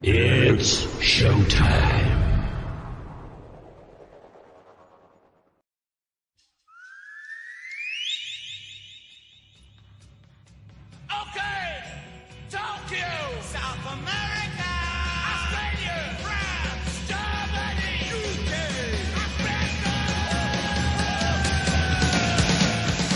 It's showtime. Okay! Tokyo! South America! Australia! France! Germany! UK! Africa!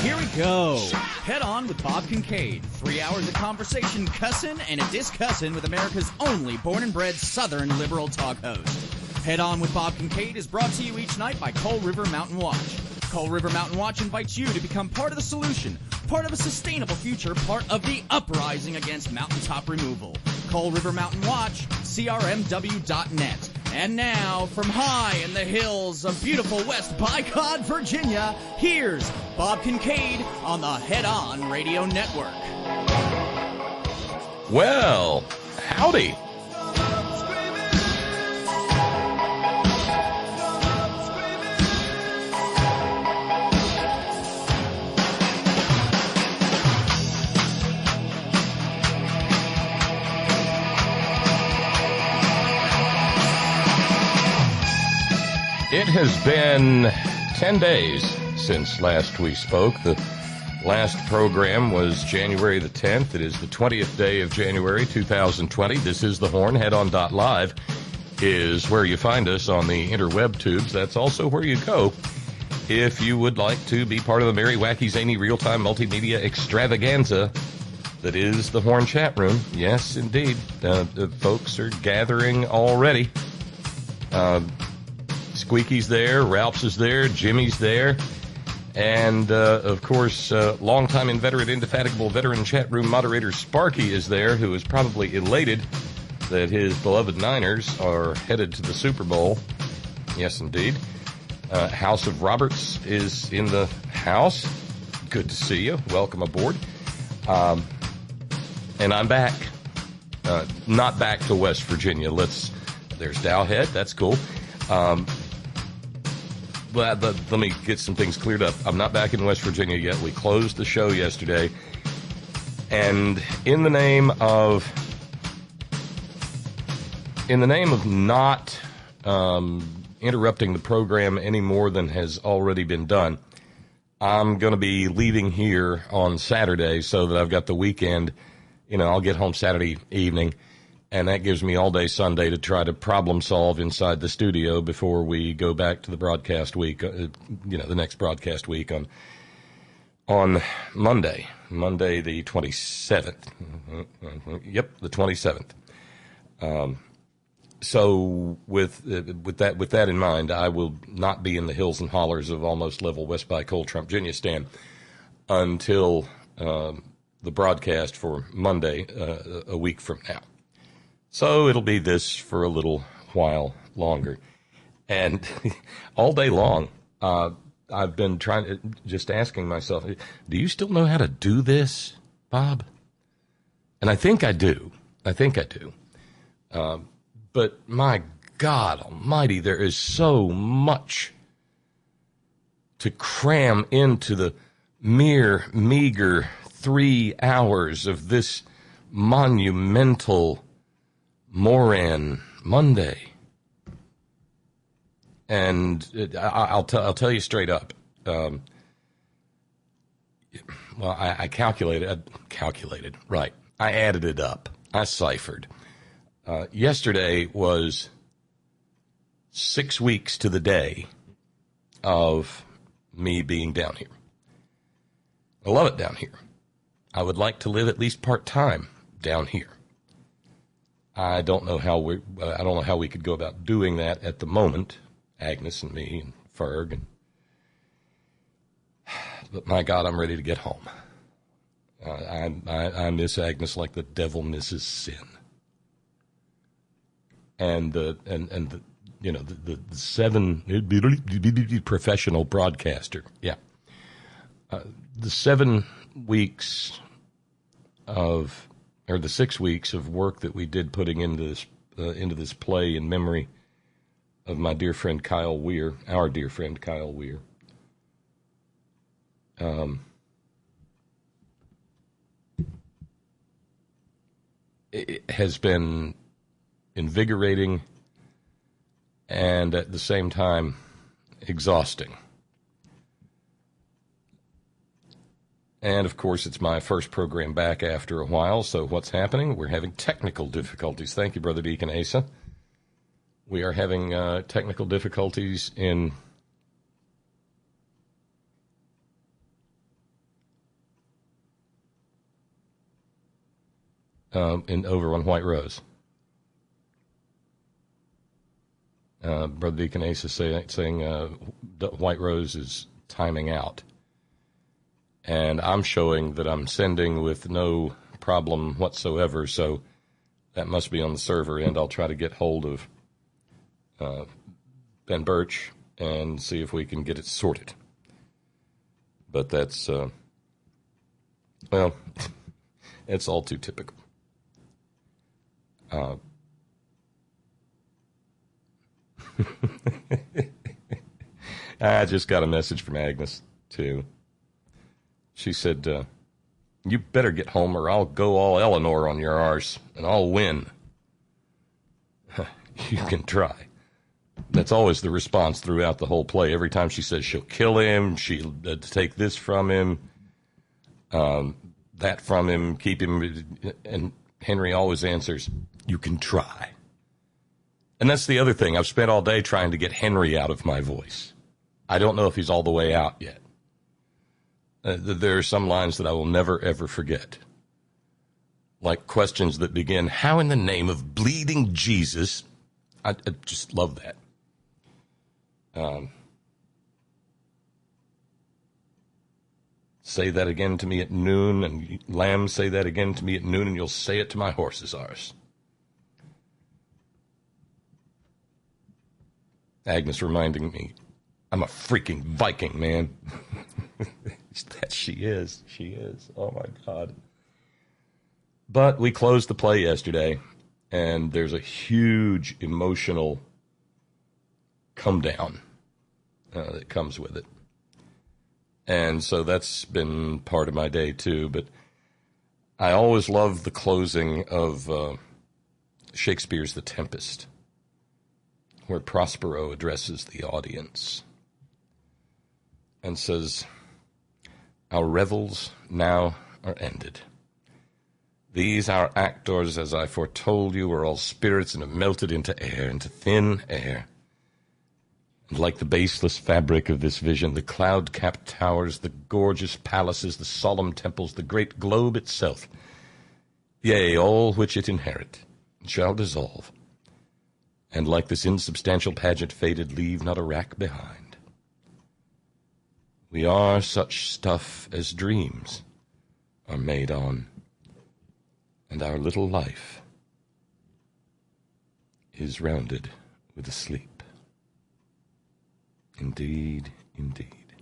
Here we go. Head on with Bob Kincaid. 3 hours of conversation, cussin' and a discussin' with America's only born and bred Southern liberal talk host. Head on with Bob Kincaid is brought to you each night by Coal River Mountain Watch. Coal River Mountain Watch invites you to become part of the solution, part of a sustainable future, part of the uprising against mountaintop removal. Coal River Mountain Watch, crmw.net. And now, from high in the hills of beautiful West Bicod, Virginia, here's Bob Kincaid on the Head On Radio Network. Well, howdy. It has been 10 days since last we spoke. The last program was January the 10th. It is the 20th day of January 2020. This is The Horn. Headon.live is where you find us on the interweb tubes. That's also where you go if you would like to be part of the merry, wacky, zany, real-time multimedia extravaganza that is the Horn chat room. Yes, indeed. The folks are gathering already. Squeaky's there, Ralph's is there, Jimmy's there, and, of course, longtime inveterate, indefatigable veteran chat room moderator Sparky is there, who is probably elated that his beloved Niners are headed to the Super Bowl. Yes, indeed. House of Roberts is in the house. Good to see you. Welcome aboard. And I'm back. Not back to West Virginia. There's Dowhead. That's cool. Let me get some things cleared up. I'm not back in West Virginia yet. We closed the show yesterday. And in the name of not interrupting the program any more than has already been done, I'm going to be leaving here on Saturday so that I've got the weekend. I'll get home Saturday evening. And that gives me all day Sunday to try to problem solve inside the studio before we go back to the broadcast week, the next broadcast week on Monday the 27th. Yep, the 27th. So with that in mind, I will not be in the hills and hollers of almost level West by Coal Trump Virginia until the broadcast for Monday, a week from now. So it'll be this for a little while longer. And all day long, I've been just asking myself, do you still know how to do this, Bob? And I think I do. But my God almighty, there is so much to cram into the mere meager 3 hours of this monumental Moran Monday. And I'll tell you straight up. I calculated, right. I added it up. I ciphered. Yesterday was 6 weeks to the day of me being down here. I love it down here. I would like to live at least part-time down here. I don't know how we could go about doing that at the moment, Agnes and me and Ferg. But my God, I'm ready to get home. I miss Agnes like the devil misses sin. And the seven professional broadcaster, yeah. The 7 weeks of. Or the 6 weeks of work that we did putting into this play in memory of my dear friend Kyle Weir, our dear friend Kyle Weir. It has been invigorating and at the same time exhausting. And, of course, it's my first program back after a while, so what's happening? We're having technical difficulties. Thank you, Brother Deacon Asa. We are having technical difficulties in over on White Rose. Brother Deacon Asa saying White Rose is timing out. And I'm showing that I'm sending with no problem whatsoever, so that must be on the server end. I'll try to get hold of Ben Birch and see if we can get it sorted. But that's, well, it's all too typical. I just got a message from Agnes, too. She said, you better get home or I'll go all Eleanor on your arse and I'll win. You can try. That's always the response throughout the whole play. Every time she says she'll kill him, she'll take this from him, that from him, keep him. And Henry always answers, you can try. And that's the other thing. I've spent all day trying to get Henry out of my voice. I don't know if he's all the way out yet. There are some lines that I will never, ever forget. Like questions that begin, how in the name of bleeding Jesus? I just love that. Say that again to me at noon, and Lamb, say that again to me at noon, and you'll say it to my horse's arse. Agnes reminding me, I'm a freaking Viking, man. That she is. She is. Oh, my God. But we closed the play yesterday, and there's a huge emotional come down that comes with it. And so that's been part of my day, too. But I always love the closing of Shakespeare's The Tempest, where Prospero addresses the audience and says, our revels now are ended. These our actors, as I foretold you, are all spirits and have melted into air, into thin air. And like the baseless fabric of this vision, the cloud-capped towers, the gorgeous palaces, the solemn temples, the great globe itself, yea, all which it inherit, shall dissolve, and like this insubstantial pageant faded, leave not a rack behind. We are such stuff as dreams are made on, and our little life is rounded with a sleep. Indeed, indeed.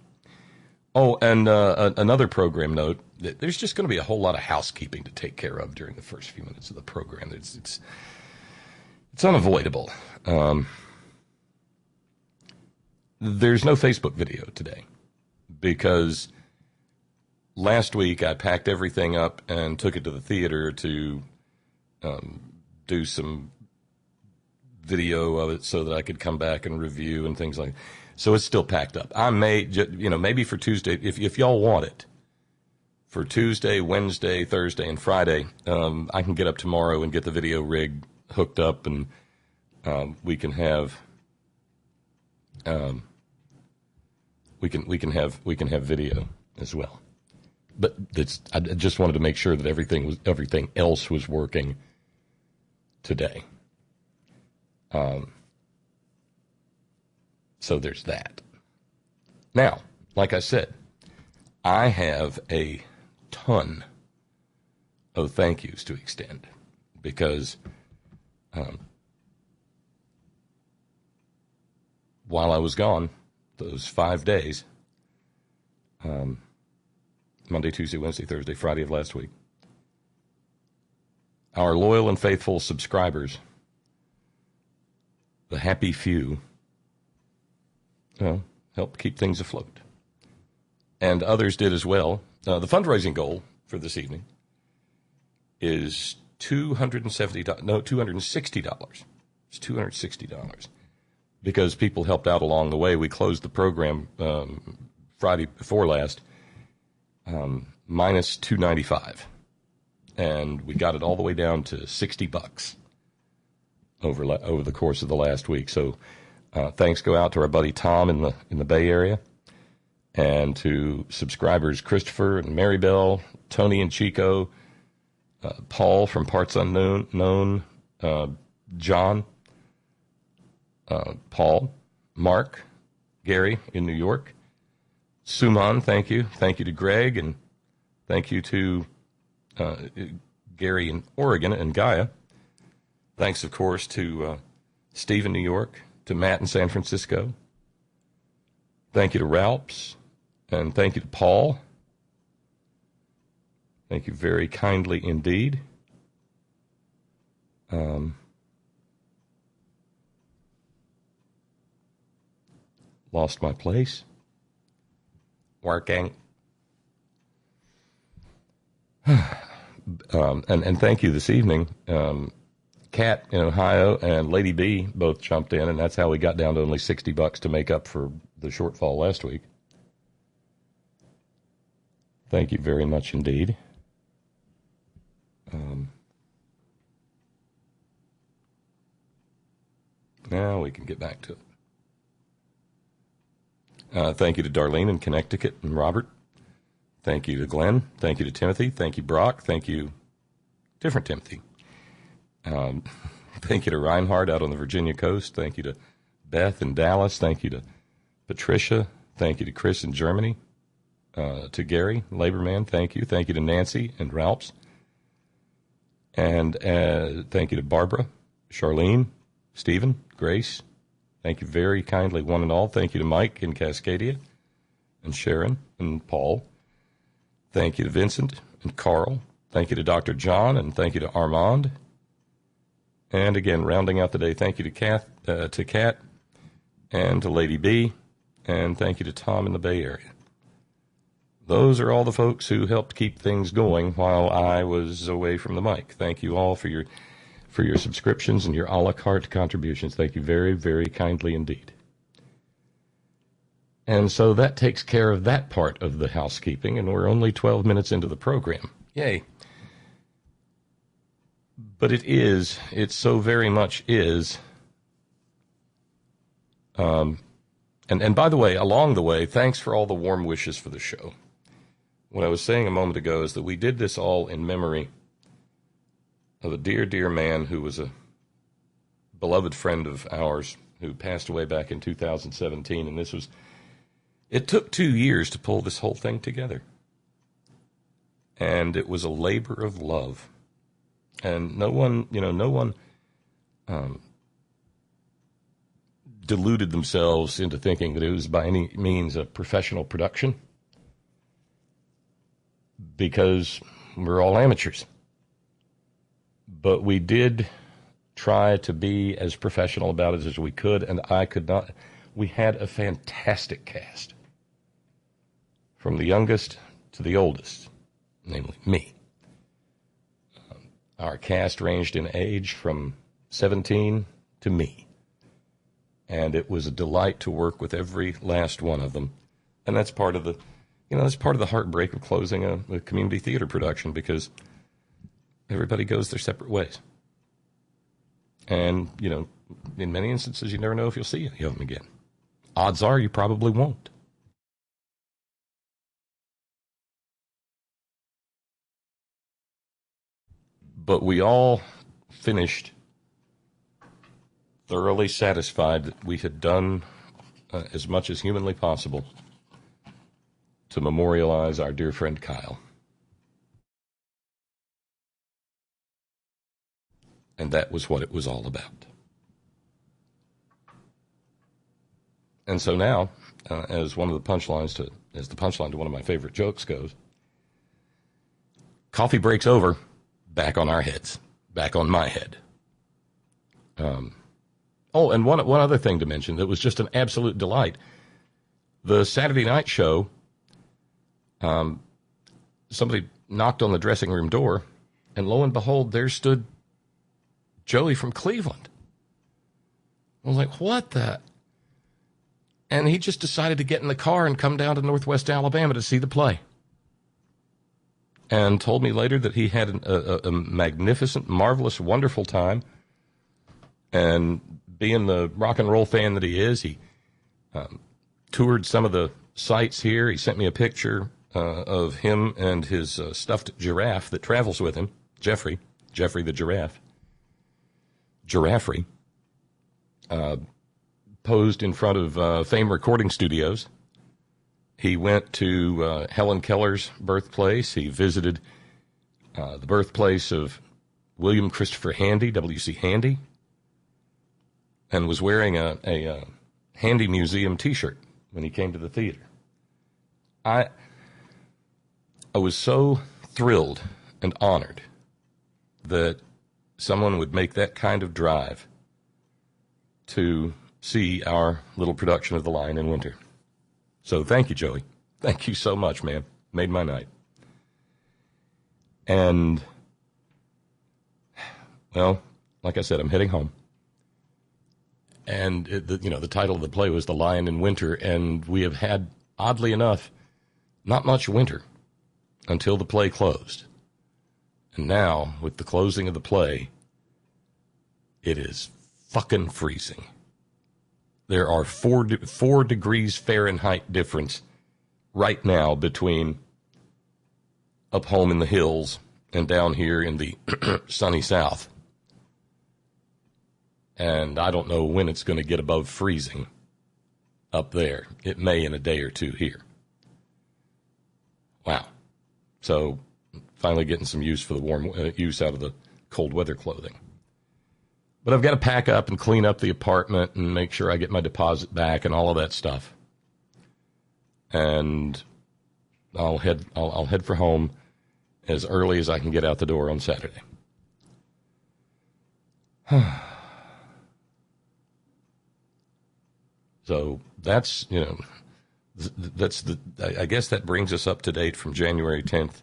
Oh, and another program note, there's just going to be a whole lot of housekeeping to take care of during the first few minutes of the program. It's unavoidable. There's no Facebook video today, because last week I packed everything up and took it to the theater to do some video of it so that I could come back and review and things like that. So it's still packed up. I may, maybe for Tuesday, if y'all want it, for Tuesday, Wednesday, Thursday, and Friday, I can get up tomorrow and get the video rig hooked up, and we can have we can have video as well. But I just wanted to make sure that everything else was working today. So there's that. Now, like I said, I have a ton of thank yous to extend, because while I was gone, those 5 days, Monday, Tuesday, Wednesday, Thursday, Friday of last week, our loyal and faithful subscribers, the happy few, helped keep things afloat. And others did as well. The fundraising goal for this evening is $270. No, $260. It's $260 because people helped out along the way. We closed the program Friday before last, minus $295, and we got it all the way down to $60 over the course of the last week. So thanks go out to our buddy Tom in the Bay Area, and to subscribers Christopher and Marybelle, Tony and Chico, Paul from Parts Unknown, John, Paul, Mark, Gary in New York, Suman, thank you. Thank you to Greg, and thank you to Gary in Oregon and Gaia. Thanks, of course, to Steve in New York, to Matt in San Francisco. Thank you to Ralphs, and thank you to Paul. Thank you very kindly indeed. Lost my place. Working. And thank you this evening. Kat in Ohio and Lady B both jumped in, and that's how we got down to only $60 to make up for the shortfall last week. Thank you very much indeed. Now we can get back to it. Thank you to Darlene in Connecticut and Robert. Thank you to Glenn. Thank you to Timothy. Thank you, Brock. Thank you, different Timothy. Thank you to Reinhard out on the Virginia coast. Thank you to Beth in Dallas. Thank you to Patricia. Thank you to Chris in Germany. To Gary, Laborman, thank you. Thank you to Nancy and Ralphs. And thank you to Barbara, Charlene, Stephen, Grace. Thank you very kindly, one and all. Thank you to Mike in Cascadia, and Sharon and Paul. Thank you to Vincent and Carl. Thank you to Dr. John, and thank you to Armand. And again, rounding out the day, thank you to Kat, and to Lady B, and thank you to Tom in the Bay Area. Those are all the folks who helped keep things going while I was away from the mic. Thank you all for your subscriptions and your a la carte contributions. Thank you very, very kindly indeed. And so that takes care of that part of the housekeeping, and we're only 12 minutes into the program. Yay. But it so very much is. And by the way, along the way, thanks for all the warm wishes for the show. What I was saying a moment ago is that we did this all in memory of a dear, dear man who was a beloved friend of ours who passed away back in 2017. And it took 2 years to pull this whole thing together. And it was a labor of love. And no one deluded themselves into thinking that it was by any means a professional production, because we're all amateurs. But we did try to be as professional about it as we could, and I could not. We had a fantastic cast, from the youngest to the oldest, namely me. Our cast ranged in age from 17 to me. And it was a delight to work with every last one of them. And that's part of the heartbreak of closing a community theater production, because everybody goes their separate ways. And, in many instances, you never know if you'll see any of them again. Odds are you probably won't. But we all finished thoroughly satisfied that we had done as much as humanly possible to memorialize our dear friend Kyle. And that was what it was all about. And so now, as the punchline to one of my favorite jokes goes, coffee breaks over, back on our heads, back on my head. And one other thing to mention that was just an absolute delight. The Saturday night show, somebody knocked on the dressing room door, And lo and behold, there stood Joey from Cleveland. I was like, what the? And he just decided to get in the car and come down to Northwest Alabama to see the play. And told me later that he had a magnificent, marvelous, wonderful time. And being the rock and roll fan that he is, he toured some of the sites here. He sent me a picture of him and his stuffed giraffe that travels with him, Jeffrey the giraffe. Giraffery. Posed in front of Fame Recording Studios. He went to Helen Keller's birthplace. He visited the birthplace of William Christopher Handy, W.C. Handy, and was wearing a Handy Museum T-shirt when he came to the theater. I was so thrilled and honored that someone would make that kind of drive to see our little production of The Lion in Winter. So thank you, Joey. Thank you so much, man. Made my night. And, well, like I said, I'm heading home. And, the title of the play was The Lion in Winter, and we have had, oddly enough, not much winter until the play closed. And now, with the closing of the play, it is fucking freezing. There are 4 degrees Fahrenheit difference right now between up home in the hills and down here in the sunny south. And I don't know when it's going to get above freezing up there. It may in a day or two here. Wow. So finally getting some use for the warm use out of the cold weather clothing. But I've got to pack up and clean up the apartment and make sure I get my deposit back and all of that stuff. And I'll head for home as early as I can get out the door on Saturday. So that's, I guess that brings us up to date from January 10th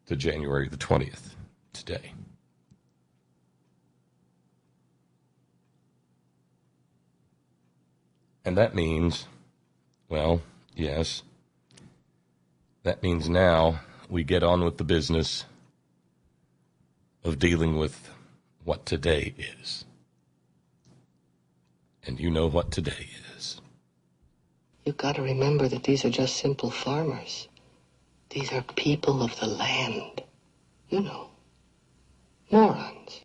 to January the 20th today. And that means, well, yes, that means now we get on with the business of dealing with what today is. And you know what today is. You've got to remember that these are just simple farmers. These are people of the land. You know, morons.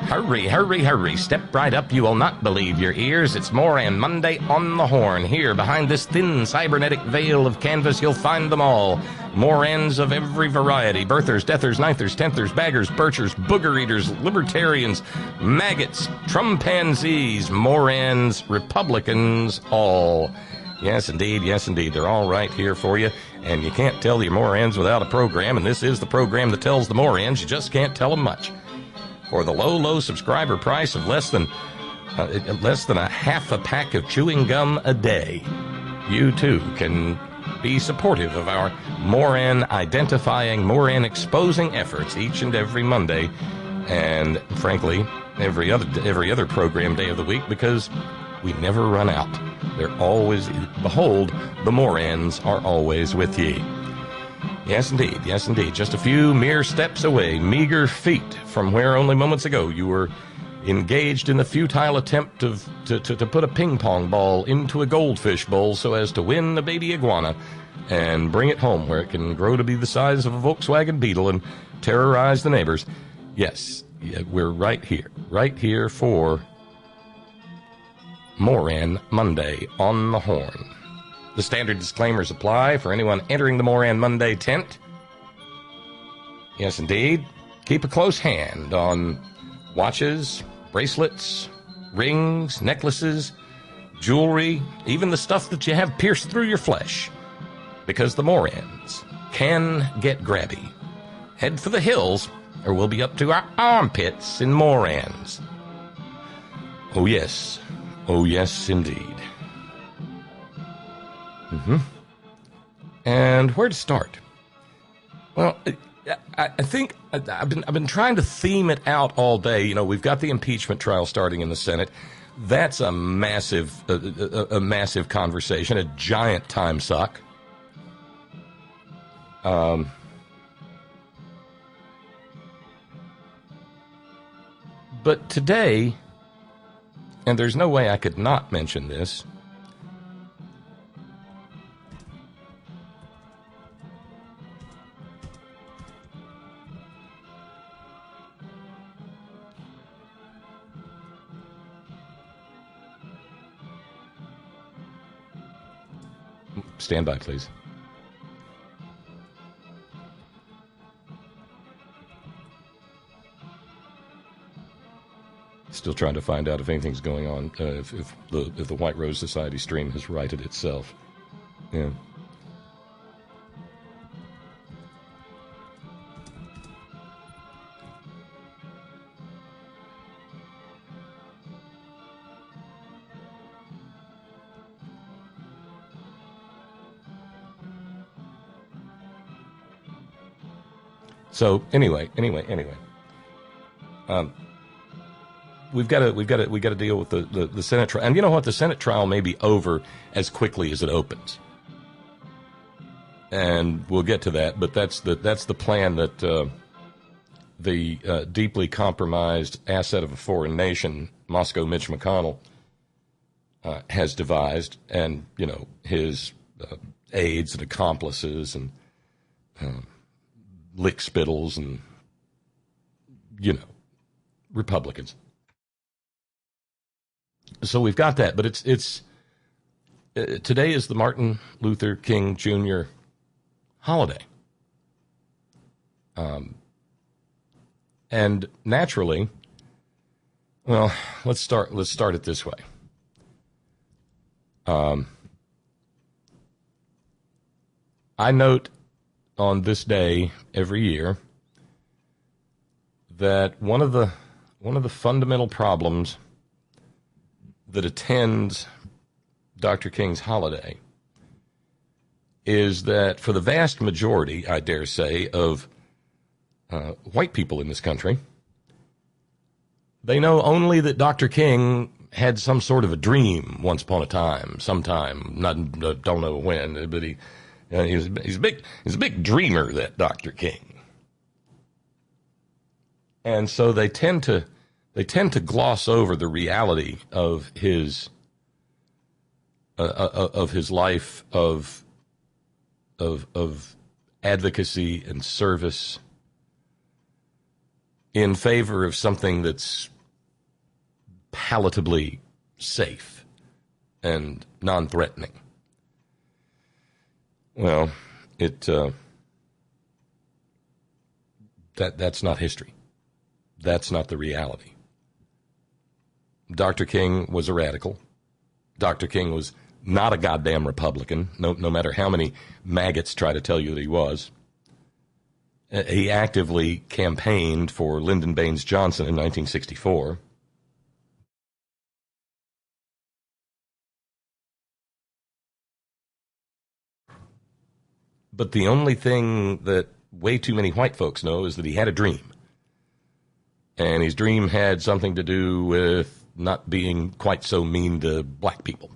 Hurry, hurry, hurry. Step right up. You will not believe your ears. It's Moran Monday on the Horn. Here, behind this thin cybernetic veil of canvas, you'll find them all. Morans of every variety. Birthers, deathers, ninthers, tenthers, baggers, birchers, booger eaters, libertarians, maggots, trumpanzees, Morans, Republicans, all. Yes, indeed. Yes, indeed. They're all right here for you. And you can't tell your Morans without a program. And this is the program that tells the Morans. You just can't tell them much. For the low, low subscriber price of less than a half a pack of chewing gum a day, you too can be supportive of our Moran identifying, Moran exposing efforts each and every Monday, and frankly, every other program day of the week, because we never run out. They're always, behold, the Morans are always with ye. Yes, indeed. Yes, indeed. Just a few mere steps away, meager feet from where only moments ago you were engaged in the futile attempt to put a ping pong ball into a goldfish bowl so as to win a baby iguana and bring it home where it can grow to be the size of a Volkswagen Beetle and terrorize the neighbors. Yes, we're right here for Moran Monday on the Horn. The standard disclaimers apply for anyone entering the Moran Monday tent. Yes, indeed. Keep a close hand on watches, bracelets, rings, necklaces, jewelry, even the stuff that you have pierced through your flesh. Because the Morans can get grabby. head for the hills, or we'll be up to our armpits in morans. Oh, yes. Oh, yes, indeed. And where to start? Well, I think I've been trying to theme it out all day. You know, we've got the impeachment trial starting in the Senate. That's a massive conversation, a giant time suck. But today, and there's no way I could not mention this, stand by, please. Still trying to find out if anything's going on, if the White Rose Society stream has righted itself. Yeah. So anyway, we've got to deal with the Senate trial, and you know what? The Senate trial may be over as quickly as it opens, and we'll get to that. But that's the plan that the deeply compromised asset of a foreign nation, Moscow Mitch McConnell, has devised, and you know his aides and accomplices and lick spittles and you know Republicans. So we've got that, but it's today is the Martin Luther King Jr. holiday, and naturally, well, let's start it this way. I note on this day every year that one of the fundamental problems that attends Dr. King's holiday is that for the vast majority, I dare say, of white people in this country, they know only that Dr. King had some sort of a dream once upon a time, sometime, don't know when, but he's a big dreamer, that Dr. King. And so they tend to gloss over the reality of his life of advocacy and service in favor of something that's palatably safe and non-threatening. Well, that's not history. That's not the reality. Dr. King was a radical. Dr. King was not a goddamn Republican, no matter how many maggots try to tell you that he was. He actively campaigned for Lyndon Baines Johnson in 1964. But the only thing that way too many white folks know is that he had a dream. And his dream had something to do with not being quite so mean to black people.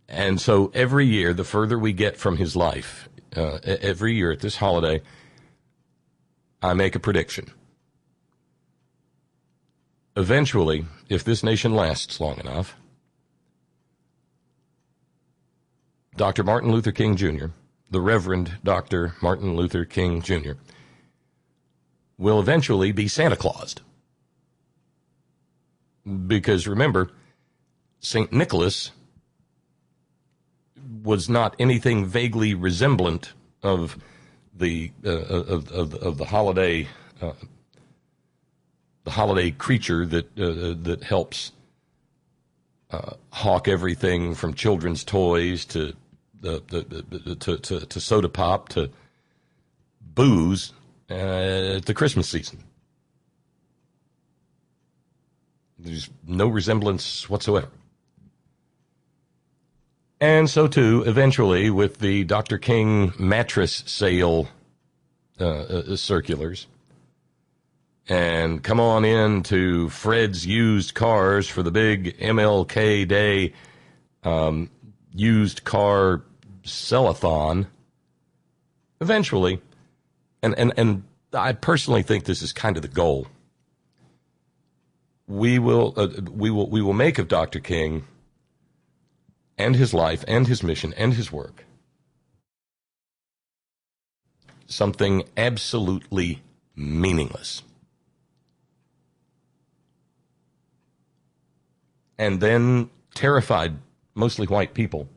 And so every year, the further we get from his life, every year at this holiday, I make a prediction. Eventually, if this nation lasts long enough, Dr. Martin Luther King Jr., the Reverend Dr. Martin Luther King Jr., will eventually be Santa Claused. Because remember, St. Nicholas was not anything vaguely resemblant of the holiday creature that helps hawk everything from children's toys to soda pop to booze at the Christmas season. There's no resemblance whatsoever. And so, too, eventually, with the Dr. King mattress sale circulars, and come on in to Fred's Used Cars for the big MLK Day used car sell-a-thon, eventually, and I personally think this is kind of the goal. We will make of Dr. King and his life and his mission and his work something absolutely meaningless. And then terrified, mostly white people,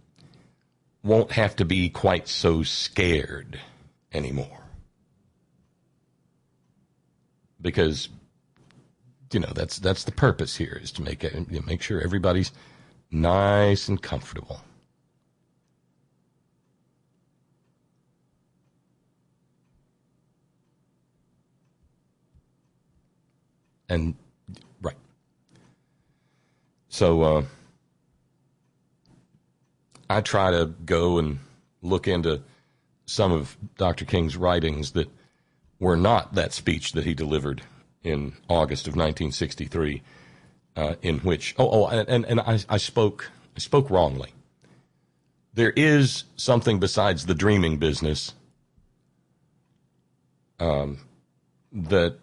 won't have to be quite so scared anymore. Because, that's the purpose here, is to make sure everybody's nice and comfortable. And, right. So, I try to go and look into some of Dr. King's writings that were not that speech that he delivered in August of 1963, in which I spoke wrongly. There is something besides the dreaming business that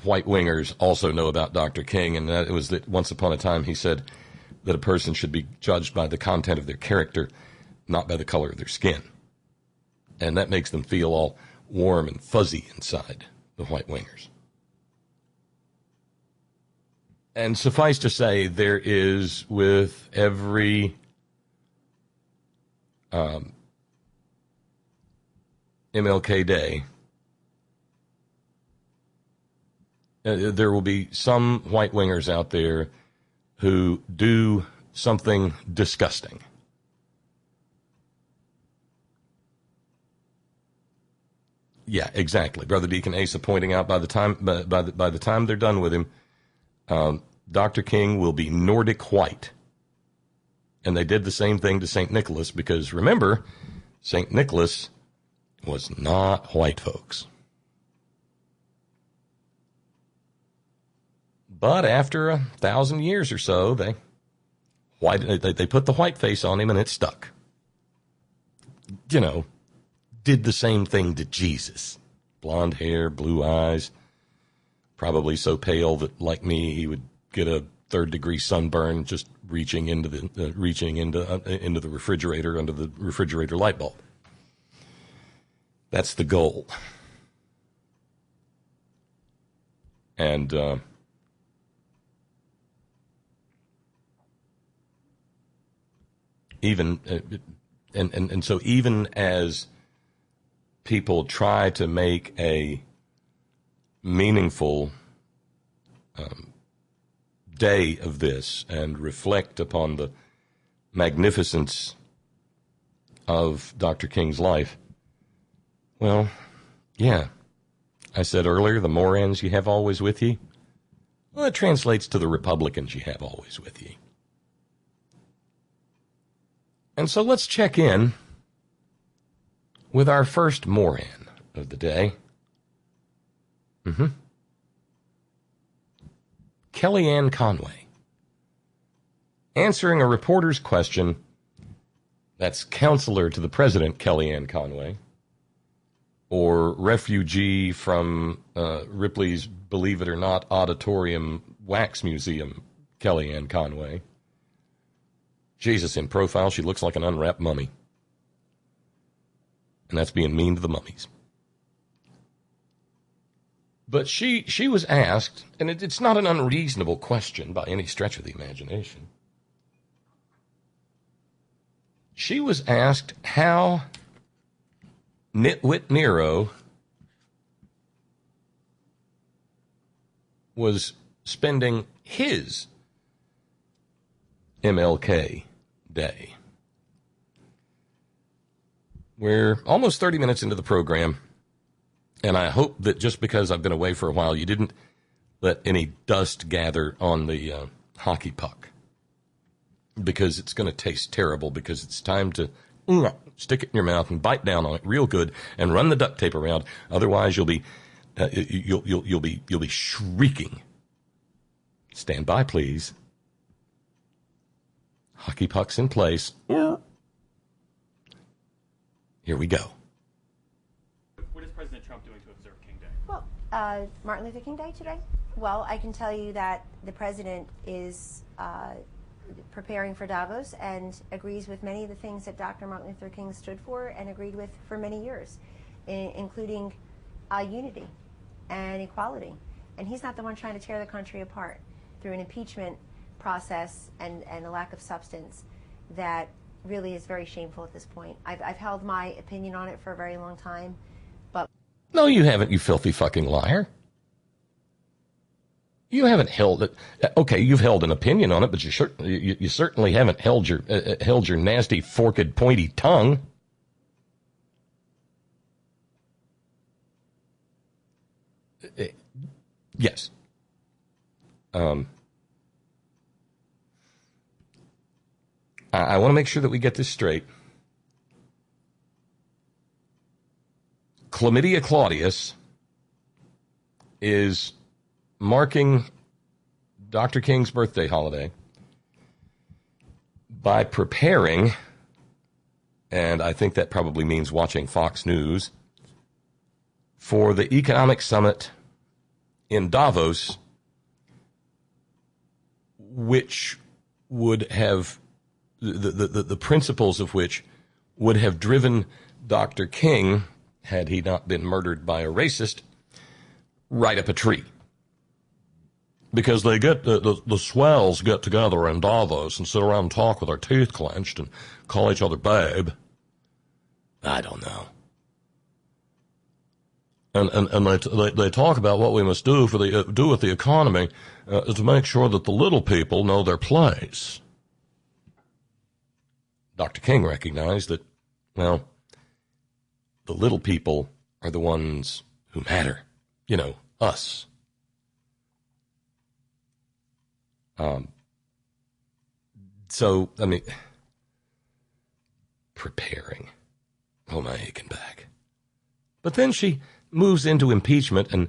white wingers also know about Dr. King, and that it was that once upon a time he said that a person should be judged by the content of their character, not by the color of their skin. And that makes them feel all warm and fuzzy inside, the white wingers. And suffice to say, there is, with every MLK Day, there will be some white wingers out there who do something disgusting. Yeah, exactly. Brother Deacon Asa pointing out by the time they're done with him, Dr. King will be Nordic white. And they did the same thing to St. Nicholas because, remember, St. Nicholas was not white folks. But after 1,000 years or so, they put the white face on him and it stuck. Did the same thing to Jesus. Blonde hair, blue eyes, probably so pale that, like me, he would get a third-degree sunburn just reaching into the refrigerator, under the refrigerator light bulb. That's the goal. And so even as people try to make a meaningful day of this and reflect upon the magnificence of Dr. King's life, well, yeah. I said earlier, the morans you have always with ye, well, it translates to the Republicans you have always with ye. And so let's check in with our first Moran of the day. Kellyanne Conway. Answering a reporter's question, that's counselor to the president, Kellyanne Conway, or refugee from Ripley's Believe It or Not Auditorium Wax Museum, Kellyanne Conway. Jesus, in profile, she looks like an unwrapped mummy. And that's being mean to the mummies. But she was asked, and it's not an unreasonable question by any stretch of the imagination. She was asked how Nitwit Nero was spending his MLK Day. We're almost 30 minutes into the program, and I hope that just because I've been away for a while, you didn't let any dust gather on the hockey puck, because it's going to taste terrible, because it's time to stick it in your mouth and bite down on it real good and run the duct tape around. Otherwise, you'll be shrieking. Stand by, please. Hockey puck's in place. Here we go. What is President Trump doing to observe King Day? Well, Martin Luther King Day today? Well, I can tell you that the president is preparing for Davos and agrees with many of the things that Dr. Martin Luther King stood for and agreed with for many years, including unity and equality. And he's not the one trying to tear the country apart through an impeachment process and a lack of substance that really is very shameful at this point. I've held my opinion on it for a very long time, but... No, you haven't, you filthy fucking liar. You haven't held it. Okay, you've held an opinion on it, but you certainly haven't held your nasty, forked, pointy tongue. Yes. I want to make sure that we get this straight. Chlamydia Claudius is marking Dr. King's birthday holiday by preparing, and I think that probably means watching Fox News, for the economic summit in Davos, which would have the principles of which would have driven Dr. King, had he not been murdered by a racist, right up a tree. Because they get the swells get together in Davos and sit around and talk with their teeth clenched and call each other babe. I don't know. And they talk about what we must do do with the economy to make sure that the little people know their place. Dr. King recognized that, well, the little people are the ones who matter. You know, us. So, I mean, preparing. Oh, my aching back. But then she moves into impeachment, and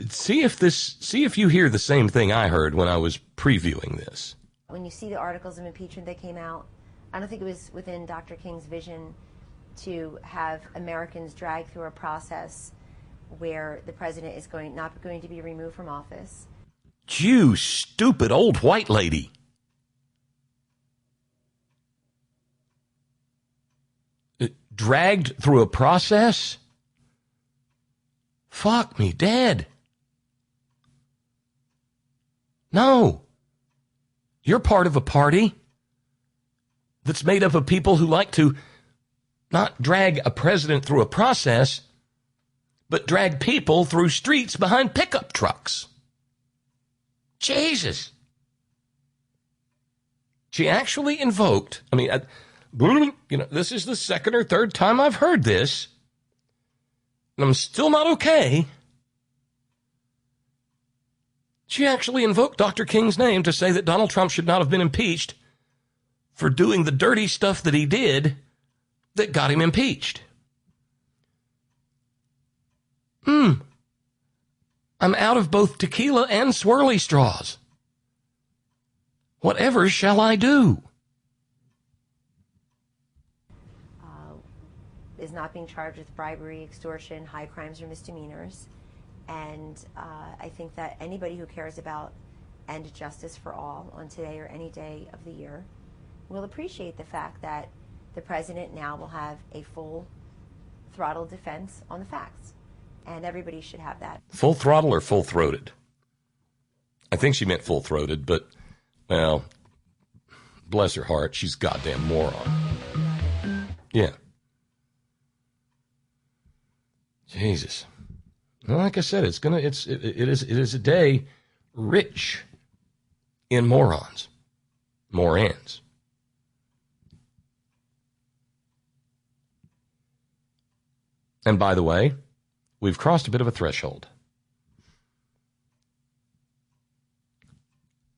see if you hear the same thing I heard when I was previewing this. When you see the articles of impeachment that came out, I don't think it was within Dr. King's vision to have Americans drag through a process where the president is not going to be removed from office. You stupid old white lady. Dragged through a process? Fuck me dead. No. You're part of a party that's made up of people who like to not drag a president through a process, but drag people through streets behind pickup trucks. Jesus. She actually invoked, this is the second or third time I've heard this, and I'm still not okay. She actually invoked Dr. King's name to say that Donald Trump should not have been impeached for doing the dirty stuff that he did that got him impeached. I'm out of both tequila and swirly straws. Whatever shall I do? Is not being charged with bribery, extortion, high crimes, or misdemeanors. And I think that anybody who cares about end justice for all on today or any day of the year will appreciate the fact that the president now will have a full throttle defense on the facts. And everybody should have that. Full throttle or full-throated? I think she meant full-throated, but, well, bless her heart, she's a goddamn moron. Yeah. Jesus. Well, like I said, it is a day rich in morons. Morans. And by the way, we've crossed a bit of a threshold.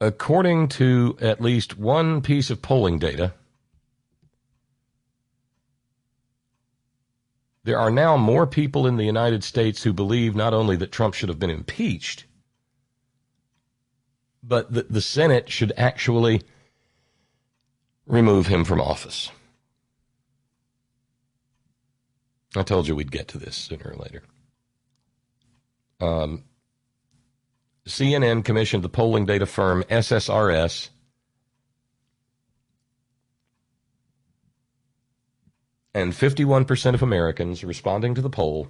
According to at least one piece of polling data, there are now more people in the United States who believe not only that Trump should have been impeached, but that the Senate should actually remove him from office. I told you we'd get to this sooner or later. CNN commissioned the polling data firm SSRS and 51% of Americans responding to the poll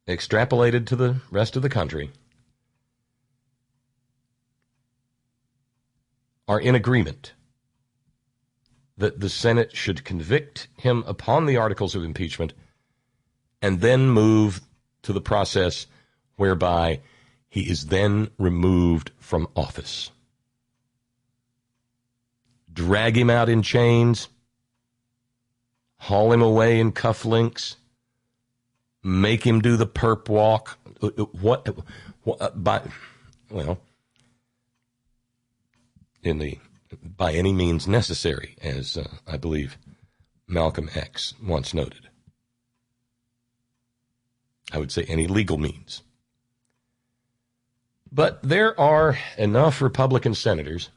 extrapolated to the rest of the country are in agreement that the Senate should convict him upon the articles of impeachment and then move to the process whereby he is then removed from office. Drag him out in chains, haul him away in cufflinks, make him do the perp walk. By any means necessary, as I believe Malcolm X once noted. I would say any legal means. But there are enough Republican senators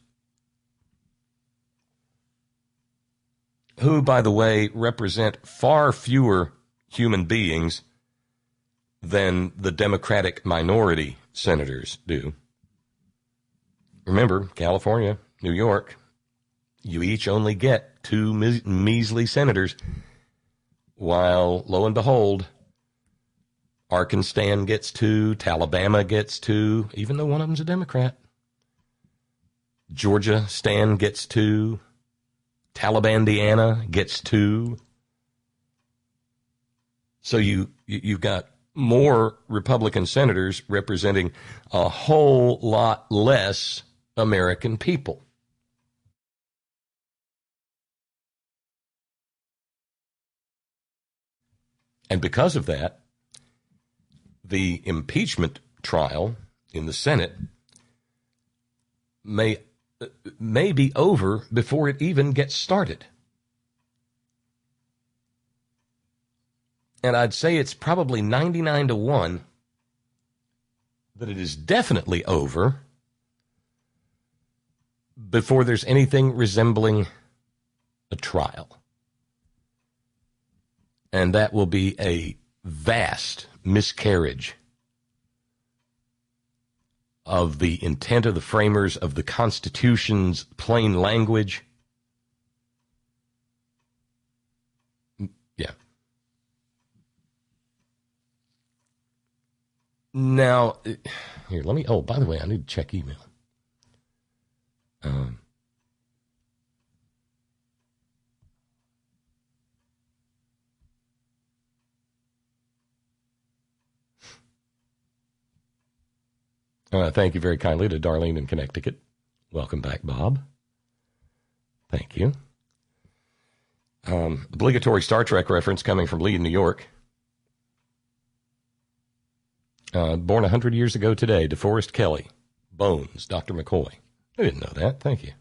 who, by the way, represent far fewer human beings than the Democratic minority senators do. Remember, California, New York, you each only get 2 measly senators, while, lo and behold, Arkansas gets 2, Alabama gets 2, even though one of them's a Democrat. Georgia Stan gets 2, Talibandiana gets 2. So you've got more Republican senators representing a whole lot less American people. And because of that, the impeachment trial in the Senate may be over before it even gets started. And I'd say it's probably 99-1 that it is definitely over before there's anything resembling a trial. And that will be a vast miscarriage of the intent of the framers of the Constitution's plain language. Yeah. Now, here, let me, oh, by the way, I need to check email. Thank you very kindly to Darlene in Connecticut. Welcome back, Bob. Thank you. Obligatory Star Trek reference coming from Lee in New York. Born 100 years ago today, DeForest Kelley. Bones, Dr. McCoy. I didn't know that. Thank you.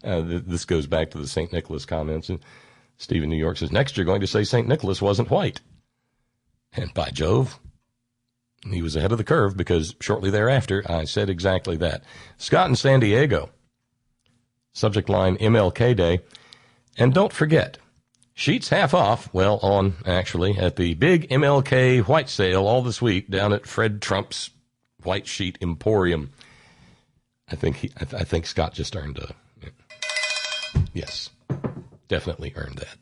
This goes back to the St. Nicholas comments. And Stephen New York says, next you're going to say St. Nicholas wasn't white. And by Jove, he was ahead of the curve, because shortly thereafter I said exactly that. Scott in San Diego. Subject line, MLK Day. And don't forget, sheets half off, well, on, actually, at the big MLK white sale all this week down at Fred Trump's White Sheet Emporium. I think Scott just earned a, yes, definitely earned that.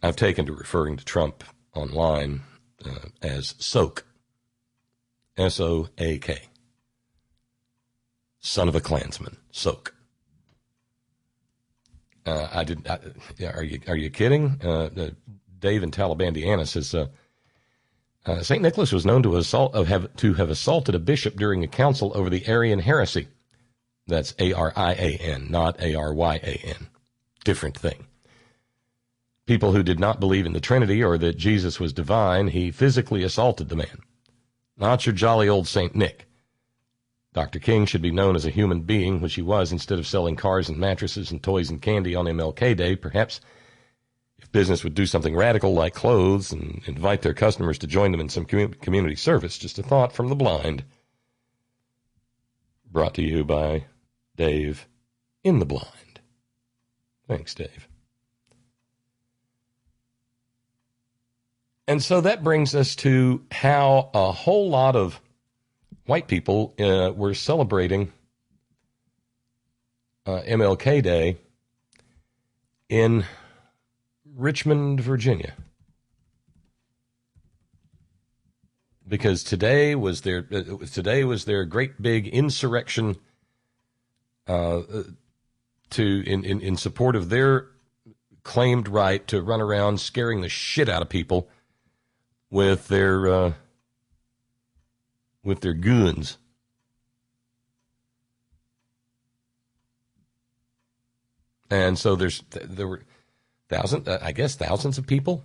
I've taken to referring to Trump online as Soak, S-O-A-K, son of a Klansman, Soak. Are you kidding? Dave in Talibandiana says, St. Nicholas was known to have assaulted a bishop during a council over the Arian heresy. That's Arian, not Aryan. Different thing. People who did not believe in the Trinity or that Jesus was divine, he physically assaulted the man. Not your jolly old St. Nick. Dr. King should be known as a human being, which he was, instead of selling cars and mattresses and toys and candy on MLK Day. Perhaps if business would do something radical like clothes and invite their customers to join them in some community service. Just a thought from the blind. Brought to you by Dave in the Blind. Thanks, Dave. And so that brings us to how a whole lot of white people were celebrating MLK Day in Richmond, Virginia. Because today was their great big insurrection in support of their claimed right to run around scaring the shit out of people with their guns. And so there were thousands of people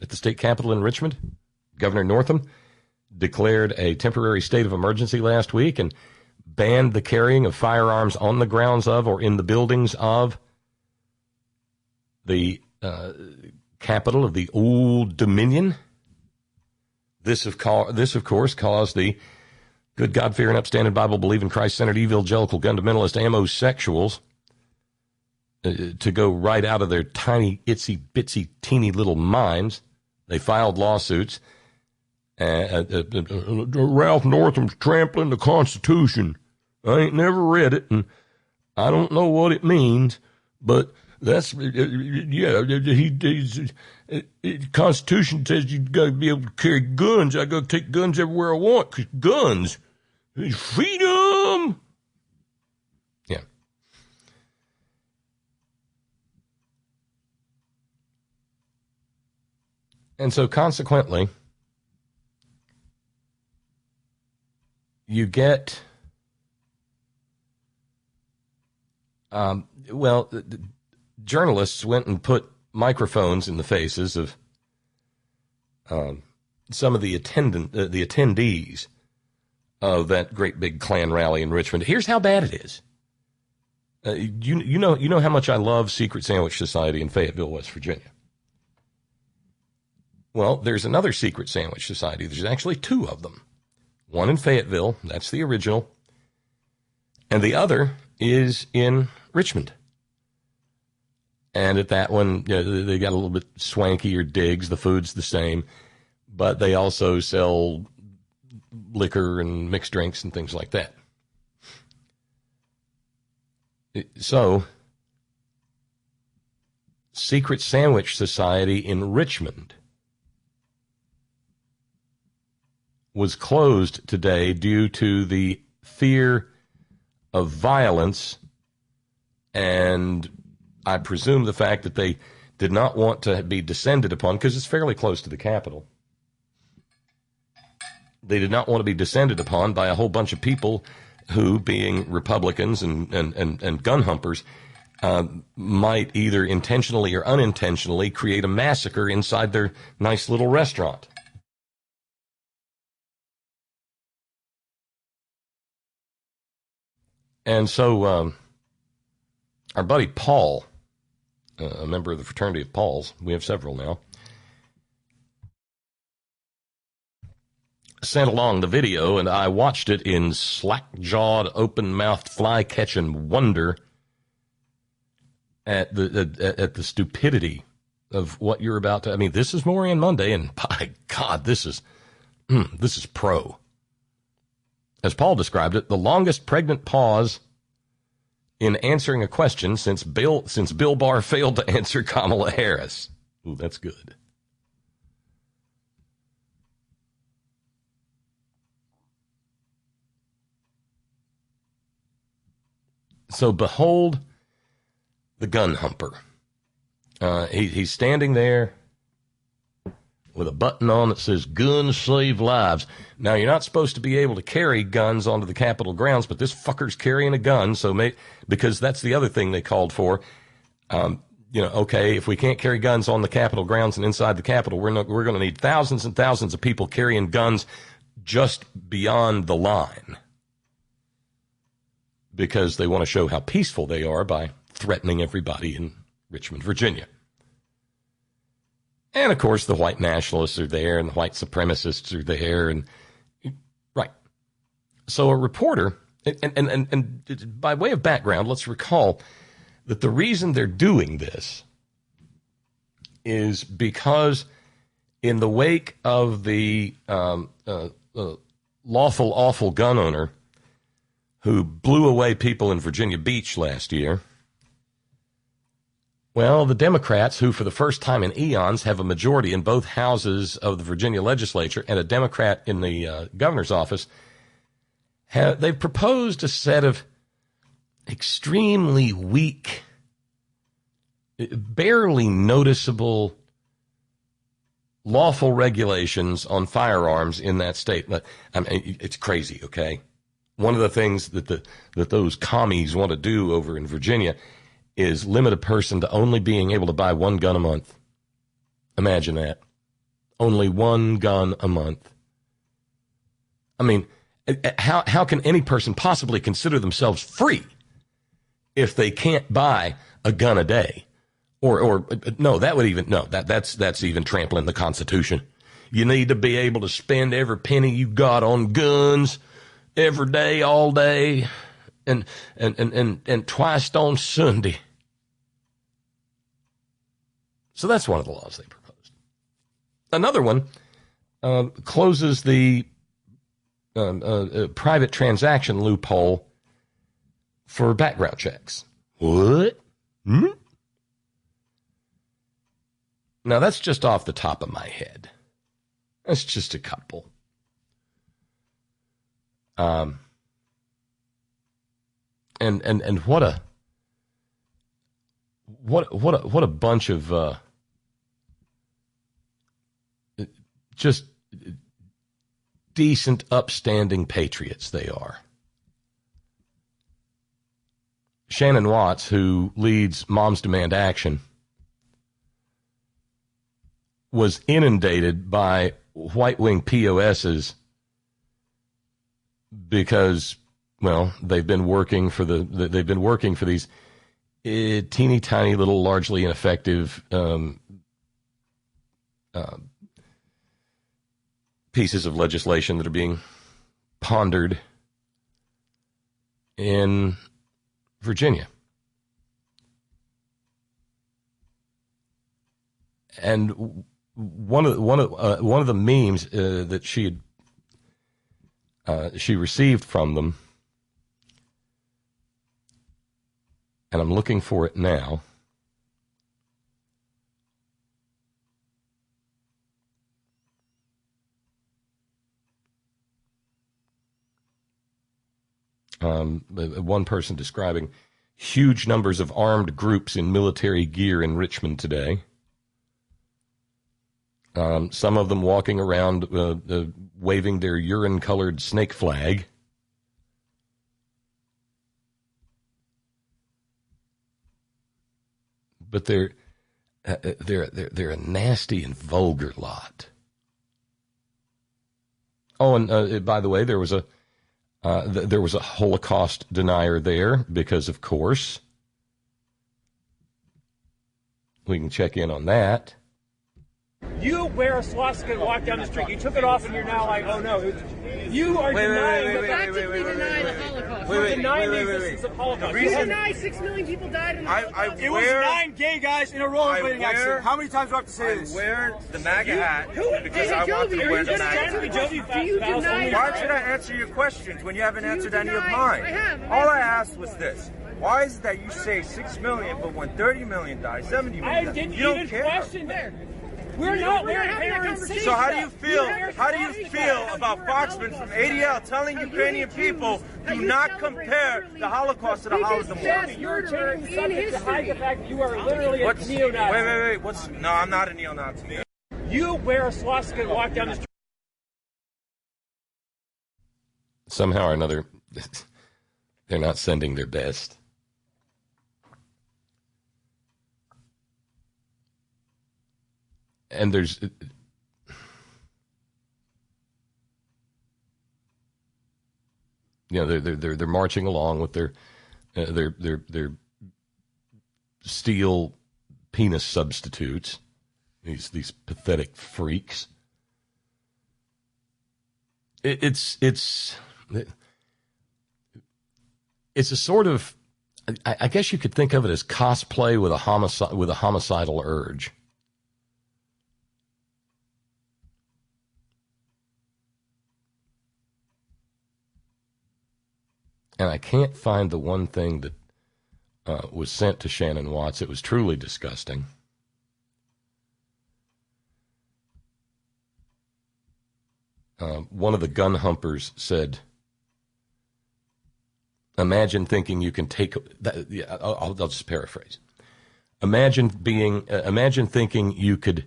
at the state capitol in Richmond. Governor Northam declared a temporary state of emergency last week and banned the carrying of firearms on the grounds of or in the buildings of the capital of the Old Dominion. This, of course, caused the good God-fearing, upstanding, Bible-believing, Christ-centered, evangelical, fundamentalist, amosexuals to go right out of their tiny, itsy-bitsy, teeny little minds. They filed lawsuits. Ralph Northam's trampling the Constitution. I ain't never read it, and I don't know what it means, but that's, Constitution says you got to be able to carry guns. I got to take guns everywhere I want, because guns is freedom. Yeah. And so consequently, you get, journalists went and put microphones in the faces of some of the attendees of that great big Klan rally in Richmond. Here's how bad it is. You know how much I love Secret Sandwich Society in Fayetteville, West Virginia. Well, there's another Secret Sandwich Society. There's actually two of them. One in Fayetteville, that's the original, and the other is in Richmond. And at that one, they got a little bit swankier digs. The food's the same, but they also sell liquor and mixed drinks and things like that. So, Secret Sandwich Society in Richmond was closed today due to the fear of violence, and I presume the fact that they did not want to be descended upon, because it's fairly close to the Capitol. They did not want to be descended upon by a whole bunch of people who, being Republicans and gun humpers, might either intentionally or unintentionally create a massacre inside their nice little restaurant. And so our buddy Paul, a member of the fraternity of Pauls, we have several now, sent along the video, and I watched it in slack-jawed, open-mouthed, fly-catching wonder at the stupidity of what you're about to. I mean, this is Moran Monday, and by God, this is pro. As Paul described it, the longest pregnant pause in answering a question since Bill Barr failed to answer Kamala Harris. Ooh, that's good. So behold the gun humper. He's standing there with a button on that says "Guns Save Lives." Now, you're not supposed to be able to carry guns onto the Capitol grounds, but this fucker's carrying a gun, because that's the other thing they called for. Okay, if we can't carry guns on the Capitol grounds and inside the Capitol, we're going to need thousands and thousands of people carrying guns just beyond the line, because they want to show how peaceful they are by threatening everybody in Richmond, Virginia. And, of course, the white nationalists are there and the white supremacists are there. And right. So a reporter, and by way of background, let's recall that the reason they're doing this is because in the wake of the lawful, awful gun owner who blew away people in Virginia Beach last year, well, the Democrats, who for the first time in eons have a majority in both houses of the Virginia legislature and a Democrat in the governor's office, they've proposed a set of extremely weak, barely noticeable lawful regulations on firearms in that state. I mean, it's crazy, okay? One of the things that those commies want to do over in Virginia is limit a person to only being able to buy one gun a month. Imagine that. Only one gun a month. I mean, how can any person possibly consider themselves free if they can't buy a gun a day? That's even trampling the Constitution. You need to be able to spend every penny you got on guns every day, all day, and twice on Sunday. So that's one of the laws they proposed. Another one closes the private transaction loophole for background checks. What? Now, that's just off the top of my head. That's just a couple. And what a bunch of just decent, upstanding patriots they are. Shannon Watts, who leads Moms Demand Action, was inundated by white-wing POSs because, well, they've been working for these teeny tiny little, largely ineffective pieces of legislation that are being pondered in Virginia. And one of the memes that she received from them, and I'm looking for it now. One person describing huge numbers of armed groups in military gear in Richmond today. Some of them walking around waving their urine-colored snake flag. But they're a nasty and vulgar lot. Oh, and by the way, there was a Holocaust denier there because, of course, we can check in on that. You wear a swastika and walk down the street. You took it off and you're now like, oh no. You are denying the Holocaust. You're denying the existence of Holocaust. You deny 6 million people died in the Holocaust. It was 9 gay guys in a rollerblading accident. How many times do I have to say this? I wear the MAGA hat because I want to wear the MAGA hat. Why should I answer your questions when you haven't answered any of mine? All I asked was this. Why is it that you say 6 million, but when 30 million die, 70 million die, you don't care? Question there. We're not having a conversation. So how do you feel? How do you feel about Foxman from ADL telling Ukrainian people do not compare the Holocaust to the Holodomor? You're changing the subject to hide the fact that you are literally a neo-Nazi. Wait. No, I'm not a neo-Nazi. You wear a swastika and walk down the street. Somehow or another, they're not sending their best. And there's, they're marching along with their steel penis substitutes. These pathetic freaks. It's a sort of, I guess you could think of it as cosplay with a homicidal urge. And I can't find the one thing that was sent to Shannon Watts. It was truly disgusting. One of the gun humpers said, imagine thinking you can take that. Yeah, I'll just paraphrase. Imagine thinking you could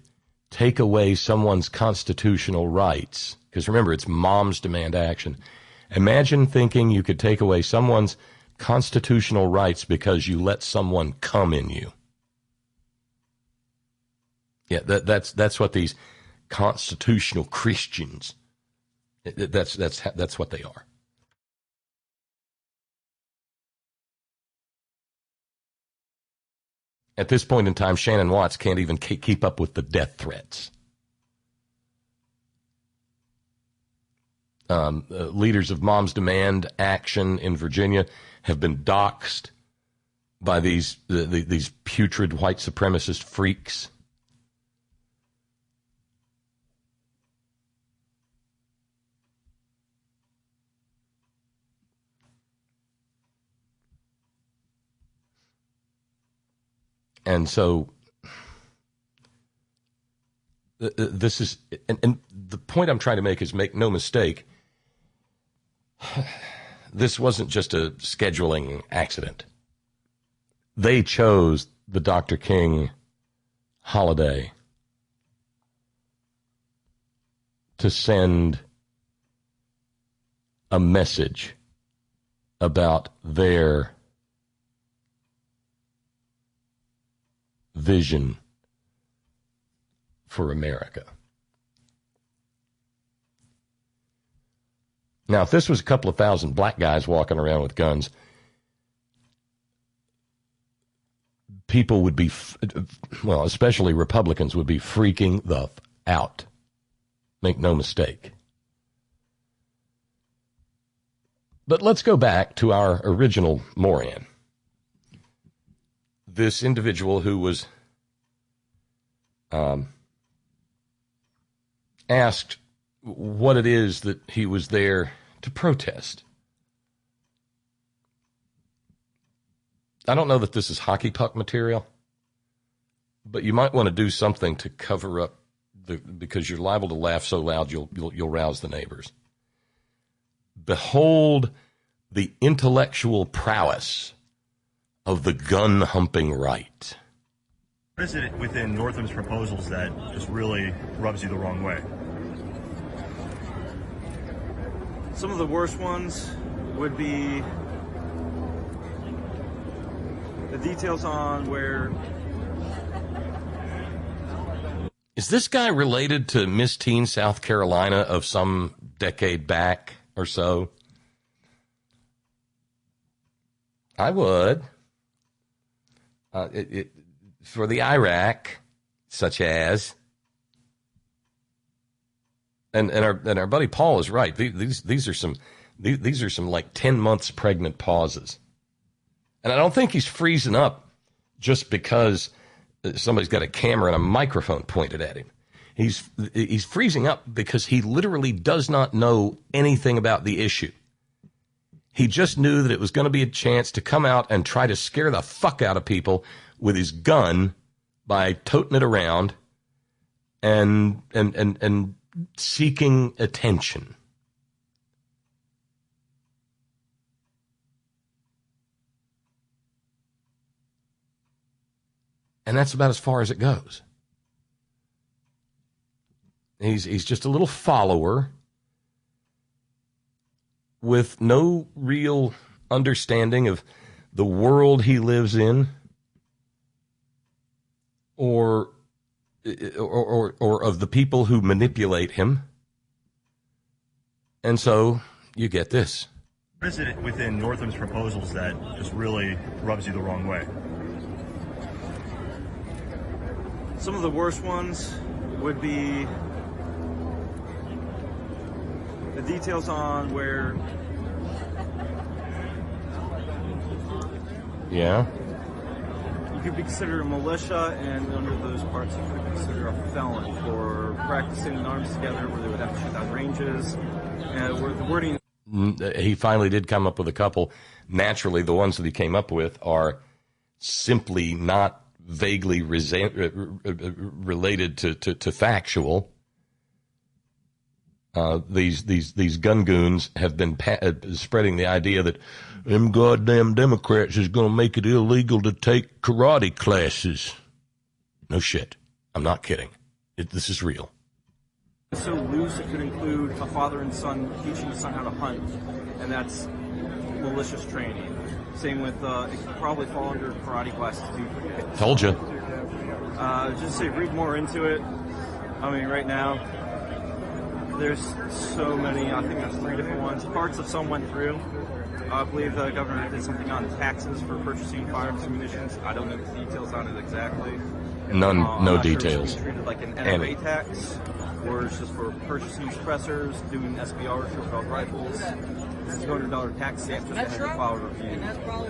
take away someone's constitutional rights. Because remember, it's moms demand action. Imagine thinking you could take away someone's constitutional rights because you let someone come in you. Yeah, that's what these constitutional Christians. That's what they are. At this point in time, Shannon Watts can't even keep up with the death threats. Leaders of Moms Demand Action in Virginia have been doxxed by these putrid white supremacist freaks. And so this is, and the point I'm trying to make is, make no mistake, this wasn't just a scheduling accident. They chose the Dr. King holiday to send a message about their vision for America. Now, if this was a couple of thousand black guys walking around with guns, people would be, well, especially Republicans, would be freaking the out. Make no mistake. But let's go back to our original Moran. This individual who was asked what it is that he was there to protest. I don't know that this is hockey puck material, but you might want to do something to cover up because you're liable to laugh so loud you'll rouse the neighbors. Behold the intellectual prowess of the gun-humping right. What is it within Northam's proposals that just really rubs you the wrong way? Some of the worst ones would be the details on where... Is this guy related to Miss Teen South Carolina of some decade back or so? I would. For the Iraq, such as, and our buddy Paul is right. These are some like 10 months pregnant pauses, and I don't think he's freezing up just because somebody's got a camera and a microphone pointed at him. He's freezing up because he literally does not know anything about the issue. He just knew that it was going to be a chance to come out and try to scare the fuck out of people with his gun by toting it around and seeking attention. And that's about as far as it goes. He's just a little follower with no real understanding of the world he lives in, or of the people who manipulate him. And so you get this. What is it within Northam's proposals that just really rubs you the wrong way? Some of the worst ones would be the details on where you could be considered a militia, and under those parts you could be considered a felon for practicing in arms together, where they would have to shoot down ranges, and where the wording. He finally did come up with a couple. Naturally, the ones that he came up with are simply not vaguely related to factual. These gun goons have been spreading the idea that them goddamn Democrats is going to make it illegal to take karate classes. No shit. I'm not kidding. This is real. It's so loose it could include a father and son teaching the son how to hunt, and that's malicious training. Same with, it could probably fall under karate classes too. Told you. Just say read more into it. I mean, right now, there's so many. I think there's 3 different ones. Parts of some went through. I believe the governor did something on taxes for purchasing firearms and munitions. I don't know the details on it exactly. No details. Sure it's treated like an NRA tax, or it's just for purchasing suppressors, doing SBR, short belt rifles. This is $200 tax stamp for the file review.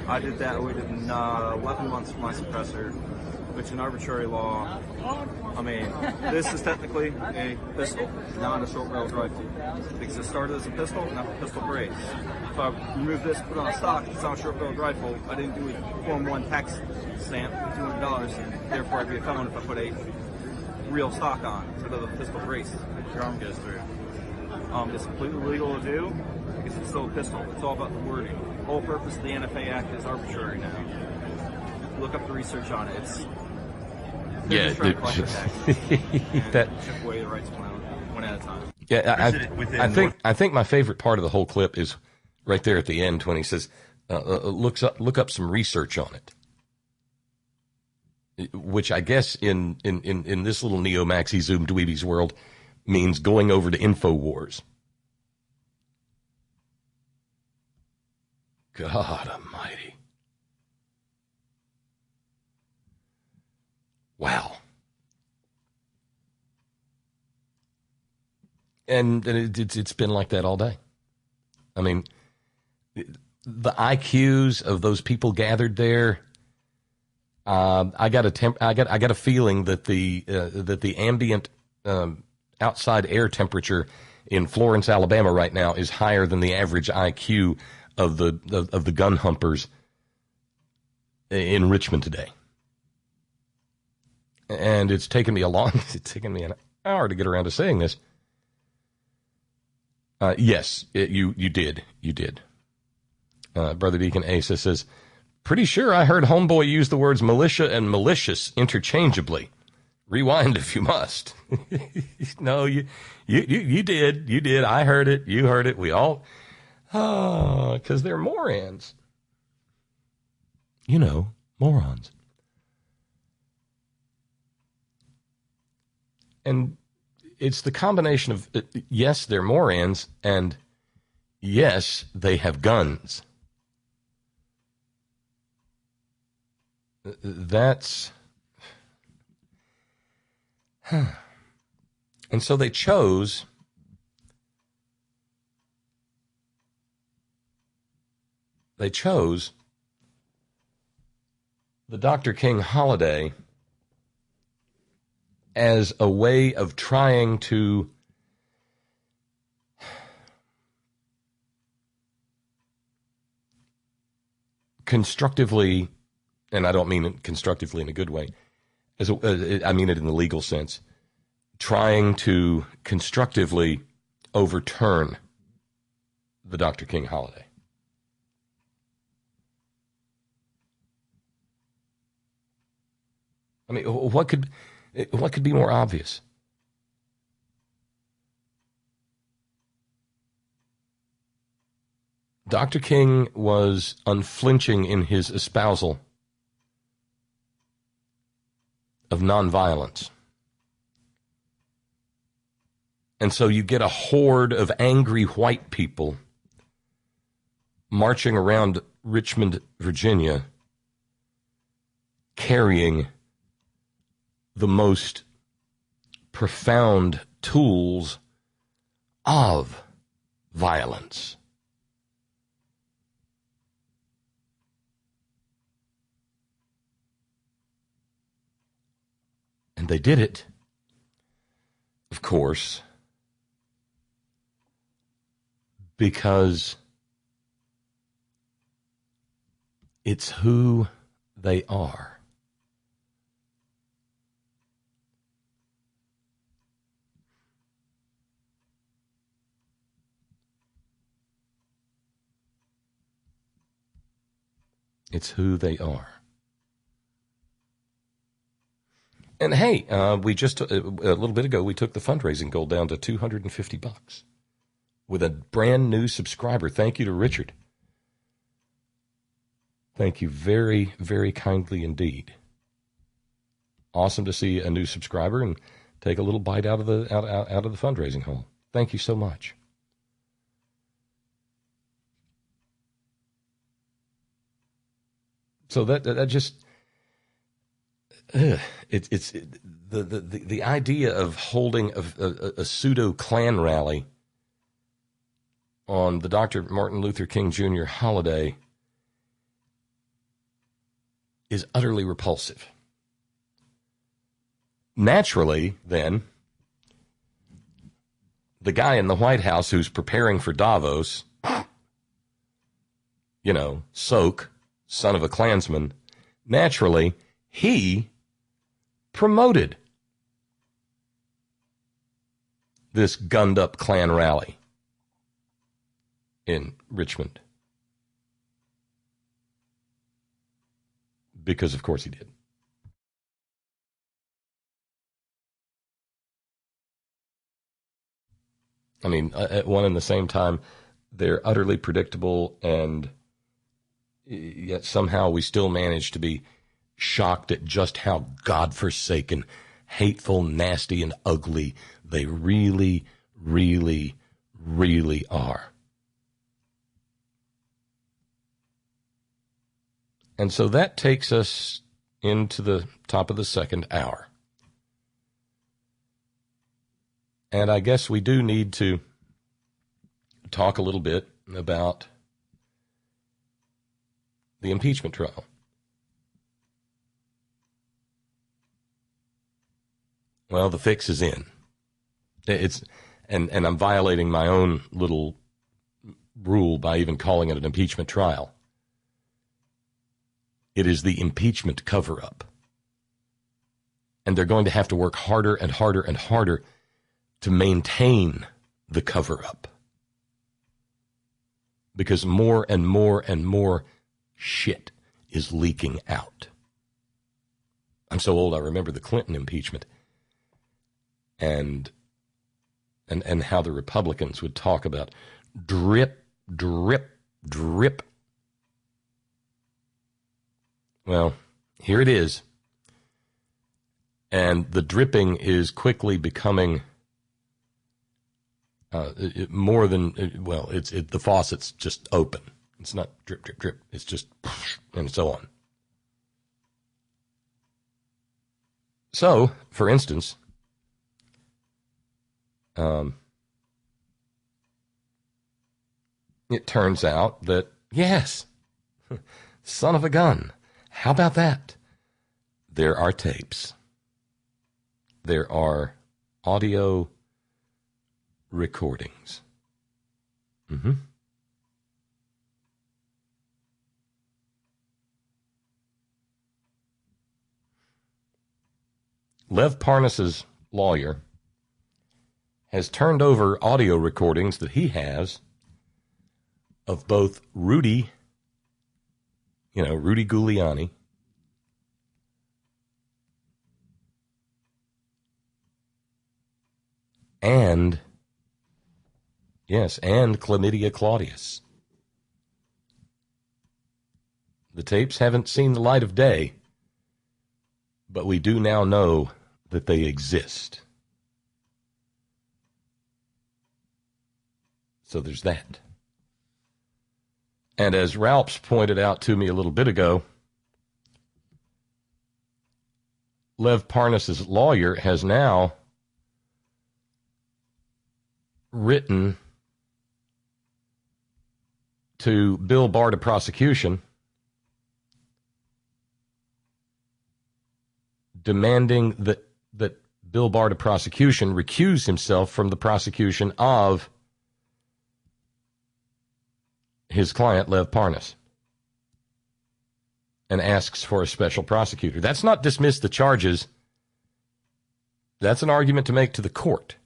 I did that. We did 11 months for my suppressor, which in arbitrary law, I mean, this is technically a pistol, not a short-barreled rifle. Because it started as a pistol, not a pistol brace. So I removed this, put it on stock, it's not a short-barreled rifle. I didn't do a Form 1 tax stamp for $200, and therefore I'd be a felon if I put a real stock on instead of the pistol brace that your arm goes through. It's completely legal to do because it's still a pistol. It's all about the wording. The whole purpose of the NFA Act is arbitrary now. Look up the research on it. It's yeah, that chip away the rights one at a time. Yeah, I think my favorite part of the whole clip is right there at the end when he says, "Look up some research on it," which I guess in this little neo-maxi zoom dweebies world means going over to InfoWars. God Almighty! Wow. And it's been like that all day. I mean, the IQs of those people gathered there. I got a feeling that the ambient outside air temperature in Florence, Alabama, right now is higher than the average IQ of the gun humpers in Richmond today. And it's taken me an hour to get around to saying this. Yes, you did. Brother Deacon Asa says, pretty sure I heard Homeboy use the words militia and malicious interchangeably. Rewind if you must. No, you did. I heard it. You heard it. We all, because they're morans. You know, morons. And it's the combination of, yes, they're morans, and yes, they have guns. That's... And so they chose the Dr. King holiday as a way of trying to constructively, and I don't mean it constructively in a good way, I mean it in the legal sense, trying to constructively overturn the Dr. King holiday. I mean, what could be more obvious? Dr. King was unflinching in his espousal of nonviolence. And so you get a horde of angry white people marching around Richmond, Virginia, carrying the most profound tools of violence. And they did it, of course, because it's who they are. It's who they are. And hey, we just a little bit ago we took the fundraising goal down to $250 with a brand new subscriber. Thank you to Richard. Thank you very, very kindly indeed. Awesome to see a new subscriber and take a little bite out of the out of the fundraising hole. Thank you so much. So that just it's the idea of holding a pseudo Klan rally on the Dr. Martin Luther King Jr. holiday is utterly repulsive. Naturally, then, the guy in the White House who's preparing for Davos, Soak, son of a Klansman, naturally, he promoted this gunned-up Klan rally in Richmond. Because, of course, he did. I mean, at one and the same time, they're utterly predictable, and yet somehow we still manage to be shocked at just how godforsaken, hateful, nasty, and ugly they really, really, really are. And so that takes us into the top of the second hour. And I guess we do need to talk a little bit about the impeachment trial. Well, the fix is in. And I'm violating my own little rule by even calling it an impeachment trial. It is the impeachment cover-up. And they're going to have to work harder and harder and harder to maintain the cover-up. Because more and more and more shit is leaking out. I'm so old I remember the Clinton impeachment and how the Republicans would talk about drip, drip, drip. Well, here it is. And the dripping is quickly becoming more than, well, the faucet's just open. It's not drip, drip, drip. It's just, and so on. So, for instance, it turns out that, yes, son of a gun. How about that? There are tapes. There are audio recordings. Mm-hmm. Lev Parnas's lawyer has turned over audio recordings that he has of both Rudy Giuliani, and Chlamydia Claudius. The tapes haven't seen the light of day, but we do now know that they exist. So there's that. And as Ralphs pointed out to me a little bit ago, Lev Parnas's lawyer has now written to Bill Barr to prosecution, demanding that Bill Barr to prosecution recuse himself from the prosecution of his client, Lev Parnas, and asks for a special prosecutor. That's not dismiss the charges. That's an argument to make to the court.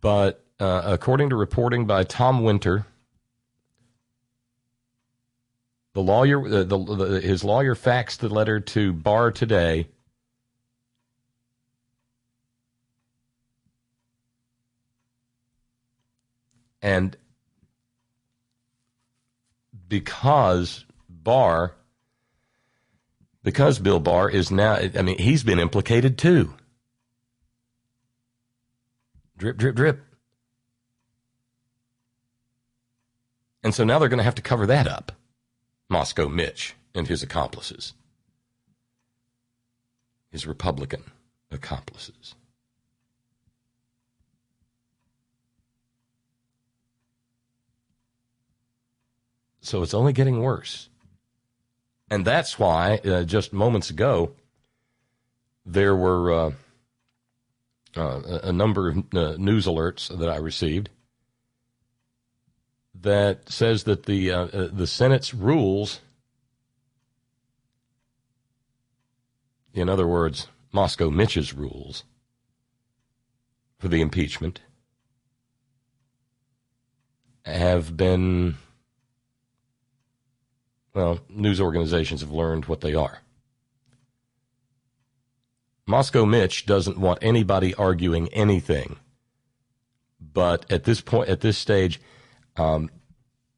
But according to reporting by Tom Winter, the lawyer, his lawyer faxed the letter to Barr today, and because Bill Barr is now, I mean, he's been implicated too. Drip, drip, drip. And so now they're going to have to cover that up. Moscow Mitch and his accomplices. His Republican accomplices. So it's only getting worse. And that's why, just moments ago, there were a number of news alerts that I received that says that the Senate's rules, in other words, Moscow Mitch's rules for the impeachment, have been, well, news organizations have learned what they are. Moscow Mitch doesn't want anybody arguing anything. But at this point, at this stage,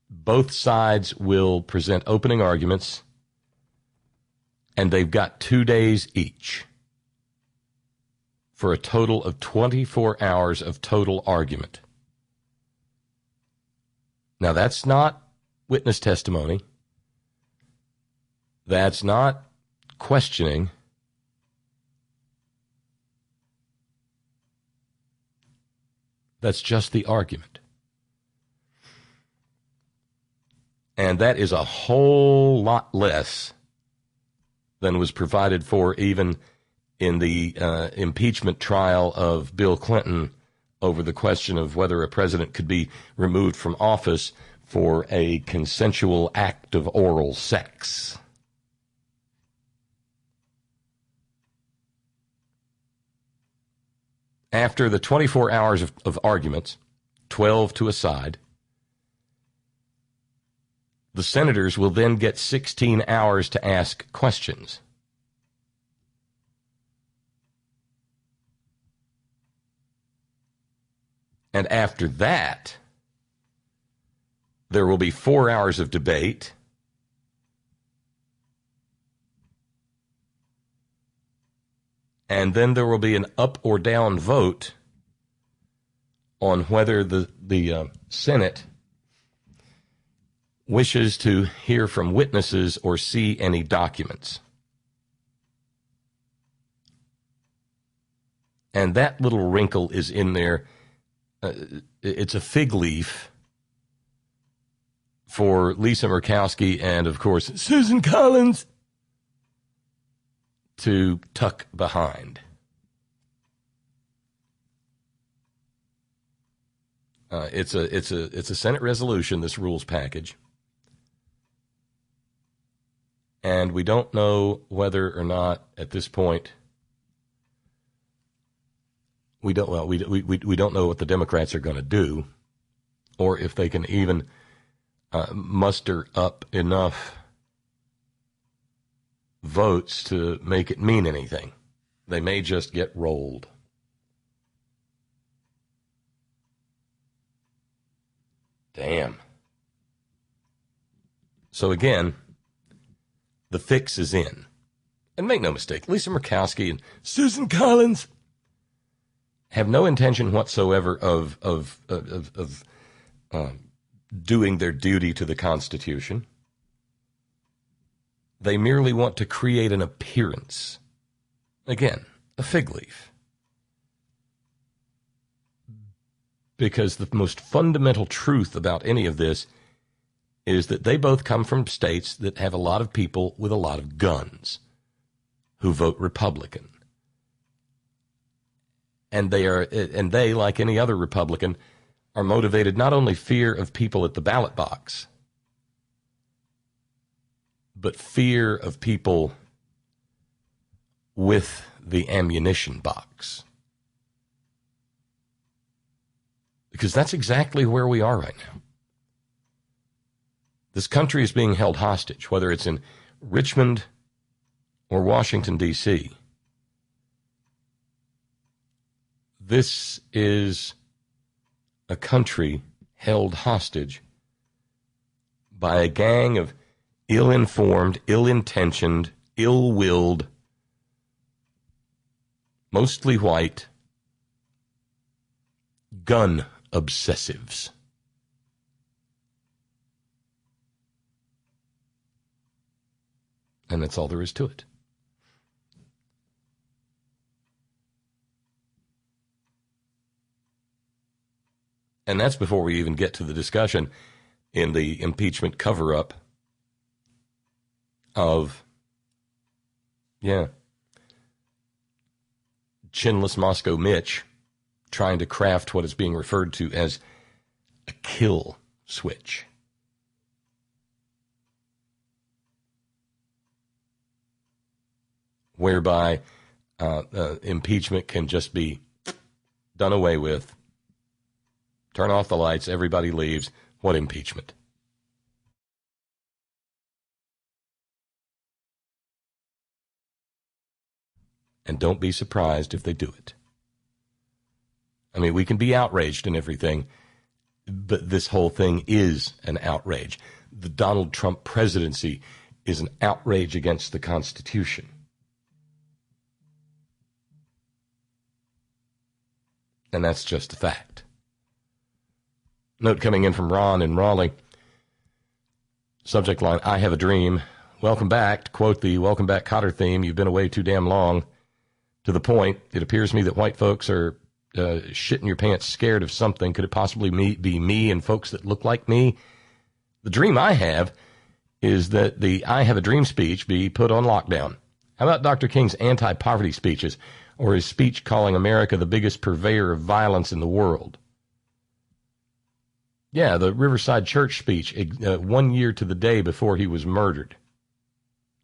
both sides will present opening arguments, and they've got 2 days each for a total of 24 hours of total argument. Now, that's not witness testimony. That's not questioning. That's just the argument. And that is a whole lot less than was provided for even in the impeachment trial of Bill Clinton over the question of whether a president could be removed from office for a consensual act of oral sex. After the 24 hours of arguments, 12 to a side, the senators will then get 16 hours to ask questions. And after that, there will be 4 hours of debate. And then there will be an up or down vote on whether the Senate wishes to hear from witnesses or see any documents. And that little wrinkle is in there. It's a fig leaf for Lisa Murkowski and, of course, Susan Collins to tuck behind. It's a Senate resolution, this rules package. And we don't know whether or not at this point we don't know what the Democrats are going to do, or if they can even muster up enough votes to make it mean anything. They may just get rolled. Damn. So again, the fix is in. And make no mistake, Lisa Murkowski and Susan Collins have no intention whatsoever of doing their duty to the Constitution. They merely want to create an appearance. Again, a fig leaf. Because the most fundamental truth about any of this is that they both come from states that have a lot of people with a lot of guns who vote Republican. And they, like any other Republican, are motivated not only fear of people at the ballot box, but fear of people with the ammunition box. Because that's exactly where we are right now. This country is being held hostage, whether it's in Richmond or Washington, D.C. This is a country held hostage by a gang of ill-informed, ill-intentioned, ill-willed, mostly white, gun obsessives. And that's all there is to it. And that's before we even get to the discussion in the impeachment cover-up of, chinless Moscow Mitch trying to craft what is being referred to as a kill switch. Whereby impeachment can just be done away with. Turn off the lights, everybody leaves. What impeachment? And don't be surprised if they do it. I mean, we can be outraged and everything, but this whole thing is an outrage. The Donald Trump presidency is an outrage against the Constitution. And that's just a fact. Note coming in from Ron in Raleigh. Subject line, I have a dream. Welcome back. To quote the Welcome Back Cotter theme, you've been away too damn long. To the point, it appears to me that white folks are shitting your pants scared of something. Could it possibly be me and folks that look like me? The dream I have is that the I have a dream speech be put on lockdown. How about Dr. King's anti-poverty speeches or his speech calling America the biggest purveyor of violence in the world? Yeah, the Riverside Church speech 1 year to the day before he was murdered.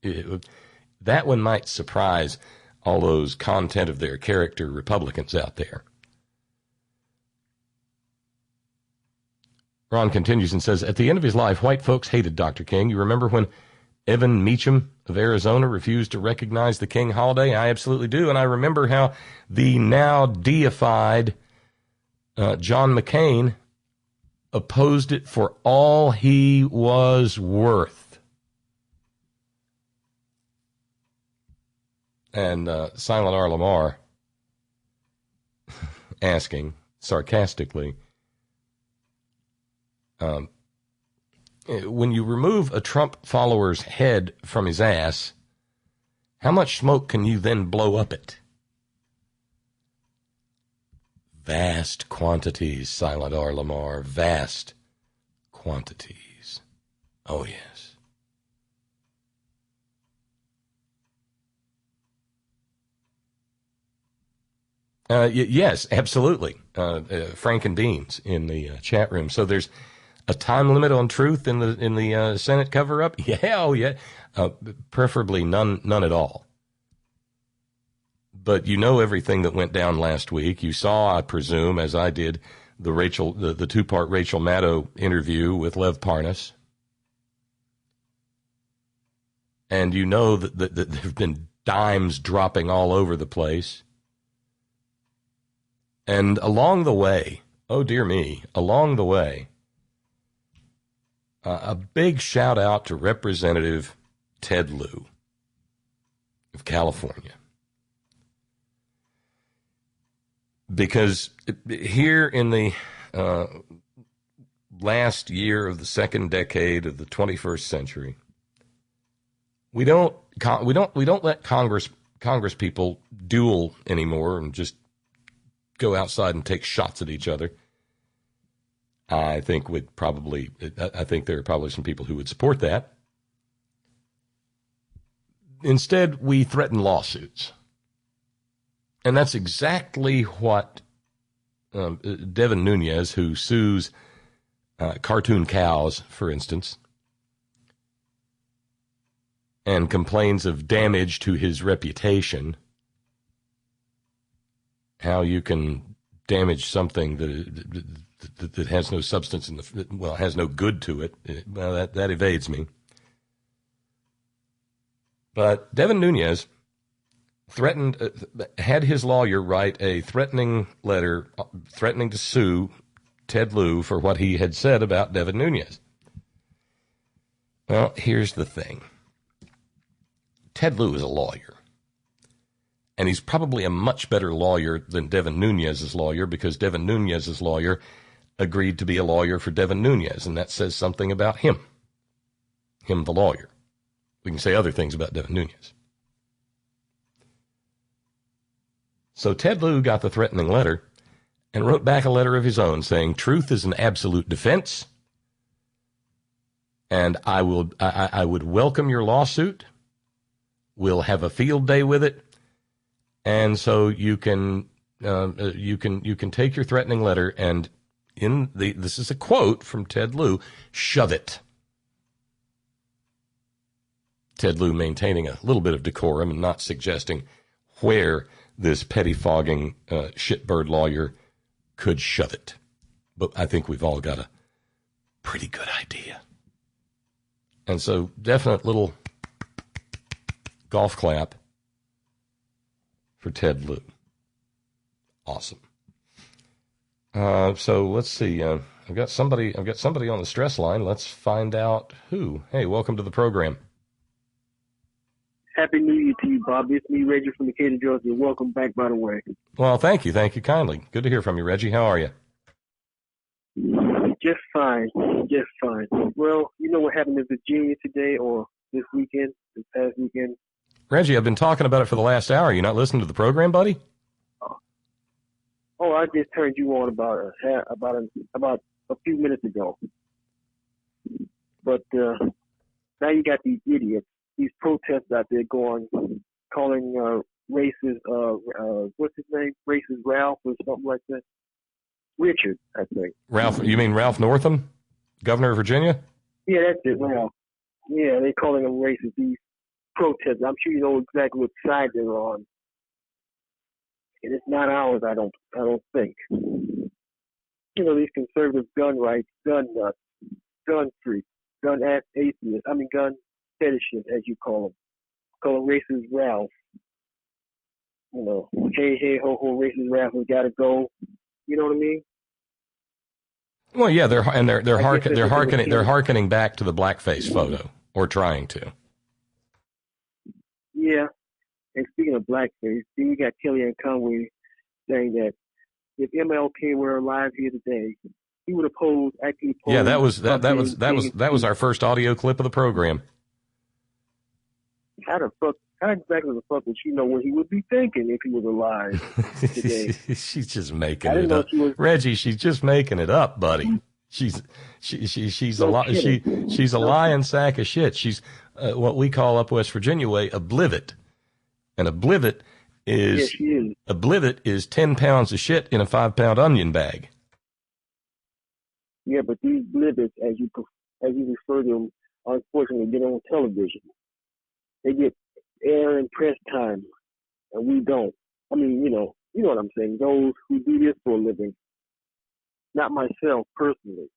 That one might surprise all those content of their character Republicans out there. Ron continues and says, at the end of his life, white folks hated Dr. King. You remember when Evan Meacham of Arizona refused to recognize the King holiday? I absolutely do. And I remember how the now deified John McCain opposed it for all he was worth. And Silent R. Lamar asking sarcastically, when you remove a Trump follower's head from his ass, how much smoke can you then blow up it? Vast quantities, Silent R. Lamar, vast quantities. Oh, yes. Yes, absolutely. Frank and Beans in the chat room. So there's a time limit on truth in the Senate cover-up? Yeah, oh yeah. Preferably none at all. But you know everything that went down last week. You saw, I presume, as I did, the two-part Rachel Maddow interview with Lev Parnas. And you know that there have been dimes dropping all over the place. And along the way, oh dear me, along the way, A big shout out to Representative Ted Lieu of California. Because here in the last year of the second decade of the 21st century, we don't let Congress people duel anymore and just go outside and take shots at each other. I think there are probably some people who would support that. Instead, we threaten lawsuits. And that's exactly what Devin Nunes, who sues cartoon cows, for instance, and complains of damage to his reputation, how you can damage something that has no substance has no good to it. Well, that evades me. But Devin Nunes had his lawyer write a threatening letter threatening to sue Ted Lieu for what he had said about Devin Nunes. Well, here's the thing. Ted Lieu is a lawyer. And he's probably a much better lawyer than Devin Nunes' lawyer, because Devin Nunes' lawyer agreed to be a lawyer for Devin Nunes, and that says something about him, the lawyer. We can say other things about Devin Nunes. So Ted Lieu got the threatening letter and wrote back a letter of his own saying, truth is an absolute defense, and I would welcome your lawsuit. We'll have a field day with it. And so you can take your threatening letter and this is a quote from Ted Lieu, shove it. Ted Lieu maintaining a little bit of decorum and not suggesting where this pettifogging shitbird lawyer could shove it. But I think we've all got a pretty good idea. And so definite little golf clap for Ted Lieu. Awesome. So let's see. I've got somebody on the stress line. Let's find out who. Hey, welcome to the program. Happy New Year to you, Bob. It's me, Reggie from Kincaid, Georgia. Welcome back, by the way. Well, thank you. Thank you kindly. Good to hear from you, Reggie. How are you? Just fine. Just fine. Well, you know what happened in Virginia today or this past weekend? Reggie, I've been talking about it for the last hour. You not listening to the program, buddy? Oh, I just turned you on about a few minutes ago. But now you got these idiots, these protests out there calling racist, what's his name? Racist Ralph or something like that. Richard, I think. Ralph, you mean Ralph Northam, governor of Virginia? Yeah, that's it, Ralph. Yeah, they're calling them racist. These protests. I'm sure you know exactly what side they're on. And it's not ours, I don't think. You know, these conservative gun rights, gun nuts, gun freaks, gun atheists, gun fetishists, as you call them. Call them racist Ralph. You know, hey, ho, ho, racist Ralph, we gotta go. You know what I mean? Well, yeah, they're hearkening back to the blackface photo, or trying to. Yeah. And speaking of blackface, then you got Kellyanne Conway saying that if MLK were alive here today, he would actually oppose. Yeah, that was our first audio clip of the program. How exactly the fuck would she know what he would be thinking if he was alive today? She's just making it up, Reggie. She's just making it up, buddy. She's a lying sack of shit. She's what we call up West Virginia way a blivet. And a blivet is 10 pounds of shit in a 5-pound onion bag. Yeah, but these blivets, as you refer to them, unfortunately get on television. They get air and press time, and we don't. I mean, you know what I'm saying. Those who do this for a living, not myself personally.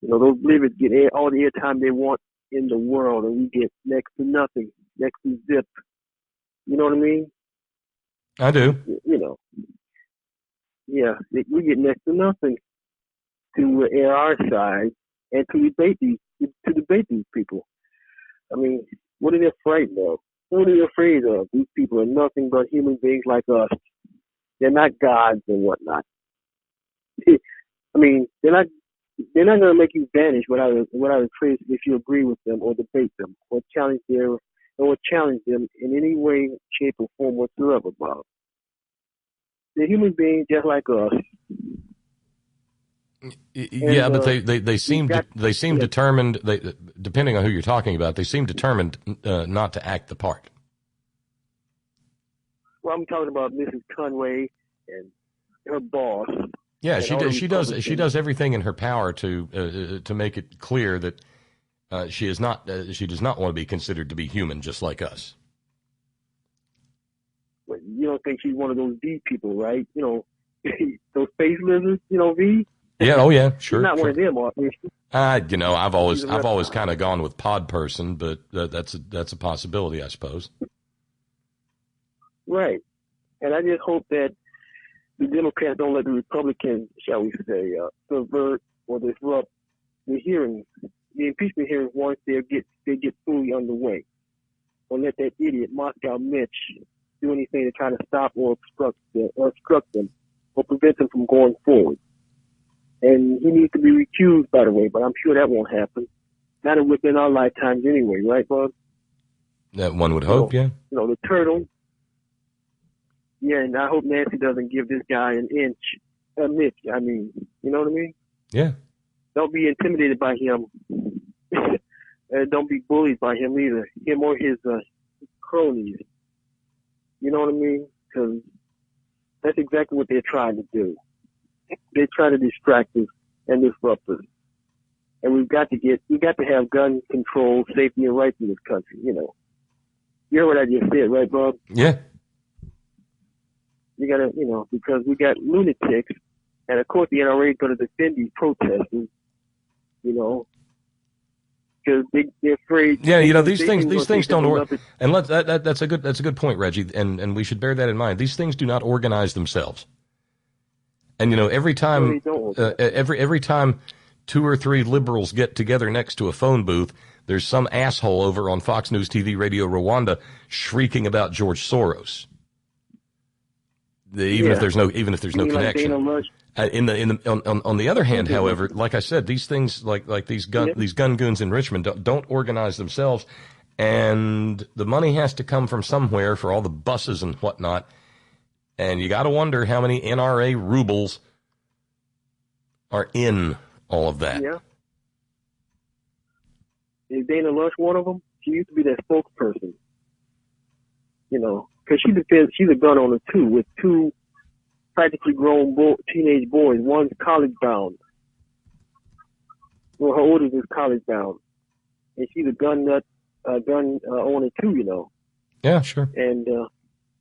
You know, those blivets get all the airtime they want in the world, and we get next to nothing, next to zip. You know what I mean? I do. You know. Yeah, we get next to nothing to air our side. and to debate these people. I mean, what are they frightened of? What are they afraid of? These people are nothing but human beings like us. They're not gods and whatnot. I mean, they're not going to make you vanish without a trace if you agree with them or debate them or challenge them in any way, shape, or form whatsoever, Bob. They're human beings just like us. Yeah, but they seem determined. Depending on who you're talking about, they seem determined not to act the part. Well, I'm talking about Mrs. Conway and her boss. Yeah, she does everything in her power to make it clear that she does not want to be considered to be human, just like us. But you don't think she's one of those V people, right? You know, those space lizards. You know, V. Yeah. Oh, yeah. Sure. She's not one of them, are you? You know, I've always kind of gone with pod person, but that's a possibility, I suppose. Right, and I just hope that the Democrats don't let the Republicans, shall we say, subvert or disrupt the hearings, the impeachment hearings once they get fully underway, or let that idiot Moscow Mitch do anything to try to stop or obstruct them or prevent them from going forward. And he needs to be recused, by the way, but I'm sure that won't happen. Not within our lifetimes anyway, right, Bud? That one would hope, yeah. You know, the turtle. Yeah, and I hope Nancy doesn't give this guy an inch, Mitch. I mean, you know what I mean? Yeah. Don't be intimidated by him. And don't be bullied by him either. Him or his cronies. You know what I mean? Because that's exactly what they're trying to do. They're trying to distract us and disrupt us. And we've got to have gun control, safety, and rights in this country, you know. You heard what I just said, right, Bob? Yeah. You gotta, you know, because we got lunatics, and of course the NRA is going to defend these protesters, you know, because they're afraid. Yeah, you know, these things don't work. And that's a good point, Reggie, and we should bear that in mind. These things do not organize themselves. And you know, every time every time 2 or 3 liberals get together next to a phone booth, there's some asshole over on Fox News TV Radio Rwanda shrieking about George Soros. Even if there's no connection. On the other hand, however, like I said, these things like these gun goons in Richmond don't organize themselves, and the money has to come from somewhere for all the buses and whatnot. And you got to wonder how many NRA rubles are in all of that. Yeah. Is Dana Lush one of them? She used to be that spokesperson. You know, because she's a gun owner too, with 2 practically grown teenage boys. One's college bound. Well, her oldest is college bound, and she's a gun owner too. You know. Yeah, sure. And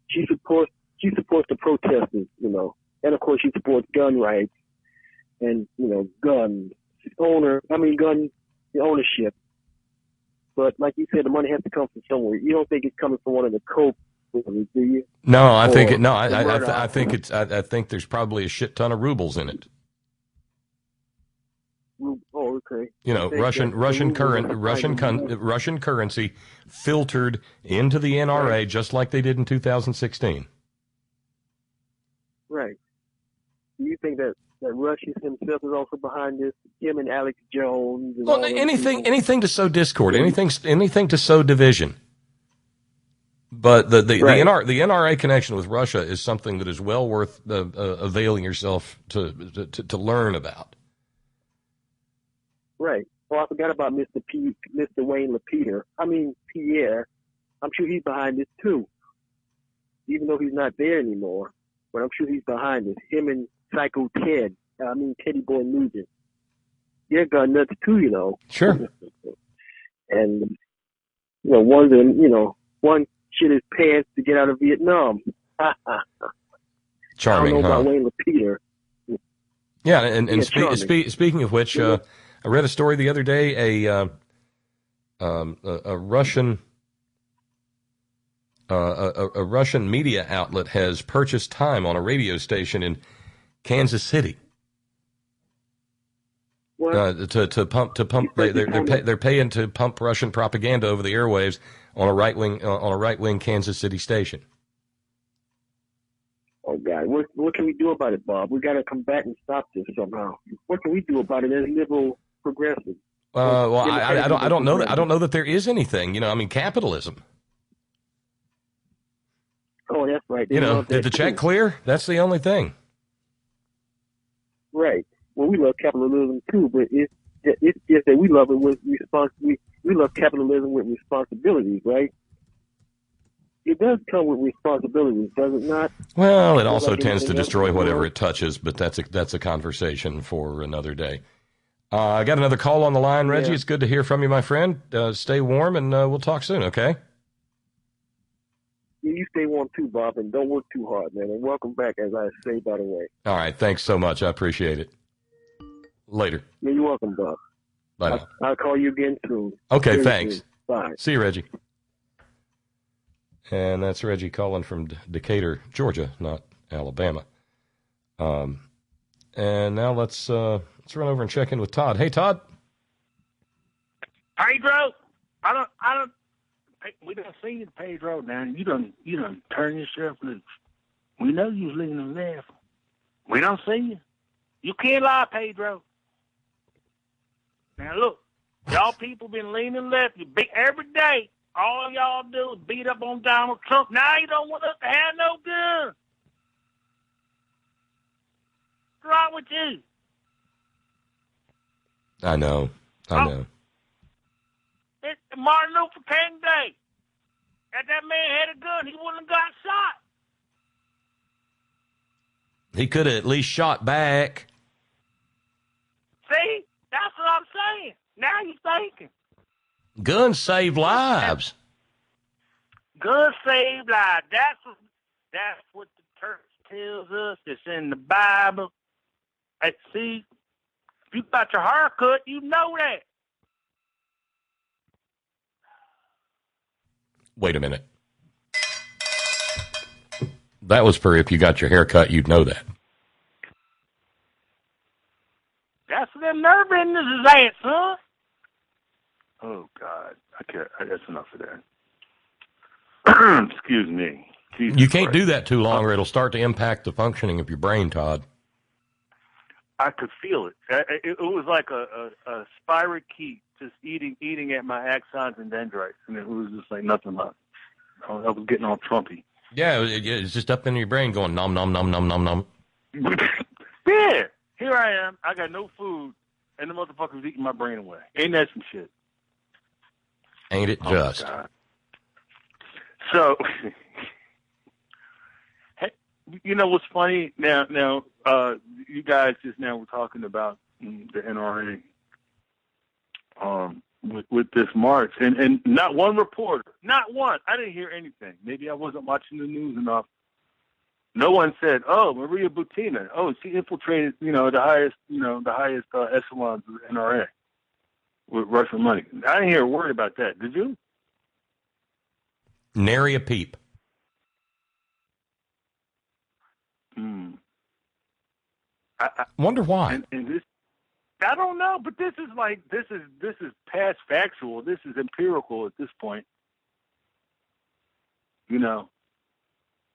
she supports the protesters. You know, and of course she supports gun rights and, you know, gun ownership. But like you said, the money has to come from somewhere. You don't think it's coming from one of the Koch brothers, do you? No, I think there's probably a shit ton of rubles in it. Oh, okay. You know, Russian currency filtered into the NRA just like they did in 2016. Right. Do you think that Rush himself is also behind this? Him and Alex Jones. And well, anything to sow discord, anything to sow division. But the NRA connection with Russia is something that is well worth availing yourself to learn about. Right. Well, I forgot about Mr. Wayne Pierre. I'm sure he's behind this too, even though he's not there anymore. But I'm sure he's behind this. Him and Psycho Teddy Boy Nugent. They're gun nuts too, you know. Sure. And you know, one shit his pants to get out of Vietnam. Charming, I don't know about Wayne Pierre. Yeah, and speaking of which, I read a story the other day. A Russian media outlet has purchased time on a radio station in Kansas City. To pump. They're paying to pump Russian propaganda over the airwaves on a right wing Kansas City station. Oh God, what can we do about it, Bob? We got to come back and stop this somehow. What can we do about it as liberal progressives? Well, I don't know that. I don't know that there is anything. You know, I mean, capitalism. Oh, that's right. You know, did the check clear? That's the only thing. Right. Well, we love capitalism too, but it's just that we love it with we love capitalism with responsibilities, right? It does come with responsibilities, does it not? Well, it also tends to destroy whatever it touches, but that's a conversation for another day. I got another call on the line, Reggie. Yeah. It's good to hear from you, my friend. Stay warm, and we'll talk soon, okay? Yeah, you stay warm too, Bob, and don't work too hard, man. And welcome back, as I say, by the way. All right, thanks so much. I appreciate it. Later. Yeah, you're welcome, Bob. Bye now. I'll call you again soon. Okay, very thanks. Soon. Bye. See you, Reggie. And that's Reggie calling from Decatur, Georgia, not Alabama. And now let's run over and check in with Todd. Hey, Todd. Pedro, we done seen you, Pedro. Now you done turn yourself loose. We know you was leaning left. We don't see you. You can't lie, Pedro. Now look, y'all people been leaning left. You beat every day. All y'all do is beat up on Donald Trump. Now you don't want us to have no gun. What's wrong with you? I know. It's Martin Luther King Day. If that man had a gun, he wouldn't have got shot. He could have at least shot back. See? That's what I'm saying. Now you're thinking. Guns save lives. Guns save lives. That's what the church tells us. It's in the Bible. And see, if you got your hair cut, you know that. Wait a minute. That was for if you got your hair cut, you'd know that. That's what them nerve business is at, son. Oh, God. I can't. That's enough of that. Excuse me. Jesus you can't Christ. do that too long or it'll start to impact the functioning of your brain, Todd. I could feel it. It was like a spirochete just eating at my axons and dendrites, and it was just like nothing left. I was getting all Trumpy. Yeah, it's just up in your brain going nom, nom, nom, nom, nom, nom. Yeah, here I am. I got no food, and the motherfucker's eating my brain away. Ain't that some shit? Ain't it just? God. So, hey, you know what's funny? Now, you guys just now were talking about the NRA with this march, and not one reporter, not one. I didn't hear anything. Maybe I wasn't watching the news enough. No one said, "Oh, Maria Butina. Oh, she infiltrated, the highest echelons of the NRA with Russian money." I didn't hear a word about that. Did you? Nary a peep. I wonder why. And this, I don't know, but this is past factual. This is empirical at this point.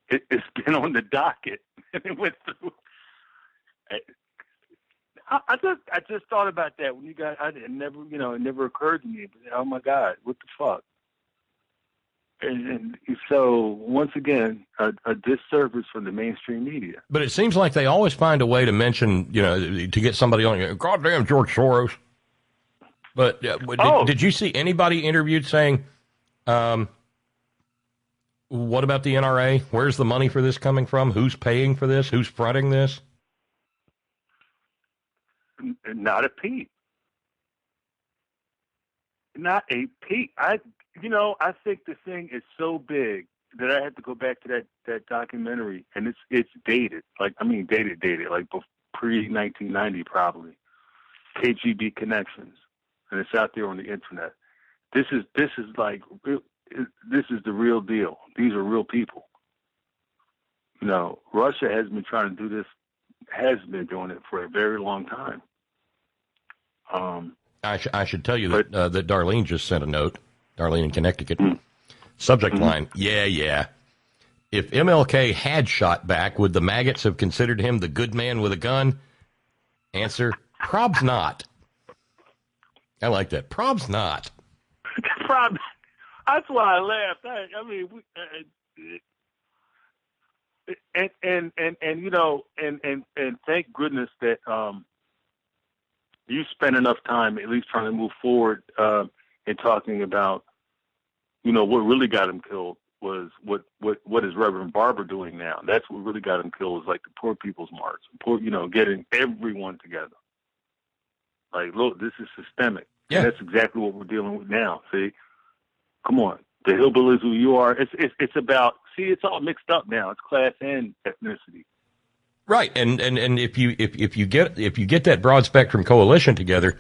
It's been on the docket, and it went through. I just thought about that when you guys. It never occurred to me. But, oh my God, what the fuck? And so once again, a disservice for the mainstream media. But it seems like they always find a way to mention, to get somebody on. Goddamn George Soros. But did you see anybody interviewed saying, "What about the NRA? Where's the money for this coming from? Who's paying for this? Who's fronting this?" Not a peep. Not a peep. I think the thing is so big that I had to go back to that documentary, and it's dated. Dated, like pre-1990 probably. KGB Connections, and it's out there on the internet. This is the real deal. These are real people. Russia has been trying to do this, has been doing it for a very long time. I should tell you that Darlene just sent a note. Darlene in Connecticut. Subject line, yeah. If MLK had shot back, would the maggots have considered him the good man with a gun? Answer, probs not. I like that. Probs not. That's why I laughed. I mean, and you know, and thank goodness that you spent enough time at least trying to move forward in talking about, you know, what really got him killed was what is Reverend Barber doing now. That's what really got him killed, was like the Poor People's March, getting everyone together. Like, look, this is systemic. Yeah. And that's exactly what we're dealing with now. See, come on, the hillbillies who you are. It's about. See, it's all mixed up now. It's class and ethnicity. Right, and if you get that broad spectrum coalition together,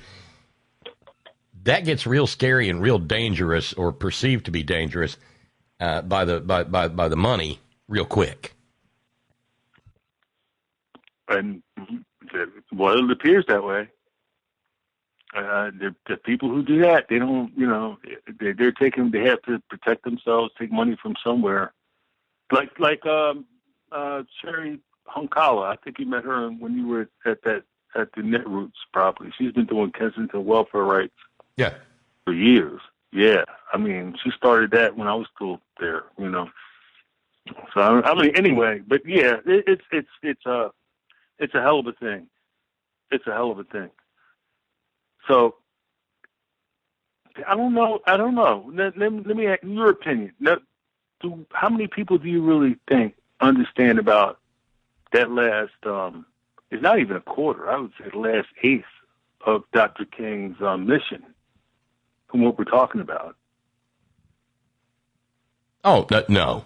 that gets real scary and real dangerous, or perceived to be dangerous, by the money real quick. And well, it appears that way. The people who do that, they don't, they have to protect themselves, take money from somewhere. Like Sherry Hunkala, I think you met her when you were at the Netroots property. She's been doing Kensington welfare rights. Yeah. For years. Yeah. I mean, she started that when I was still there, So I mean, anyway, but yeah, it's a hell of a thing. It's a hell of a thing. So I don't know. Let me ask your opinion. Now, how many people do you really think understand about that last? It's not even a quarter. I would say the last eighth of Dr. King's mission, from what we're talking about. Oh no.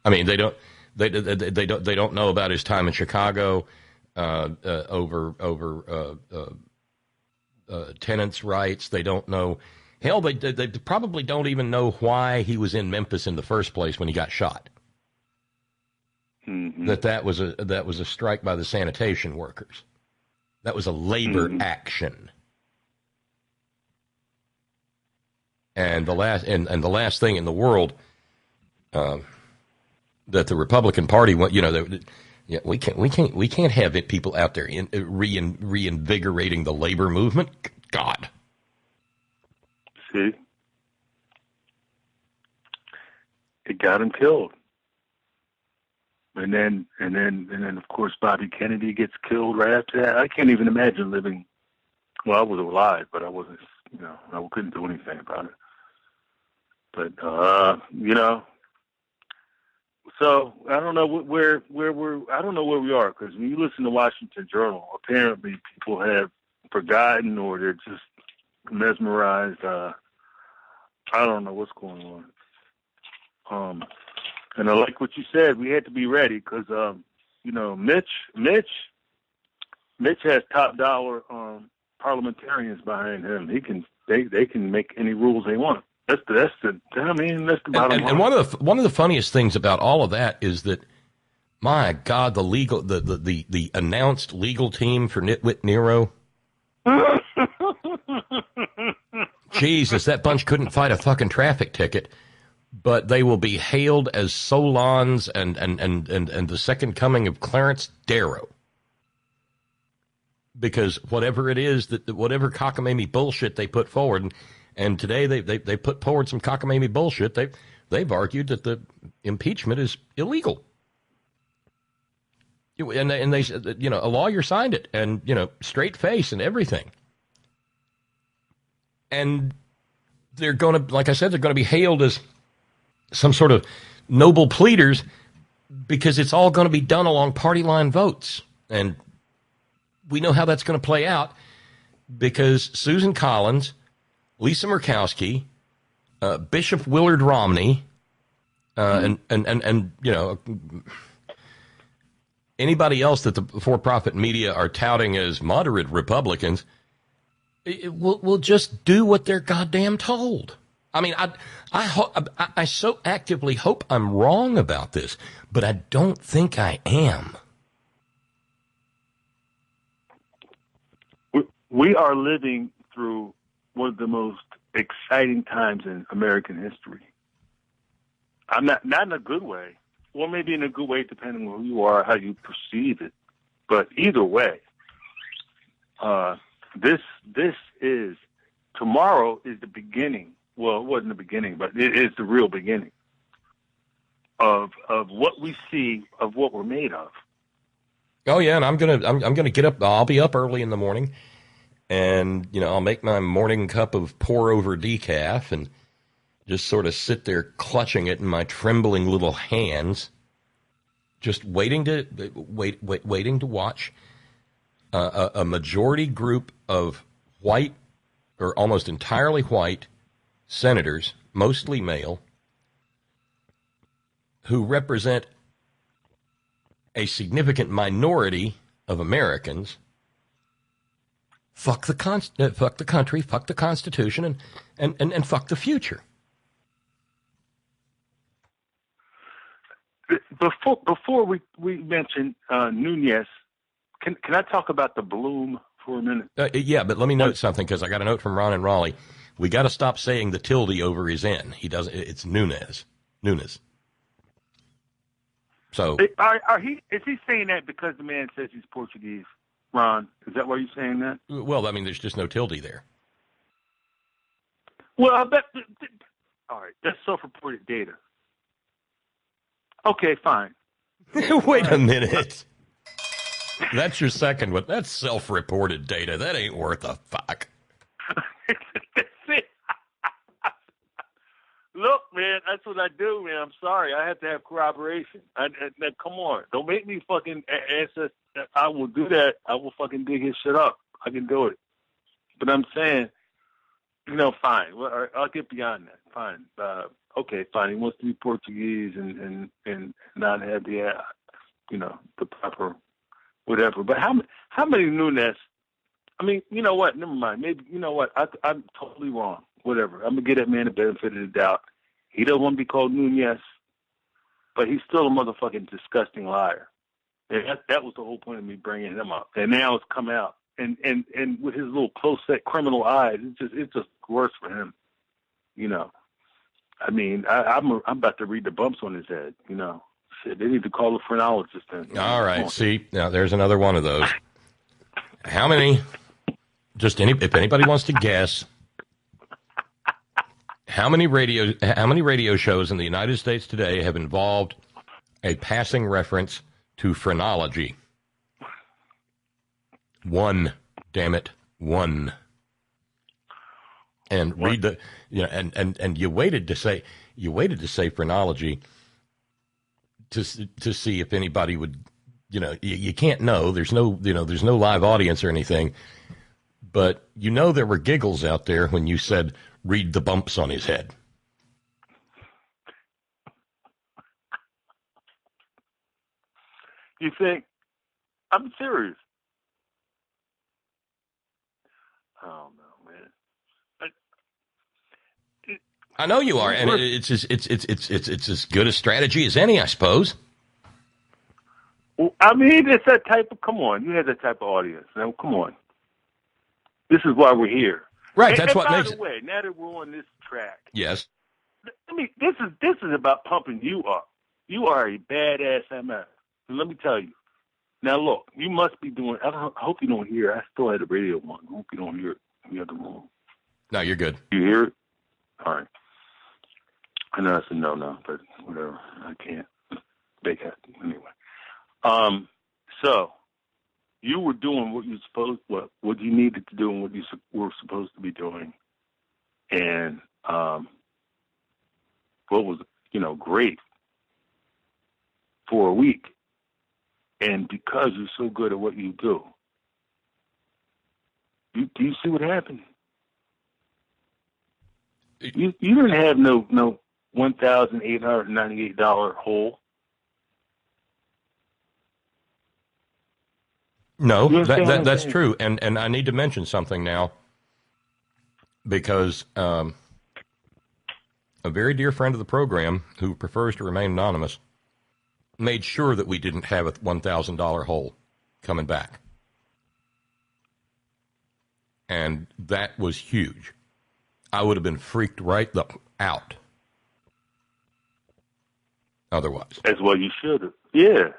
I mean, they don't know about his time in Chicago over tenants' rights. They don't know. Hell, they probably don't even know why he was in Memphis in the first place when he got shot. Mm-hmm. That was a strike by the sanitation workers. That was a labor action. And the last thing in the world that the Republican Party want, we can't have people out there reinvigorating the labor movement. God. See, it got him killed, and then of course Bobby Kennedy gets killed right after that. I can't even imagine living. Well, I was alive, but I wasn't. I couldn't do anything about it. But so I don't know where we're. I don't know where we are, because when you listen to Washington Journal, apparently people have forgotten, or they're just mesmerized. I don't know what's going on. And I like what you said. We had to be ready because, Mitch has top dollar parliamentarians behind him. They can make any rules they want. That's the bottom line. And one of the funniest things about all of that is that, my God, the announced legal team for Nitwit Nero. Jesus, that bunch couldn't fight a fucking traffic ticket, but they will be hailed as Solons and the second coming of Clarence Darrow. Because whatever it is, whatever cockamamie bullshit they put forward, and today they put forward some cockamamie bullshit, they've argued that the impeachment is illegal. And they said, a lawyer signed it, and, straight face and everything. And they're going to, like I said, they're going to be hailed as some sort of noble pleaders, because it's all going to be done along party line votes. And we know how that's going to play out, because Susan Collins, Lisa Murkowski, Bishop Willard Romney, and anybody else that the for-profit media are touting as moderate Republicans, will just do what they're goddamn told. I mean, I so actively hope I'm wrong about this, but I don't think I am. we are living through one of the most exciting times in American history. I'm not in a good way, or maybe in a good way, depending on who you are, how you perceive it. But either way, this is, tomorrow is the beginning. Well, it wasn't the beginning, but it is the real beginning of what we see, of what we're made of. Oh yeah, and I'm gonna get up. I'll be up early in the morning, and I'll make my morning cup of pour over decaf and just sort of sit there clutching it in my trembling little hands, just waiting to watch a majority group of white or almost entirely white senators, mostly male, who represent a significant minority of Americans, fuck the country, fuck the Constitution, and fuck the future. Before we mention Nunez, can I talk about the bloom for a minute? Yeah, but let me note something, because I got a note from Ron in Raleigh. We got to stop saying the tilde over his N. He doesn't. It's Nunez. So, is he saying that because the man says he's Portuguese, Ron? Is that why you're saying that? Well, I mean, there's just no tilde there. Well, I bet. All right, that's self-reported data. Okay, fine. Wait a minute. That's your second one. That's self-reported data. That ain't worth a fuck. That's it. Look, man, that's what I do, man. I'm sorry. I have to have corroboration. Come on. Don't make me fucking answer. I will do that. I will fucking dig his shit up. I can do it. But I'm saying, fine. Well, I'll get beyond that. Fine. Okay, fine. He wants to be Portuguese and not have the, the proper whatever. But how many Nunez? I mean, you know what? Never mind. Maybe, you know what? I'm totally wrong. Whatever. I'm going to give that man the benefit of the doubt. He doesn't want to be called Nunez, but he's still a motherfucking disgusting liar. And that was the whole point of me bringing him up. And now it's come out. And with his little close-set criminal eyes, it's just worse for him. I mean, I'm about to read the bumps on his head, Shit, they need to call a phrenologist then. All right. See, now there's another one of those. How many, if anybody wants to guess, how many radio shows in the United States today have involved a passing reference to phrenology? One, damn it, one. And read the, and you waited to say phrenology to see if anybody would, you can't know. There's no live audience or anything, but there were giggles out there when you said, read the bumps on his head. You think? I'm serious. Oh no, man. I know you are, and it's as good a strategy as any, I suppose. Well, I mean, it's that type of. Come on, you have that type of audience. Now, come on. This is why we're here. Right. That's what makes it. By the way, now that we're on this track, yes. I mean, this is about pumping you up. You are a badass MF. And let me tell you. Now, look, you must be doing. I hope you don't hear. I still had the radio on. I hope you don't hear it in the other room. No, you're good. You hear it? All right. I know that's a no, but whatever. I can't make it anyway. So you were doing what you needed to do and what you were supposed to be doing, and what was great for a week. And because you're so good at what you do, do you see what happened? You didn't have no $1,898 hole. No, that's true. And I need to mention something now, because a very dear friend of the program who prefers to remain anonymous made sure that we didn't have a $1,000 hole coming back. And that was huge. I would have been freaked right out otherwise. As well you should have. Yeah.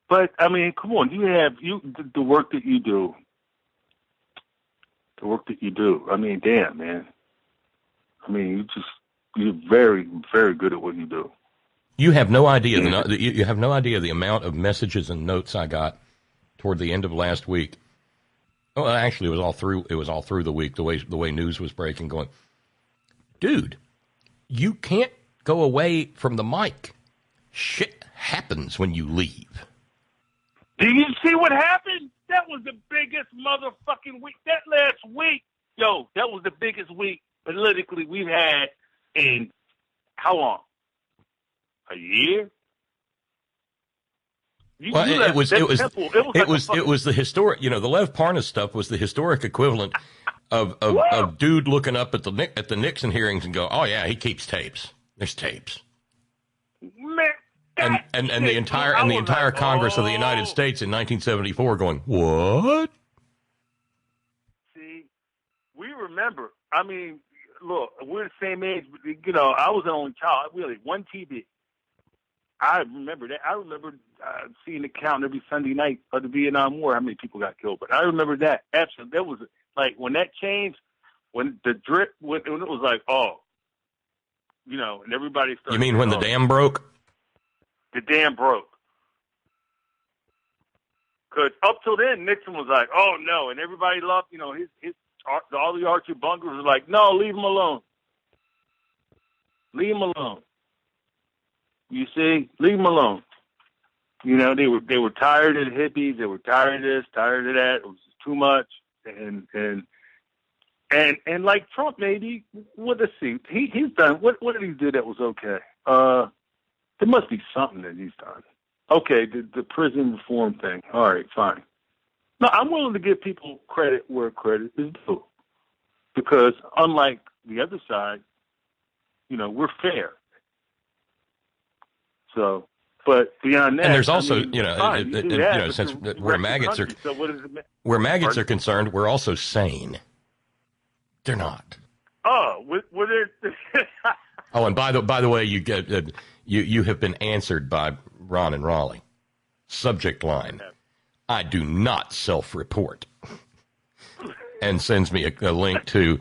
But, I mean, come on. The work that you do. The work that you do. I mean, damn, man. I mean, you're very, very good at what you do. You have no idea. You have no idea the amount of messages and notes I got toward the end of last week. Well, actually, it was all through. It was all through the week. The way news was breaking, going, dude, you can't go away from the mic. Shit happens when you leave. Do you see what happened? That was the biggest motherfucking week. That last week, that was the biggest week politically we've had in how long? A year? It was the historic. The Lev Parnas stuff was the historic equivalent of dude looking up at the Nixon hearings and go, oh yeah, he keeps tapes. There's tapes. Man, and the entire Congress of the United States in 1974 going, what? See, we remember. I mean, look, we're the same age. I was an only child. We had one TV. I remember that. I remember seeing the count every Sunday night of the Vietnam War, how many people got killed. But I remember that. Absolutely. That was like when that changed, when the drip, when it was like, and everybody started. You mean when the dam broke? The dam broke. Because up till then, Nixon was like, oh, no. And everybody loved, all the Archie Bunkers were like, no, leave him alone. Leave him alone. You see, leave them alone. They were tired of the hippies. They were tired of this, tired of that. It was just too much. And like Trump, maybe. Let's see. He's done. What did he do that was okay? There must be something that he's done. Okay, the prison reform thing. All right, fine. No, I'm willing to give people credit where credit is due, because unlike the other side, we're fair. So, but beyond that, and there's also, since where maggots are concerned, we're also sane. They're not. Oh, were there? Oh, and by the way, you have been answered by Ron and Raleigh. Subject line: I do not self-report, and sends me a link to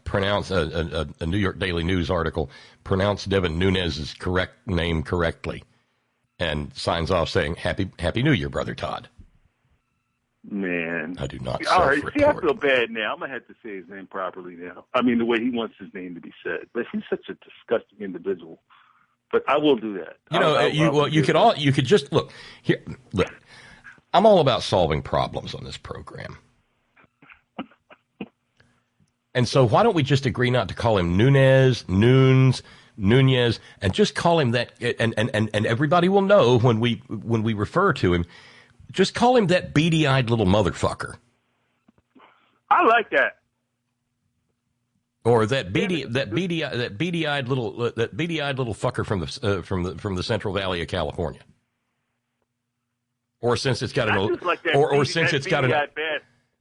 pronounce a New York Daily News article. Pronounce Devin Nunes's correct name correctly, and signs off saying, Happy New Year, Brother Todd. Man. I do not All right, self-report. see, I feel bad now. I'm going to have to say his name properly now. I mean, the way he wants his name to be said. But he's such a disgusting individual. But I will do that. You could just look here. Look, I'm all about solving problems on this program. And so why don't we just agree not to call him Nunez, and just call him that, and everybody will know when we refer to him, just call him that beady-eyed little motherfucker. I like that. Or that beady-eyed little fucker from the Central Valley of California. Or since it's got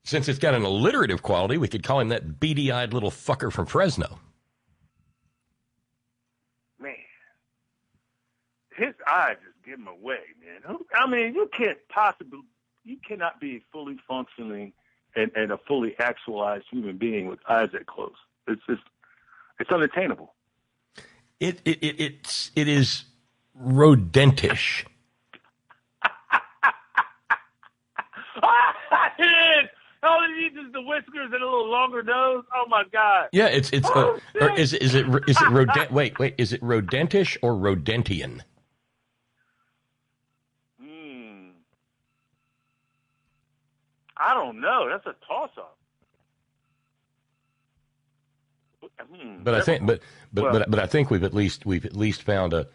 since it's got an alliterative quality, we could call him that beady-eyed little fucker from Fresno. Man, his eyes just give him away, man. I mean, you cannot be fully functioning and a fully actualized human being with eyes that close. It's unattainable. It is rodentish. It is. All he needs is the whiskers and a little longer nose. Oh my God. Yeah, is it rodent? Wait, is it rodentish or rodentian? I don't know. That's a toss-up. But I think we've at least found a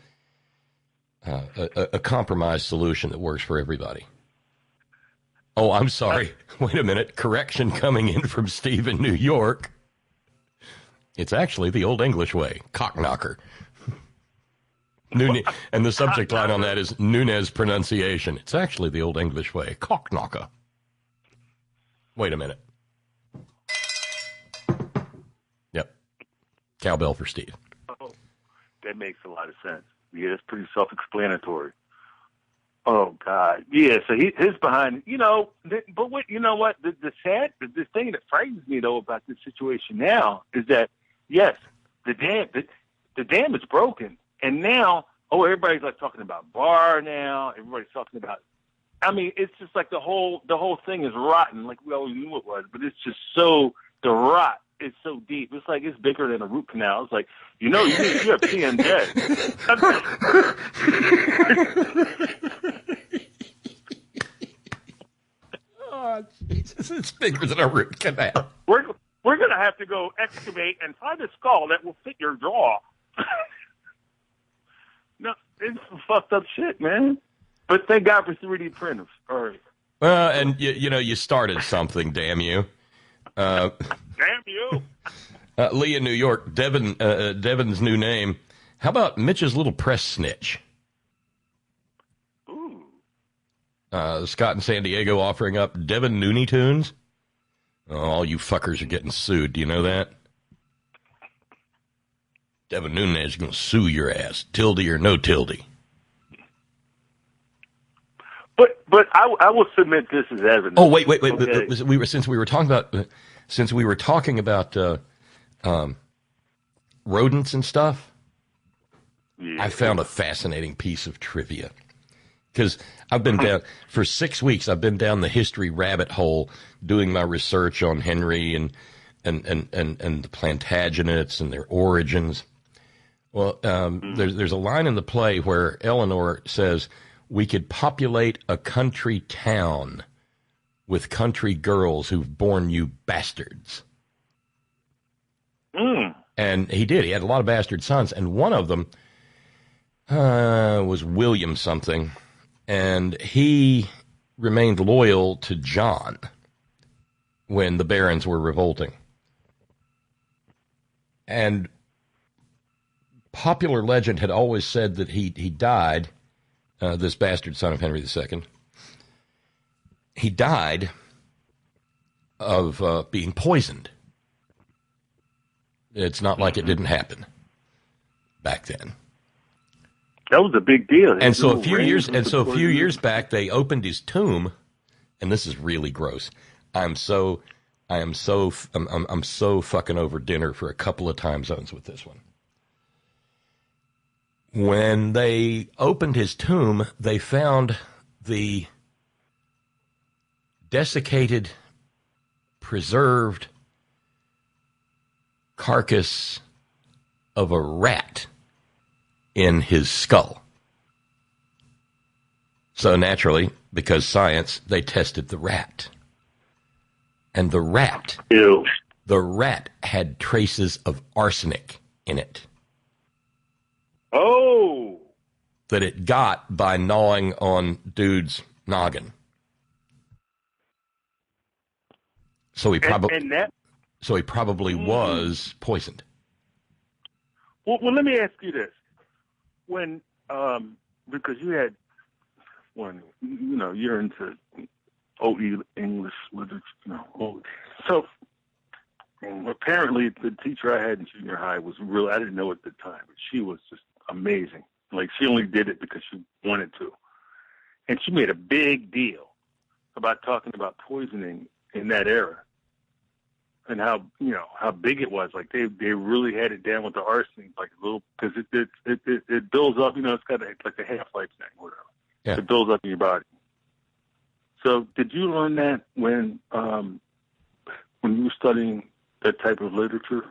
compromise solution that works for everybody. Oh, I'm sorry. Wait a minute. Correction coming in from Steve in New York. It's actually the old English way. Cockknocker. And the subject line on that is Nunez pronunciation. It's actually the old English way. Cockknocker. Wait a minute. Cowbell for Steve. Oh, that makes a lot of sense. Yeah, it's pretty self-explanatory. Oh God, yeah. So his behind, but what you know what the thing that frightens me though about this situation now is that yes, the dam is broken, and now everybody's like talking about Barr now. Everybody's talking about. I mean, it's just like the whole thing is rotten, like we always knew it was, but it's just the rot is so deep. It's like it's bigger than a root canal. It's like you have TMJ. Oh, Jesus, it's bigger than a root canal. We're going to have to go excavate and find a skull that will fit your jaw. No, it's some fucked up shit, man. But thank God for 3D printers. All right. And you started something, damn you. Damn you. Lee in New York, Devin's new name. How about Mitch's little press snitch? Ooh. Scott in San Diego offering up Devin Looney Tunes. Oh, all you fuckers are getting sued. Do you know that? Devin Nunes is going to sue your ass, tilde or no tilde. But I will submit this as evidence. Oh wait. Okay. Since we were talking about rodents and stuff. Yeah. I found a fascinating piece of trivia because I've been down for 6 weeks. I've been down the history rabbit hole doing my research on Henry and the Plantagenets and their origins. Well, there's a line in the play where Eleanor says, we could populate a country town with country girls who've borne you bastards. And he did. He had a lot of bastard sons, and one of them was William something, and he remained loyal to John when the barons were revolting. And popular legend had always said that he died, this bastard son of Henry II, he died of being poisoned. It's not like it didn't happen back then. That was a big deal. And so a few years back, they opened his tomb, and this is really gross. I'm so fucking over dinner for a couple of time zones with this one. When they opened his tomb, they found the desiccated, preserved carcass of a rat in his skull. So naturally, because science, they tested the rat. And the rat had traces of arsenic in it. Oh! That it got by gnawing on dude's noggin. So he probably was poisoned. Well, let me ask you this: when because you had you're into OE English literature, so apparently the teacher I had in junior high was really, I didn't know at the time, but she was just amazing. Like, she only did it because she wanted to, and she made a big deal about talking about poisoning in that era. And how big it was. Like, they really had it down with the arsenic, like a little, because it builds up. It's got like a half-life thing, whatever. Yeah. It builds up in your body. So, did you learn that when you were studying that type of literature?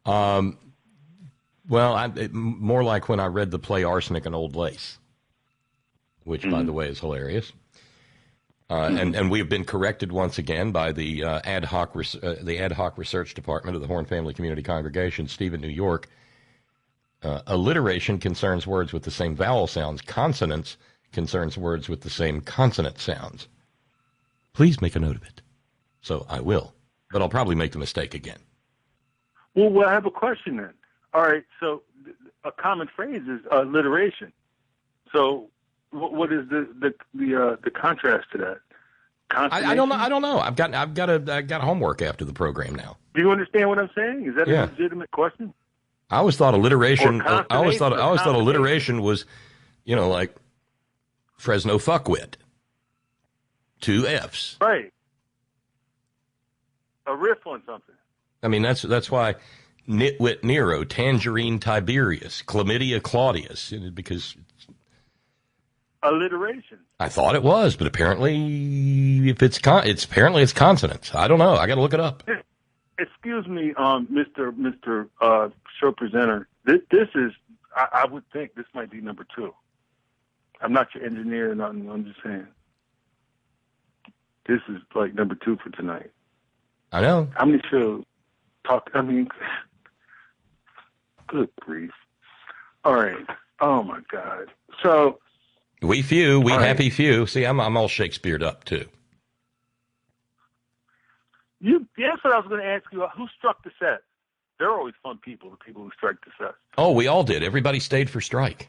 Well, more like when I read the play Arsenic and Old Lace, which, by the way, is hilarious. And we have been corrected once again by the ad hoc research department of the Horn Family Community Congregation, Steve in New York. Alliteration concerns words with the same vowel sounds. Consonants concerns words with the same consonant sounds. Please make a note of it. So I will, but I'll probably make the mistake again. Well, I have a question then. All right, so a common phrase is alliteration. So what is the contrast to that? consternation? I don't know. I've got homework after the program now. Do you understand what I'm saying? Is that Yeah. a legitimate question? I always thought alliteration. Or I always thought consternation. alliteration was, like Fresno fuckwit. 2 F's. Right. A riff on something. I mean, that's why Nitwit Nero, Tangerine Tiberius, Chlamydia Claudius, because alliteration. I thought it was, but apparently, if it's consonants. I don't know. I got to look it up. Excuse me, Mr. Show presenter. This is. I would think this might be number 2. I'm not your engineer, and I'm just saying. This is like number 2 for tonight. I know. How many shows? Good grief. All right. Oh my God. So. We happy few. See, I'm all Shakespeare'd up too. That's what I was going to ask you. Who struck the set? They're always fun people, the people who strike the set. Oh, we all did. Everybody stayed for strike.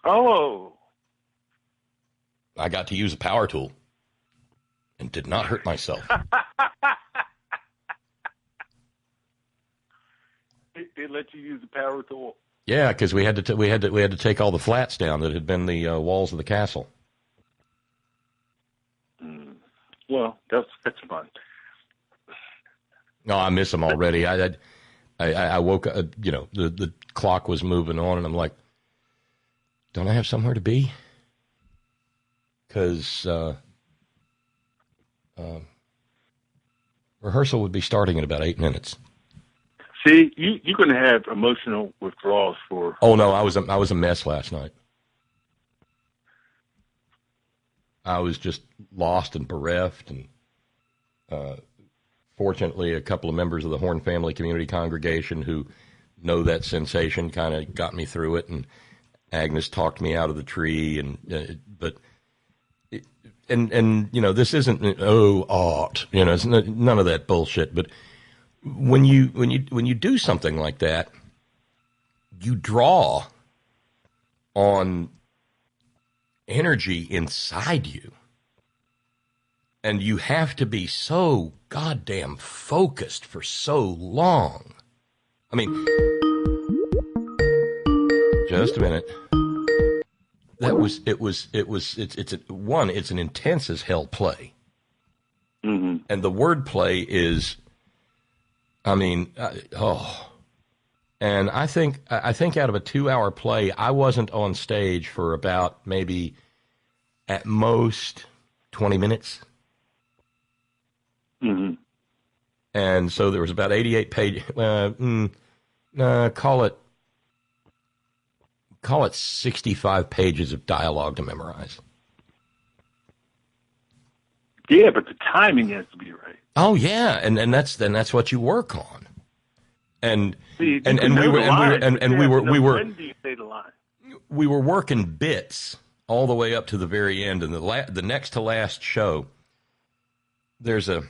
Oh. I got to use a power tool and did not hurt myself. They let you use the power tool. Yeah, because we had to take all the flats down that had been the walls of the castle. Well, that's fun. No, I miss them already. I woke up. The clock was moving on, and I'm like, don't I have somewhere to be? Because rehearsal would be starting in about 8 minutes. See, you're going to have emotional withdrawals for. Oh no, I was a mess last night. I was just lost and bereft, and fortunately, a couple of members of the Horn Family Community Congregation who know that sensation kind of got me through it, and Agnes talked me out of the tree, and this isn't art, it's none of that bullshit, but. When you do something like that, you draw on energy inside you, and you have to be so goddamn focused for so long. I mean, just a minute. It's an intense as hell play, and the word play is. And I think out of a 2-hour play, I wasn't on stage for about maybe at most 20 minutes. Mm-hmm. And so there was about 88 pages. Call it 65 pages of dialogue to memorize. Yeah, but the timing has to be right. Oh yeah, and that's what you work on. And See, we were when do you say the line? We were working bits all the way up to the very end, and the next to last show. There's a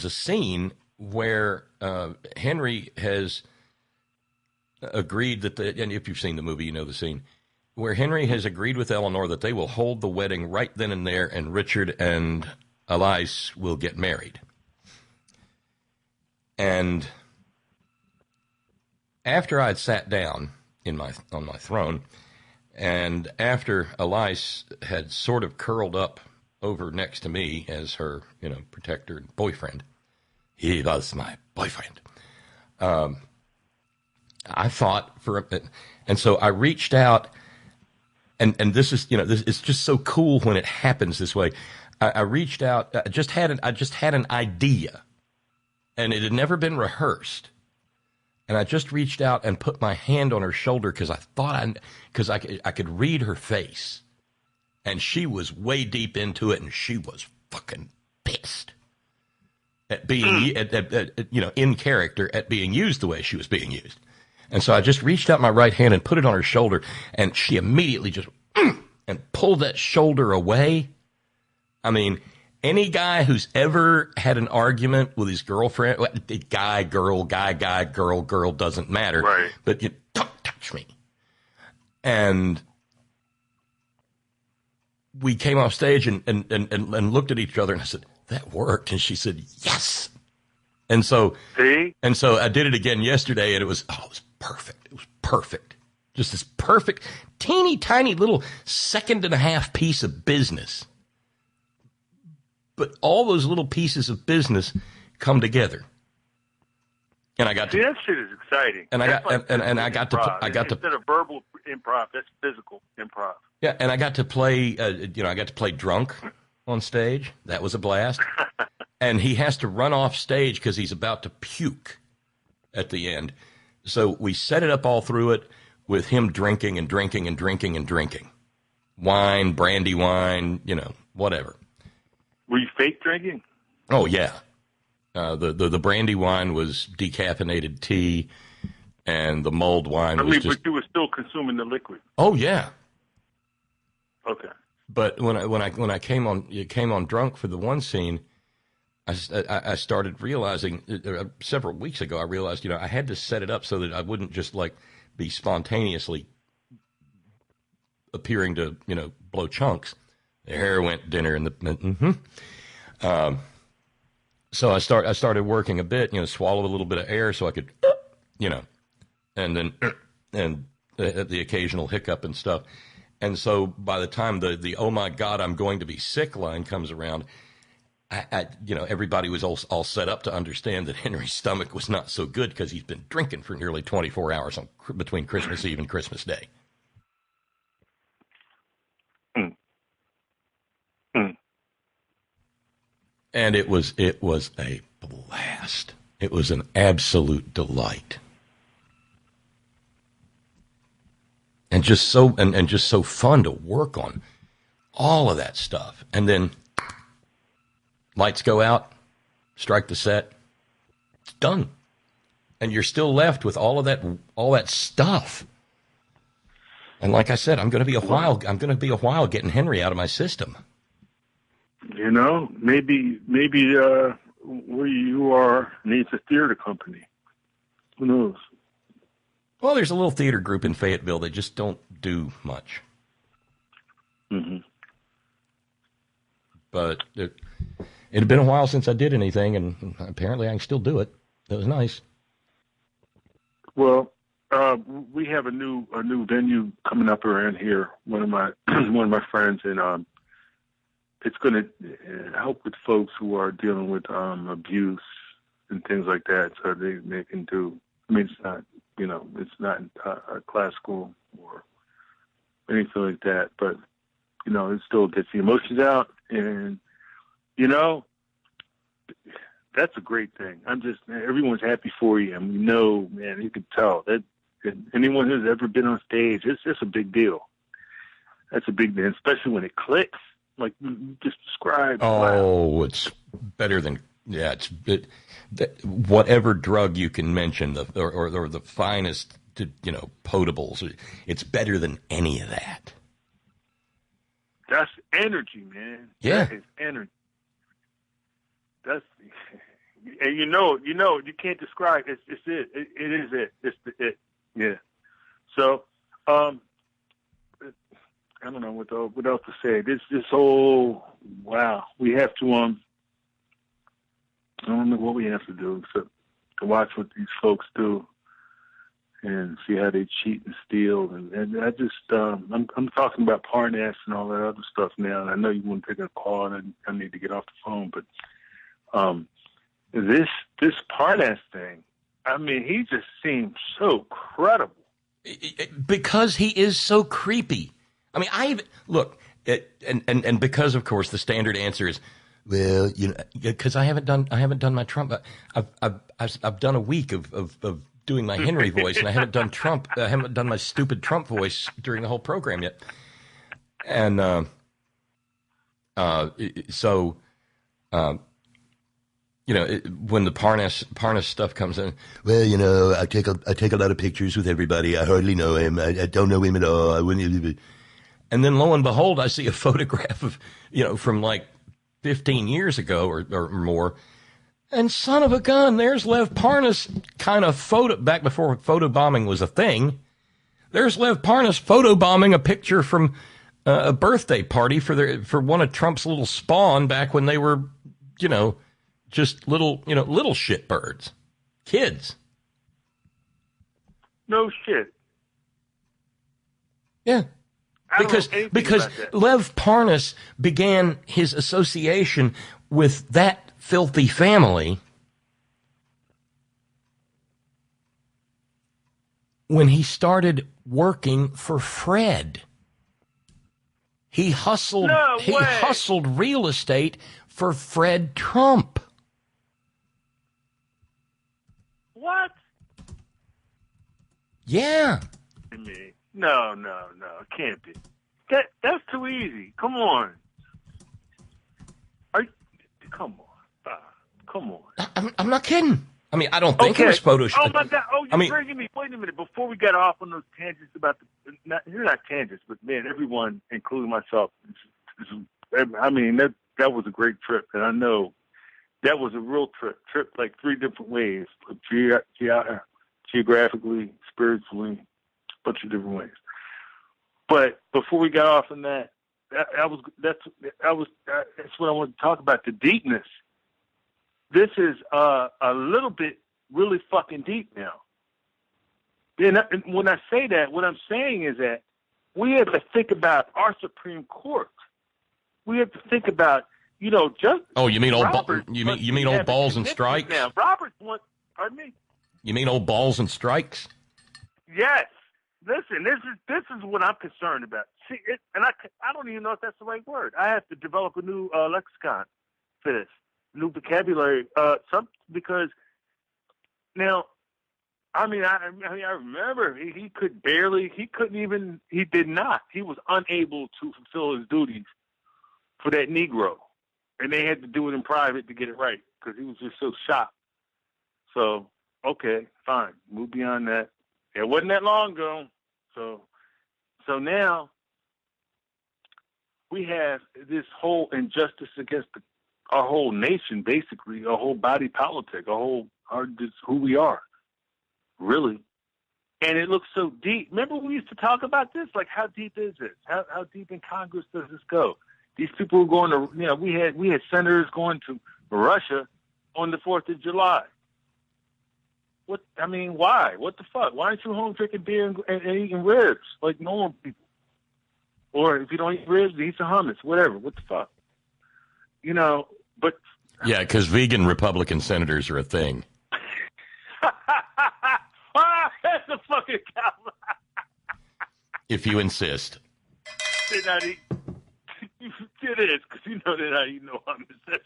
scene where Henry has agreed that and if you've seen the movie, you know the scene where Henry has agreed with Eleanor that they will hold the wedding right then and there, and Richard and Elise will get married. And after I'd sat down on my throne, and after Elise had sort of curled up over next to me as her, protector and boyfriend, he was my boyfriend. I thought for a bit, and so I reached out. And this is it's just so cool when it happens this way. I reached out. I just had an idea, and it had never been rehearsed. And I just reached out and put my hand on her shoulder because I thought I could read her face, and she was way deep into it, and she was fucking pissed at being in character at being used the way she was being used. And so I just reached out my right hand and put it on her shoulder, and she immediately just and pulled that shoulder away. I mean, any guy who's ever had an argument with his girlfriend, guy, girl, girl, doesn't matter. Right. But you don't touch me. And we came off stage and looked at each other, and I said, that worked. And she said, yes. And so I did it again yesterday, and it was perfect. It was perfect. Just this perfect, teeny tiny little 1.5-second piece of business. But all those little pieces of business come together. And I got to, that shit is exciting. And I got instead of verbal improv, that's physical improv. Yeah, and I got to play. I got to play drunk on stage. That was a blast. And he has to run off stage because he's about to puke at the end. So we set it up all through it with him drinking and drinking and drinking and drinking, wine, brandy wine, whatever. Were you fake drinking? Oh yeah. The brandy wine was decaffeinated tea, and the mulled wine was just. But you were still consuming the liquid. Oh yeah. Okay. But when I came on drunk for the one scene, I started realizing several weeks ago. I realized I had to set it up so that I wouldn't just be spontaneously appearing to blow chunks. The hair went dinner in the. So I started working a bit, swallow a little bit of air so I could, and then the occasional hiccup and stuff. And so by the time the oh my God, I'm going to be sick line comes around, everybody was all set up to understand that Henry's stomach was not so good because he's been drinking for nearly 24 hours between Christmas Eve and Christmas Day. And it was a blast. It was an absolute delight. And just so fun to work on all of that stuff. And then lights go out, strike the set, it's done. And you're still left with all that stuff. And like I said, I'm going to be a while getting Henry out of my system. Maybe where you are needs a theater company. Who knows? Well, there's a little theater group in Fayetteville. They just don't do much. Mm-hmm. But it had been a while since I did anything, and apparently I can still do it. That was nice. Well, we have a new venue coming up around here. One of my friends, and it's going to help with folks who are dealing with abuse and things like that, so they can do. I mean, it's not a class school or anything like that, but it still gets the emotions out, and that's a great thing. Everyone's happy for you, and man, you can tell that anyone who's ever been on stage, it's a big deal. That's a big deal, especially when it clicks. Like you just described. Oh, wow. It's better than whatever drug you can mention, or the finest, potables. It's better than any of that. That's energy, man. Yeah, that is energy. That's and you can't describe. It's it. It is it. It's it. Yeah. So, I don't know what else to say. This whole wow. We have to I don't know what we have to do except to watch what these folks do and see how they cheat and steal. And I just I'm talking about Parnas and all that other stuff now. And I know you want to take a call and I need to get off the phone, but this Parnas thing. I mean, he just seems so credible because he is so creepy. I mean, and because of course the standard answer is, well, because I haven't done my Trump. I've done a week of doing my Henry voice, and I haven't done Trump. I haven't done my stupid Trump voice during the whole program yet. And when the Parnas stuff comes in, well, I take a lot of pictures with everybody. I hardly know him. I don't know him at all. I wouldn't. And then lo and behold, I see a photograph of, from like 15 years ago or more. And son of a gun, there's Lev Parnas kind of back before photobombing was a thing. There's Lev Parnas photobombing a picture from a birthday party for one of Trump's little spawn back when they were, just little shitbirds, kids. No shit. Yeah. Because Lev Parnas began his association with that filthy family when he started working for Fred. He hustled real estate for Fred Trump. What? Yeah. No, it can't be. That's too easy. Come on. Come on. I'm not kidding. I mean, I don't think it was Photoshop. Oh my God! Oh, you're bringing me. Wait a minute. Before we got off on those tangents about they're not tangents, but man, everyone, including myself, I mean that was a great trip, and I know that was a real trip. Trip like 3 different ways: geographically, spiritually, a bunch of different ways. But before we got off on that's what I want to talk about, the deepness. This is a little bit really fucking deep now. And when I say that, what I'm saying is that we have to think about our Supreme Court. We have to think about, just. Oh, you mean you mean old balls and strikes? Now, Roberts wants. Pardon me. You mean old balls and strikes? Yes. Listen, this is what I'm concerned about. See, and I don't even know if that's the right word. I have to develop a new lexicon for this, new vocabulary. Because now, I remember he was unable to fulfill his duties for that Negro, and they had to do it in private to get it right because he was just so shocked. So, okay, fine, move beyond that. It wasn't that long ago. So now we have this whole injustice against our whole nation, basically, a whole body politic, just who we are, really. And it looks so deep. Remember we used to talk about this? Like, how deep is this? How deep in Congress does this go? These people are going to, we had senators going to Russia on the 4th of July. Why? What the fuck? Why aren't you home drinking beer and eating ribs like normal people? Or if you don't eat ribs, eat some hummus, whatever. What the fuck? But... Yeah, because vegan Republican senators are a thing. That's a fucking cow. If you insist. They're not eating... It is, because they're not eating no hummus.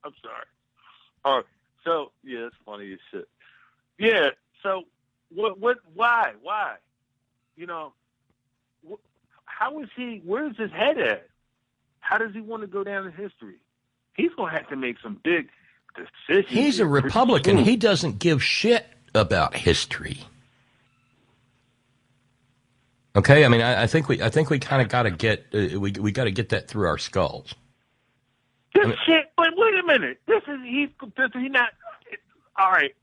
I'm sorry. All right. So, yeah, it's funny as shit. Yeah, so, why? How is where's his head at? How does he want to go down in history? He's going to have to make some big decisions. He's a Republican. He doesn't give shit about history. Okay, I think we kind of got to get we got to get that through our skulls. Shit. But wait a minute. He's not. All right.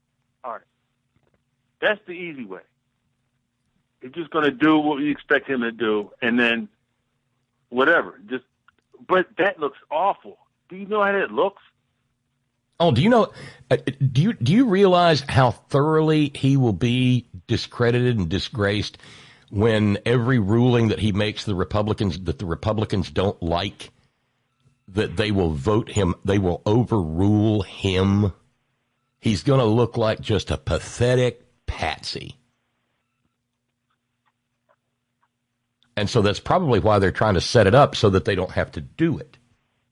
That's the easy way. He's just going to do what we expect him to do, and then whatever. But that looks awful. Do you know how that looks? Oh, do you know? Do you realize how thoroughly he will be discredited and disgraced when every ruling that he makes the Republicans don't like, that they will vote him, they will overrule him? He's going to look like just a pathetic patsy. And so that's probably why they're trying to set it up so that they don't have to do it.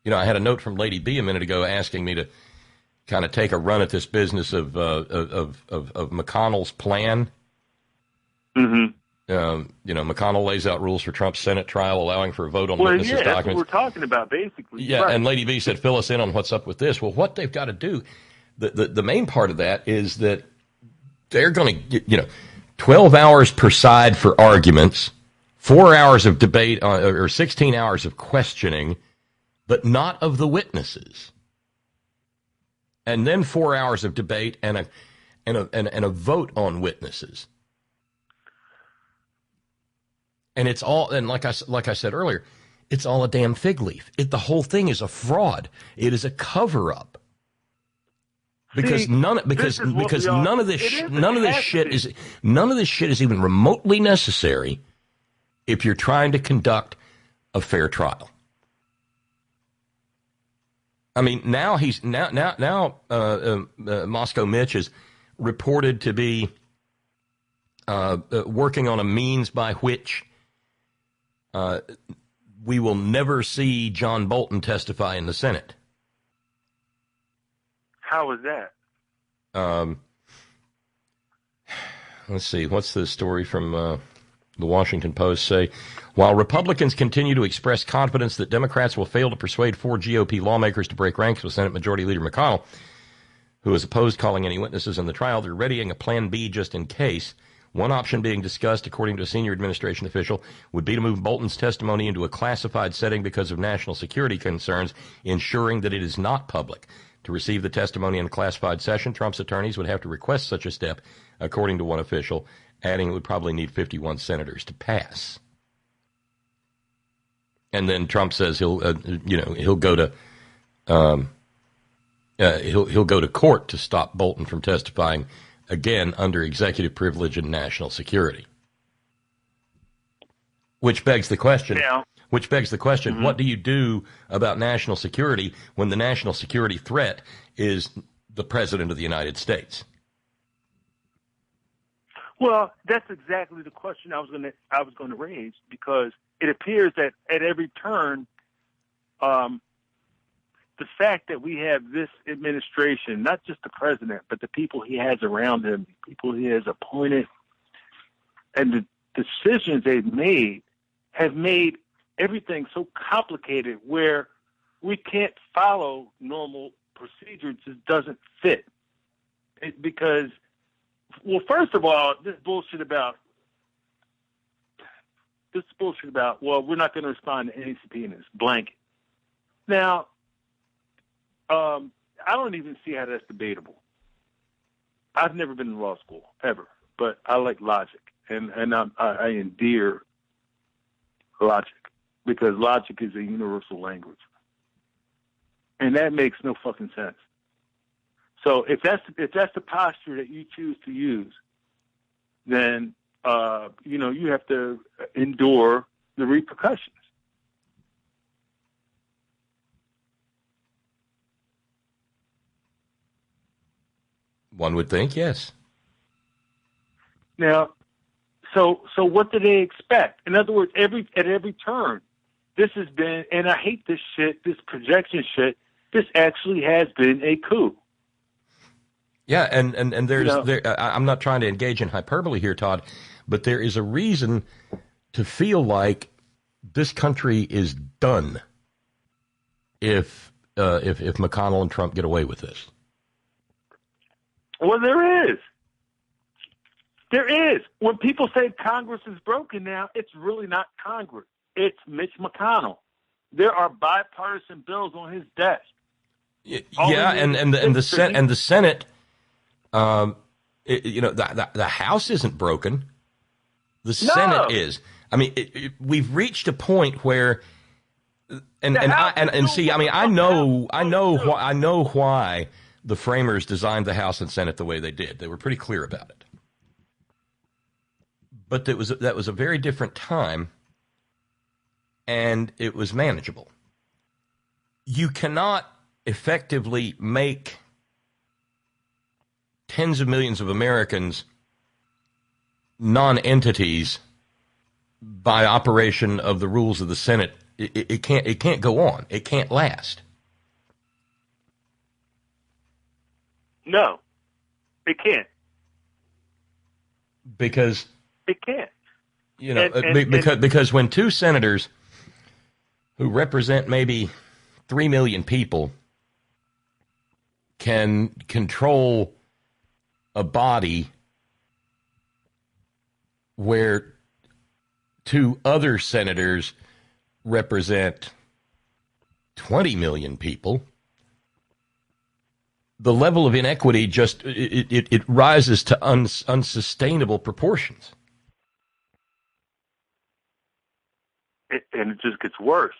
I had a note from Lady B a minute ago asking me to kind of take a run at this business of McConnell's plan. Mm-hmm. McConnell lays out rules for Trump's Senate trial, allowing for a vote on witnesses' documents. That's what we're talking about, basically. Yeah, right. And Lady B said, fill us in on what's up with this. Well, what they've got to do, the main part of that is that they're going to get, 12 hours per side for arguments, 4 hours of debate, or 16 hours of questioning, but not of the witnesses. And then 4 hours of debate and a vote on witnesses. And it's all, and like I said earlier, it's all a damn fig leaf. The whole thing is a fraud. It is a cover-up. Because none of this shit is even remotely necessary if you're trying to conduct a fair trial. I mean, now Moscow Mitch is reported to be working on a means by which we will never see John Bolton testify in the Senate. How is that? Let's see. What's the story from the Washington Post say? While Republicans continue to express confidence that Democrats will fail to persuade 4 GOP lawmakers to break ranks with Senate Majority Leader McConnell, who has opposed calling any witnesses in the trial, they're readying a plan B just in case. One option being discussed, according to a senior administration official, would be to move Bolton's testimony into a classified setting because of national security concerns, ensuring that it is not public. To receive the testimony in a classified session, Trump's attorneys would have to request such a step, according to one official, adding it would probably need 51 senators to pass. And then Trump says he'll go to he'll go to court to stop Bolton from testifying again under executive privilege and national security. Which begs the question. Yeah. Mm-hmm. What do you do about national security when the national security threat is the President of the United States? Well, that's exactly the question I was going to raise, because it appears that at every turn, the fact that we have this administration, not just the president, but the people he has around him, people he has appointed, and the decisions they've made have made everything so complicated where we can't follow normal procedures. It just doesn't fit. Because, well, first of all, this bullshit about, well, we're not going to respond to any subpoenas, blanket. Now, I don't even see how that's debatable. I've never been in law school, ever, but I like logic, and I endear logic, because logic is a universal language. And that makes no fucking sense. So if that's the posture that you choose to use, then you have to endure the repercussions. One would think, yes. Now, so what do they expect? In other words, at every turn, this has been, and I hate this shit, this projection shit, this actually has been a coup. Yeah, and there's I'm not trying to engage in hyperbole here, Todd, but there is a reason to feel like this country is done if McConnell and Trump get away with this. Well, there is. There is. When people say Congress is broken now, it's really not Congress. It's Mitch McConnell. There are bipartisan bills on his desk. Yeah, and the Senate, the House isn't broken. The Senate is. I mean, we've reached a point where, I know why the framers designed the House and Senate the way they did. They were pretty clear about it. But that was a very different time, and it was manageable. You cannot effectively make tens of millions of Americans non-entities by operation of the rules of the Senate. It can't go on. It can't last. No, it can't. Because it can't. Because when two senators who represent maybe 3 million people can control a body where two other senators represent 20 million people, the level of inequity just it rises to unsustainable proportions. and it just gets worse.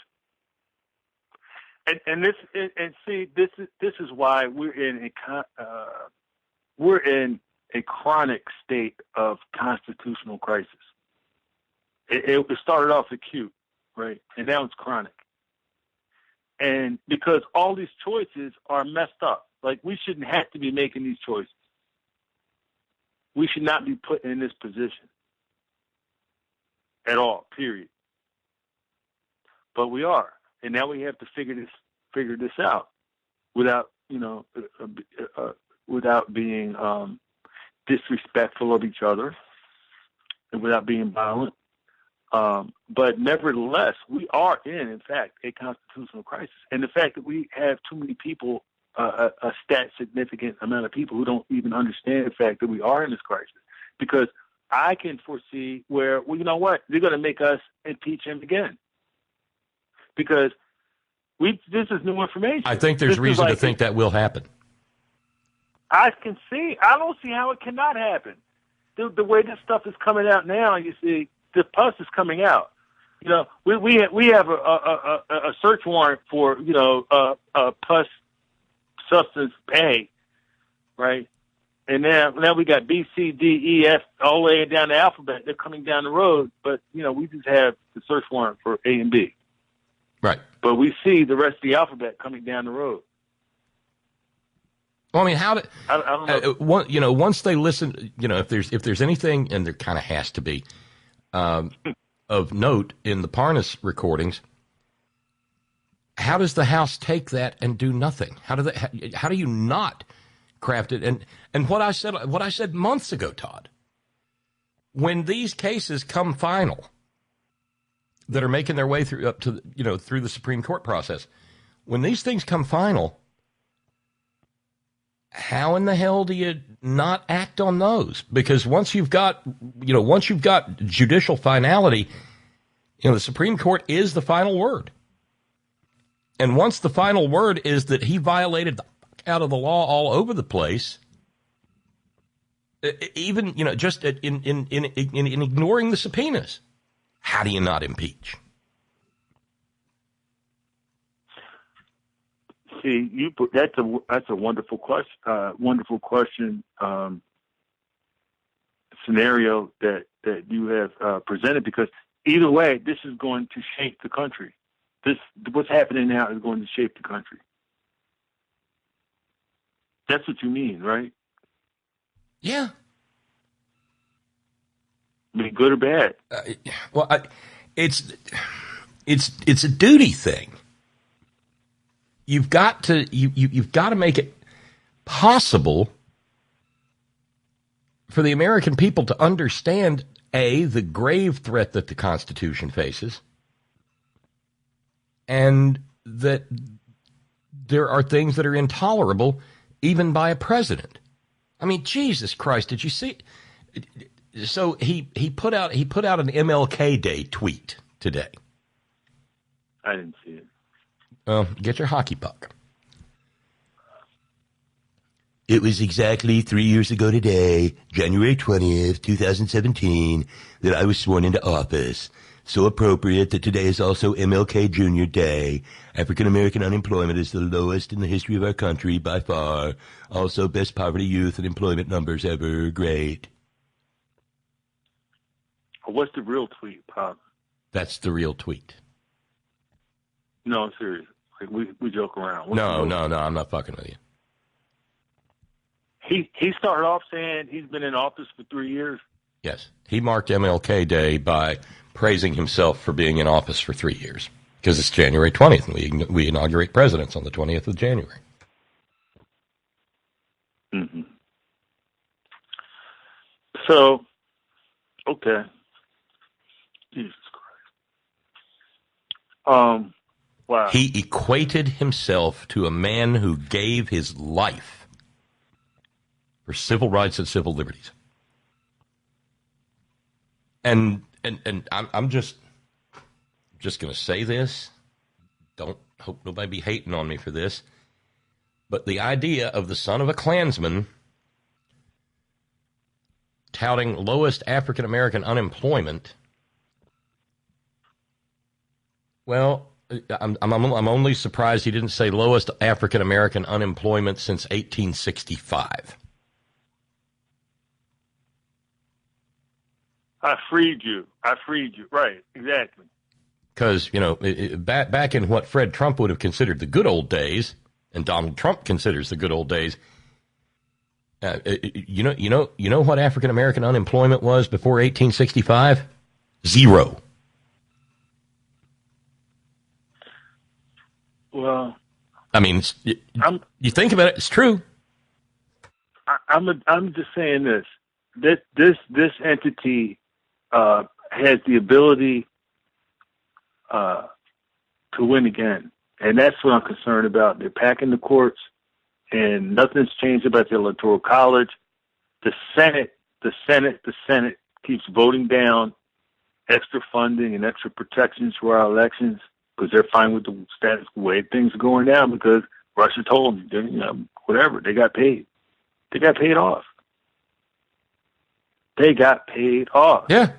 And this is why we're in a chronic state of constitutional crisis. It started off acute, right, and now it's chronic. And because all these choices are messed up, like we shouldn't have to be making these choices. We should not be put in this position at all. Period. But we are. And now we have to figure this out without being disrespectful of each other and without being violent. But nevertheless, we are in fact, a constitutional crisis. And the fact that we have too many people, a significant amount of people who don't even understand the fact that we are in this crisis, because I can foresee where, well, you know what, they're going to make us impeach him again. Because this is new information. I think there's reason to think that will happen. I don't see how it cannot happen. The way this stuff is coming out now, you see, the pus is coming out. You know, we have a search warrant for, pus substance A, right? And now we got B, C, D, E, F, all the way down the alphabet. They're coming down the road, but, we just have the search warrant for A and B. Right. But we see the rest of the alphabet coming down the road. Well, I mean, I don't know. Once they listen, if there's anything, and there kind of has to be, of note in the Parnas recordings, how does the House take that and do nothing? How do you not craft it? And what I said months ago, Todd, when these cases come final, that are making their way through through the Supreme Court process, when these things come final, how in the hell do you not act on those? Because once you've got judicial finality, the Supreme Court is the final word. And once the final word is that he violated the fuck out of the law all over the place, even just in ignoring the subpoenas, how do you not impeach? See, that's a wonderful question. Scenario that you have presented, because either way, this is going to shape the country. What's happening now is going to shape the country. That's what you mean, right? Yeah. I mean, good or bad? It's a duty thing. You've got to make it possible for the American people to understand the grave threat that the Constitution faces, and that there are things that are intolerable even by a president. I mean, Jesus Christ, did you see? So he put out an MLK Day tweet today. I didn't see it. Well, get your hockey puck. It was exactly 3 years ago today, January 20th, 2017, that I was sworn into office. So appropriate that today is also MLK Jr. Day. African-American unemployment is the lowest in the history of our country by far. Also, best poverty, youth, and employment numbers ever. Great. What's the real tweet, Pop? That's the real tweet. No, I'm serious. Like, we joke around. No, I'm not fucking with you. He started off saying he's been in office for 3 years. Yes. He marked MLK Day by praising himself for being in office for 3 years, because it's January 20th, and we inaugurate presidents on the 20th of January. Mm-hmm. So, okay. Jesus Christ. Wow. He equated himself to a man who gave his life for civil rights and civil liberties. And I'm just going to say this. Don't hope nobody be hating on me for this. But the idea of the son of a Klansman touting lowest African-American unemployment Well, I'm only surprised he didn't say lowest African American unemployment since 1865. I freed you. Right, exactly. Because, back in what Fred Trump would have considered the good old days, and Donald Trump considers the good old days, you know what African American unemployment was before 1865? Zero. Well, I mean, you think about it, it's true. I'm just saying this entity has the ability to win again, and that's what I'm concerned about. They're packing the courts, and nothing's changed about the Electoral College. The Senate keeps voting down extra funding and extra protections for our elections because they're fine with the status way things are going now because Russia told them, whatever, they got paid. They got paid off. Yeah.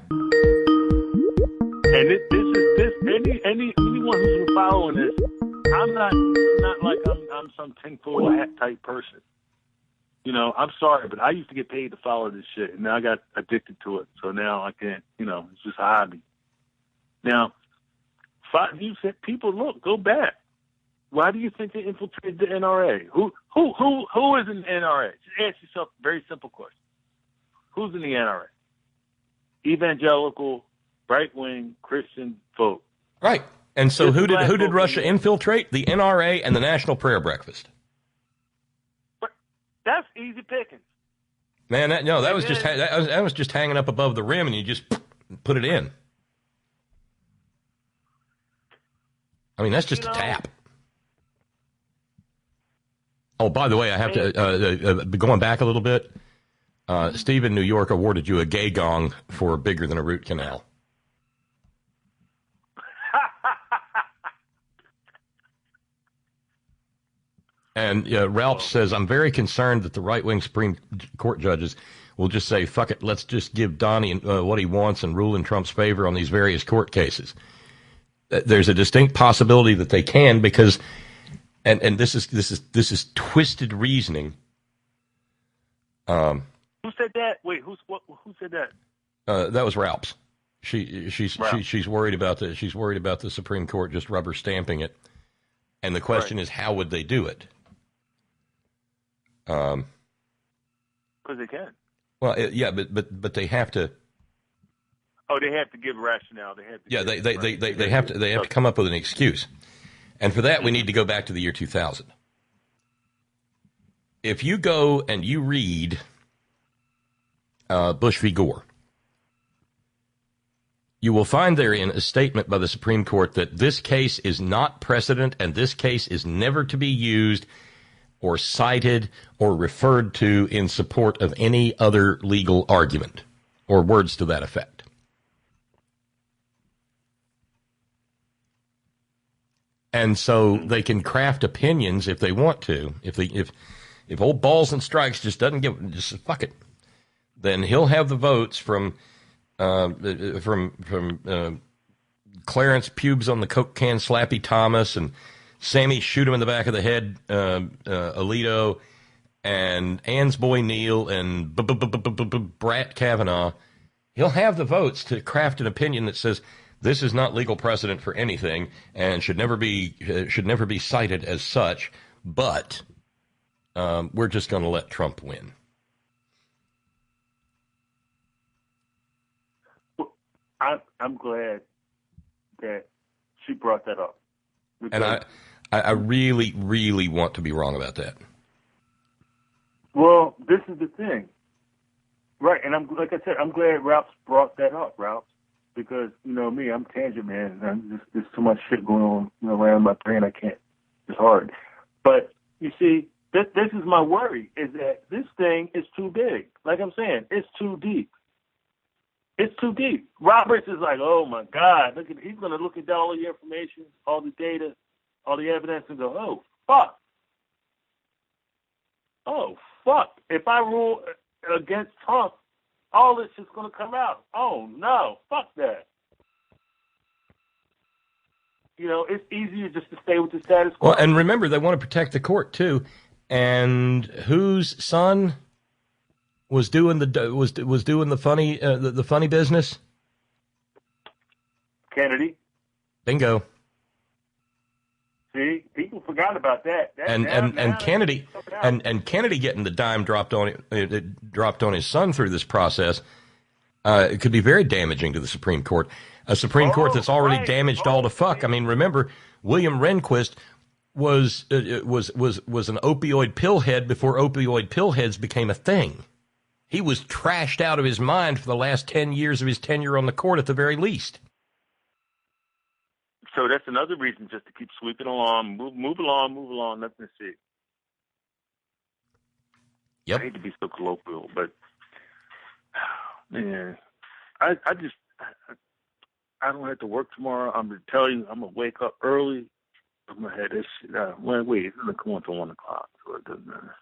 And anyone who's been following this, I'm not like I'm some tinfoil hat type person. I'm sorry, but I used to get paid to follow this shit, and now I got addicted to it. So now I can't. It's just a hobby. Now, you said people go back. Why do you think they infiltrated the NRA? Who is in the NRA? Just ask yourself a very simple question. Who's in the NRA? Evangelical, right-wing, Christian folk. Right. And so who did Russia infiltrate? The NRA and the National Prayer Breakfast. But that's easy pickings. Man, that was just hanging up above the rim, and you just put it in. I mean, that's just a tap. Oh, by the way, I have to going back a little bit. Steve in New York awarded you a gay gong for bigger than a root canal. And Ralph says, I'm very concerned that the right-wing Supreme Court judges will just say, fuck it, let's just give Donnie what he wants and rule in Trump's favor on these various court cases. There's a distinct possibility that they can because, and this is twisted reasoning. Who said that? Wait, who said that? That was Ralph's. She's worried about the Supreme Court just rubber stamping it, and the question is, how would they do it? Because they can. Well, but they have to. Oh, they have to give rationale. They have to. They have to come up with an excuse, and for that we need to go back to the year 2000. If you go and you read Bush v. Gore, you will find therein a statement by the Supreme Court that this case is not precedent and this case is never to be used or cited or referred to in support of any other legal argument, or words to that effect. And so they can craft opinions if they want to. If old Balls and Strikes just doesn't just fuck it, then he'll have the votes from Clarence Pubes on the Coke can Slappy Thomas and Sammy shoot him in the back of the head Alito and Ann's boy Neil and Brat Kavanaugh. He'll have the votes to craft an opinion that says this is not legal precedent for anything and should never be cited as such, but we're just going to let Trump win. I'm glad that she brought that up. And I really, really want to be wrong about that. Well, this is the thing. Right, and like I said, I'm glad Ralph brought that up, Ralph, because, me, I'm tangent man, and there's too much shit going on around my brain, I can't. It's hard. But, you see, this is my worry, is that this thing is too big. Like I'm saying, it's too deep. It's too deep. Roberts is like, oh, my God, he's going to look at all the information, all the data, all the evidence, and go, oh, fuck. Oh, fuck. If I rule against Trump, all this is going to come out. Oh, no, fuck that. it's easier just to stay with the status quo. Well, and remember, they want to protect the court too. And whose son was doing the funny business? Kennedy. Bingo. See, people forgot about that. And Kennedy and Kennedy getting the dime dropped on his son through this process. It could be very damaging to the Supreme Court. A Supreme Court that's already damaged all the fuck. I mean, remember, William Rehnquist was an opioid pillhead before opioid pillheads became a thing. He was trashed out of his mind for the last 10 years of his tenure on the court at the very least. So that's another reason just to keep sweeping along, move along, nothing to see. Yep. I hate to be so colloquial, but man, I don't have to work tomorrow. I'm going to tell you, I'm going to wake up early. I'm going to have this shit out. Wait, it's going to come on till 1 o'clock, so it doesn't matter.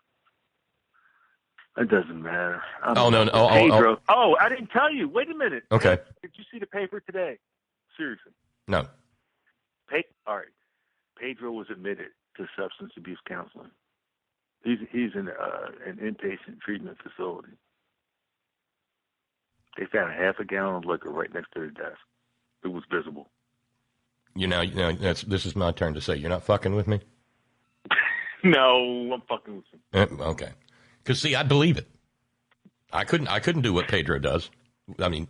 It doesn't matter. No. Oh, I didn't tell you. Wait a minute. Okay. Did you see the paper today? Seriously. No. All right. Pedro was admitted to substance abuse counseling. He's in an inpatient treatment facility. They found half a gallon of liquor right next to their desk. It was visible. This is my turn to say, you're not fucking with me? No, I'm fucking with you. Okay. Because, see, I believe it. I couldn't do what Pedro does. I mean,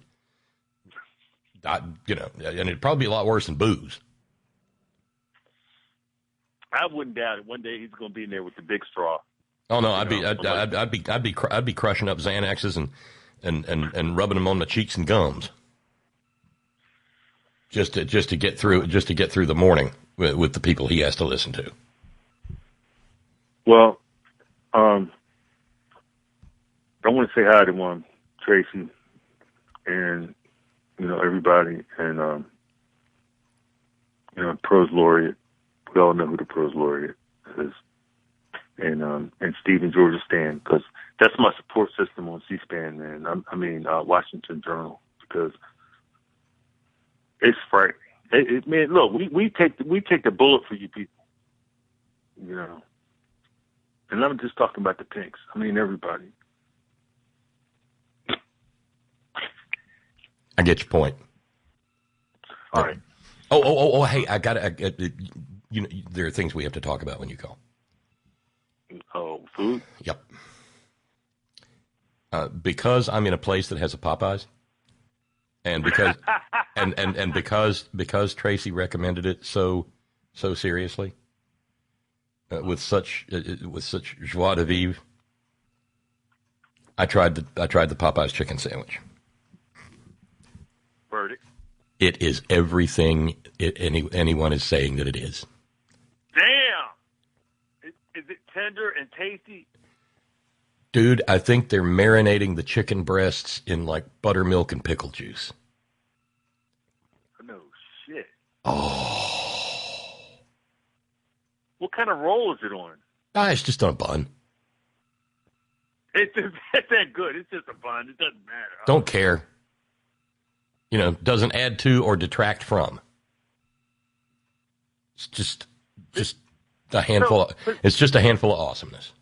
and it'd probably be a lot worse than booze. I wouldn't doubt it. One day he's going to be in there with the big straw. Oh no, I'd be crushing up Xanaxes and rubbing them on my cheeks and gums. Just to get through the morning with the people he has to listen to. Well, I want to say hi to Tracy, and everybody, and Prose Laureate. We all know who the Prose Laureate is, and Stephen Georgia Stan, because that's my support system on C-SPAN, man. Washington Journal, because it's frightening. Man, look, we take the bullet for you people, and I'm just talking about the pinks. I mean everybody. I get your point. All right. Oh! Hey, I got there are things we have to talk about when you call. Oh, food? Yep. Because I'm in a place that has a Popeyes, and because and because Tracy recommended it so seriously, with such joie de vivre, I tried the Popeyes chicken sandwich. Verdict. It is everything anyone is saying that it is. Damn! Is it tender and tasty? Dude, I think they're marinating the chicken breasts in like buttermilk and pickle juice. No shit. Oh. What kind of roll is it on? It's just on a bun. It's that good. It's just a bun. It doesn't matter. Don't care. Doesn't add to or detract from. It's just a handful. It's just a handful of awesomeness.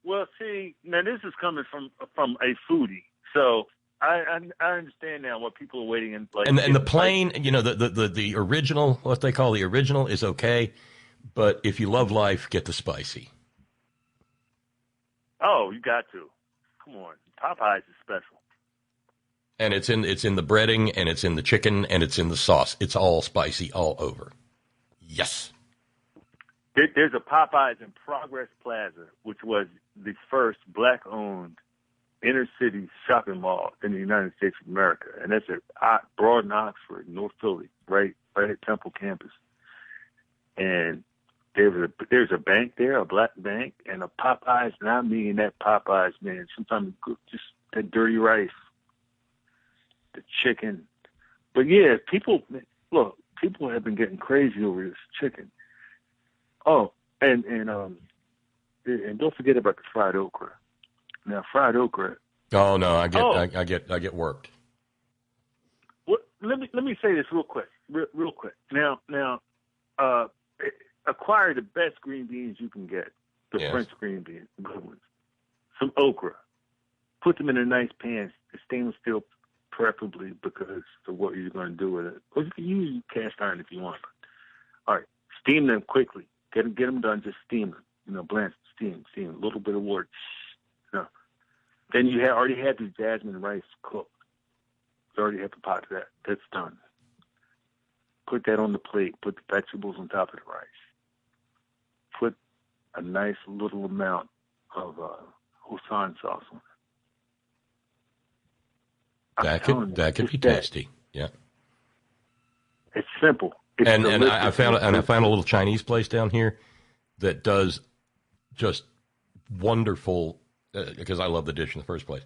Well, see, now this is coming from a foodie, so I understand now what people are waiting in. Like, and the plain, the original, what they call the original, is okay, but if you love life, get the spicy. Oh, you got to. Come on, Popeyes is special. And it's in the breading, and it's in the chicken, and it's in the sauce. It's all spicy all over. Yes. There's a Popeyes in Progress Plaza, which was the first black-owned inner-city shopping mall in the United States of America, and that's at Broad and Oxford, North Philly, right at Temple campus. And there's a bank there, a black bank, and a Popeyes, and I mean that Popeyes, man. Sometimes just that dirty rice, the chicken. But yeah, people have been getting crazy over this chicken. Oh, and don't forget about the fried okra. Now, fried okra. Oh no, I get worked. Well, let me say this real quick. real quick. Now, acquire the best green beans you can get. The French green beans, the good ones. Some okra. Put them in a nice pan, stainless steel preferably because of what you're going to do with it. Or you can use cast iron if you want. All right, steam them quickly. Get them done. Just steam them. Blanch, steam. A little bit of water. Then you already had the jasmine rice cooked. You already have the pot of that. That's done. Put that on the plate. Put the vegetables on top of the rice. Put a nice little amount of Hoisin sauce on it. That could be tasty. Yeah. It's simple. It's and I found a little Chinese place down here that does just wonderful, because I love the dish in the first place.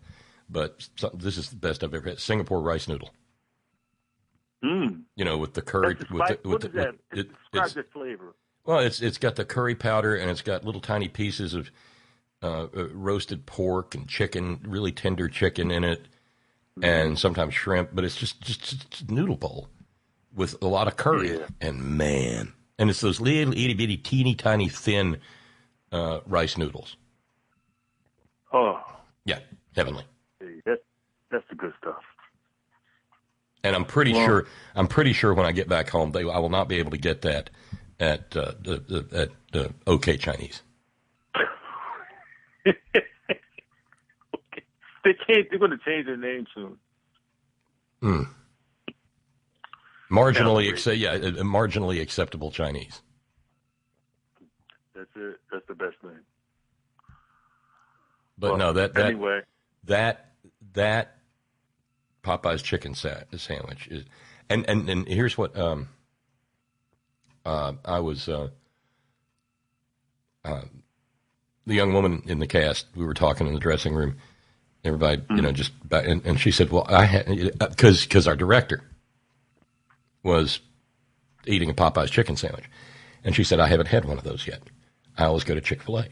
But this is the best I've ever had. Singapore rice noodle. With the curry. Describe the flavor. Well, it's got the curry powder, and it's got little tiny pieces of roasted pork and chicken, really tender chicken in it, and sometimes shrimp. But it's just a noodle bowl with a lot of curry. Yeah. And it's those little itty bitty, teeny tiny, thin rice noodles. Oh, yeah, heavenly. That's the good stuff. And I'm pretty sure when I get back home, I will not be able to get that at OK Chinese. Okay. They're going to change their name soon. Marginally acceptable Chinese. That's it. That's the best name. But anyway, that Popeye's chicken sandwich is, and here's what I was the young woman in the cast. We were talking in the dressing room. Everybody, and she said, "Well, I had because our director was eating a Popeye's chicken sandwich," and she said, "I haven't had one of those yet. I always go to Chick-fil-A."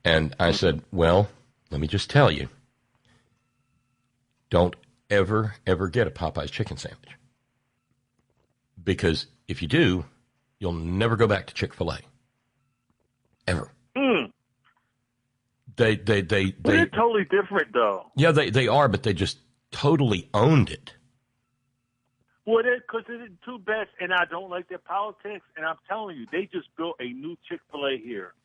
And I said, "Well, let me just tell you, don't ever get a Popeye's chicken sandwich, because if you do, you'll never go back to Chick-fil-A, ever." They're totally different, though. Yeah, they are, but they just totally owned it. Well, because it's two best, and I don't like their politics. And I'm telling you, they just built a new Chick-fil-A here,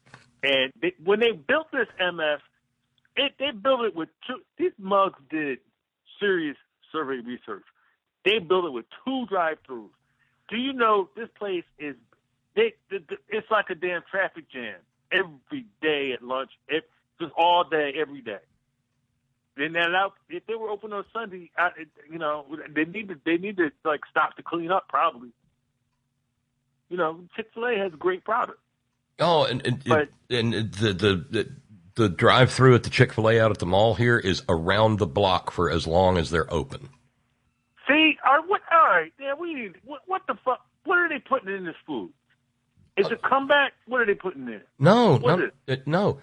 and when they built this MF, they built it with two. These mugs did serious survey research. They built it with 2 drive-thrus. Do you know this place is? It's like a damn traffic jam every day at lunch. Just all day, every day. Then if they were open on Sunday, they need to like stop to clean up probably. Chick-fil-A has a great product. Oh, and the drive-through at the Chick-fil-A out at the mall here is around the block for as long as they're open. See, all right, yeah, what the fuck? What are they putting in this food? Is it comeback? What are they putting in? No.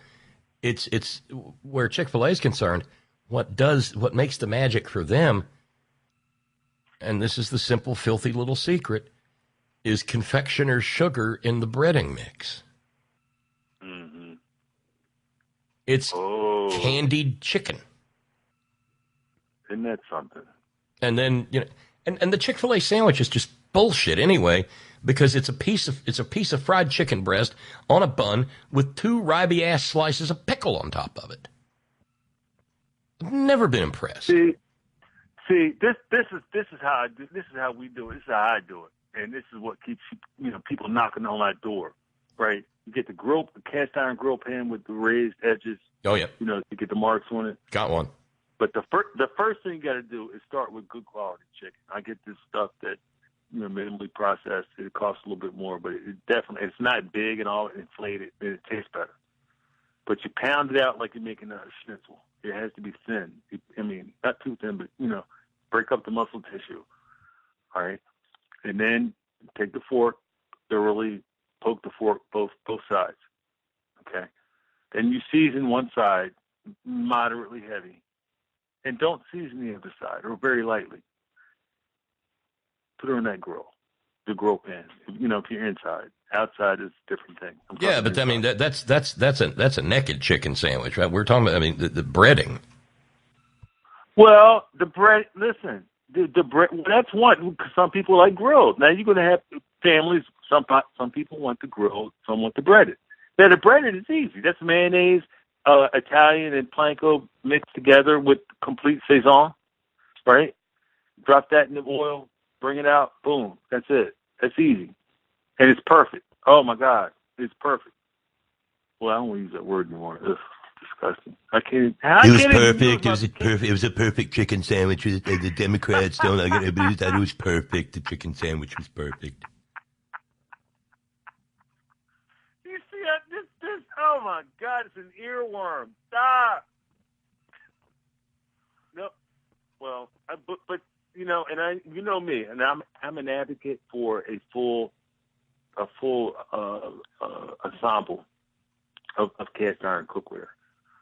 It's where Chick-fil-A is concerned. What makes the magic for them, and this is the simple, filthy little secret, is confectioner's sugar in the breading mix. Mm-hmm. It's candied chicken. Isn't that something? And then and the Chick-fil-A sandwich is just bullshit anyway, because it's a piece of fried chicken breast on a bun with 2 ribby ass slices of pickle on top of it. I've never been impressed. See, this is how we do it. This is how I do it, and this is what keeps people knocking on that door, right? You get the cast iron grill pan with the raised edges. Oh yeah. You get the marks on it. Got one. But the first thing you got to do is start with good quality chicken. I get this stuff that minimally processed. It costs a little bit more, but it's not big and all inflated, and it tastes better. But you pound it out like you're making a schnitzel. It has to be thin. Not too thin, but break up the muscle tissue. All right, and then take the fork, thoroughly poke the fork both sides. Okay, then you season one side moderately heavy, and don't season the other side, or very lightly. Put her on that grill. to grow in. You know, if you're inside. Outside is a different thing. Yeah, but I mean that's a naked chicken sandwich, right? We're talking about, I mean, the breading. Well, the bread. Listen, the bread. Well, that's one. Because some people like grilled. Now you're going to have families. Some people want the grilled. Some want the breaded. Now the breaded is easy. That's mayonnaise, Italian and panko mixed together with complete saison, right? Drop that in the oil, bring it out, boom. That's it. That's easy. And it's perfect. Oh, my God. It's perfect. Well, I don't want to use that word anymore. Ugh, disgusting. I can't. It was perfect. It was a perfect chicken sandwich. The Democrats don't like it, but it was perfect. The chicken sandwich was perfect. You see, this, oh, my God, it's an earworm. Stop. No. Well, but you know, and you know me, and I'm an advocate for a full ensemble of cast iron cookware.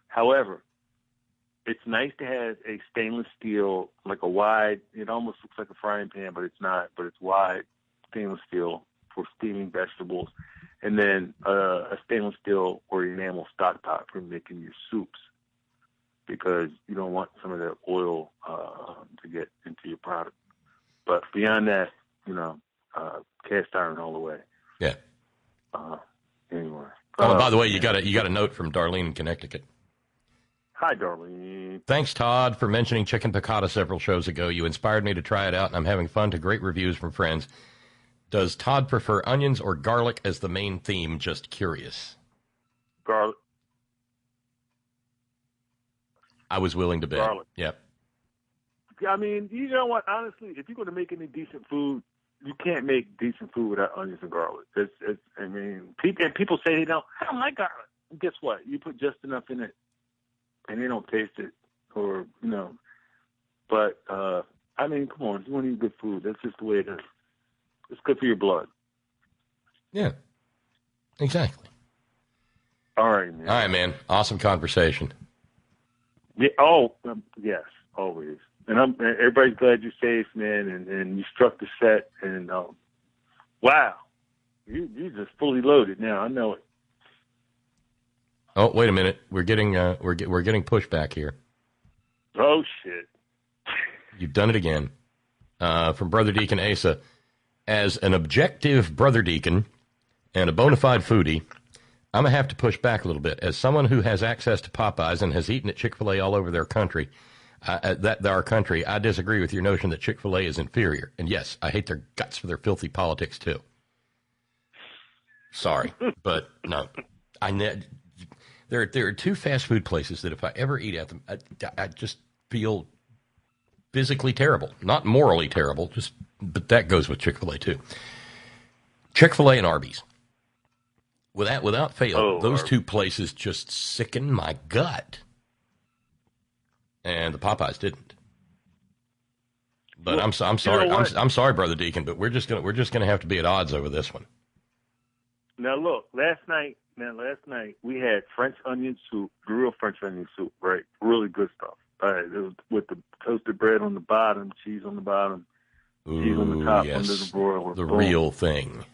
However, it's nice to have a stainless steel, like a wide, it almost looks like a frying pan, but it's not, but it's wide stainless steel for steaming vegetables, and then a stainless steel or enamel stock pot for making your soups, because you don't want some of that oil to get into your product. But beyond that, you know, cast iron all the way. Yeah. Anyway. Oh, by the way, you got a note from Darlene in Connecticut. Hi, Darlene. Thanks, Todd, for mentioning chicken piccata several shows ago. You inspired me to try it out, and I'm having fun to great reviews from friends. Does Todd prefer onions or garlic as the main theme? Just curious. Garlic. I was willing to bet. Garlic. Yep. I mean, you know what? Honestly, if you're going to make any decent food, you can't make decent food without onions and garlic. I mean, people say I don't like garlic. Guess what? You put just enough in it, and they don't taste it, or you know. But I mean, come on, if you want to eat good food, that's just the way it is. It's good for your blood. Yeah. Exactly. All right, man. All right, man. Awesome conversation. Yeah, yes, always. And everybody's glad you're safe, man. And you struck the set, and wow, you just fully loaded now. I know it. Oh, wait a minute. We're getting pushback here. Oh shit! You've done it again. From Brother Deacon Asa, as an objective Brother Deacon and a bona fide foodie, I'm gonna have to push back a little bit. As someone who has access to Popeyes and has eaten at Chick-fil-A all over their country. Our country, I disagree with your notion that Chick-fil-A is inferior. And yes, I hate their guts for their filthy politics too. Sorry, but no. There are two fast food places that if I ever eat at them, I just feel physically terrible. Not morally terrible, but that goes with Chick-fil-A too. Chick-fil-A and Arby's. Without fail, those two places just sicken my gut. And the Popeyes didn't. But well, I'm sorry. I'm sorry, Brother Deacon, but we're just gonna have to be at odds over this one. Now look, last night we had French onion soup, real French onion soup, right? Really good stuff. It was with the toasted bread on the bottom, cheese on the bottom, cheese on the top, yes. Under the broiler. The real thing.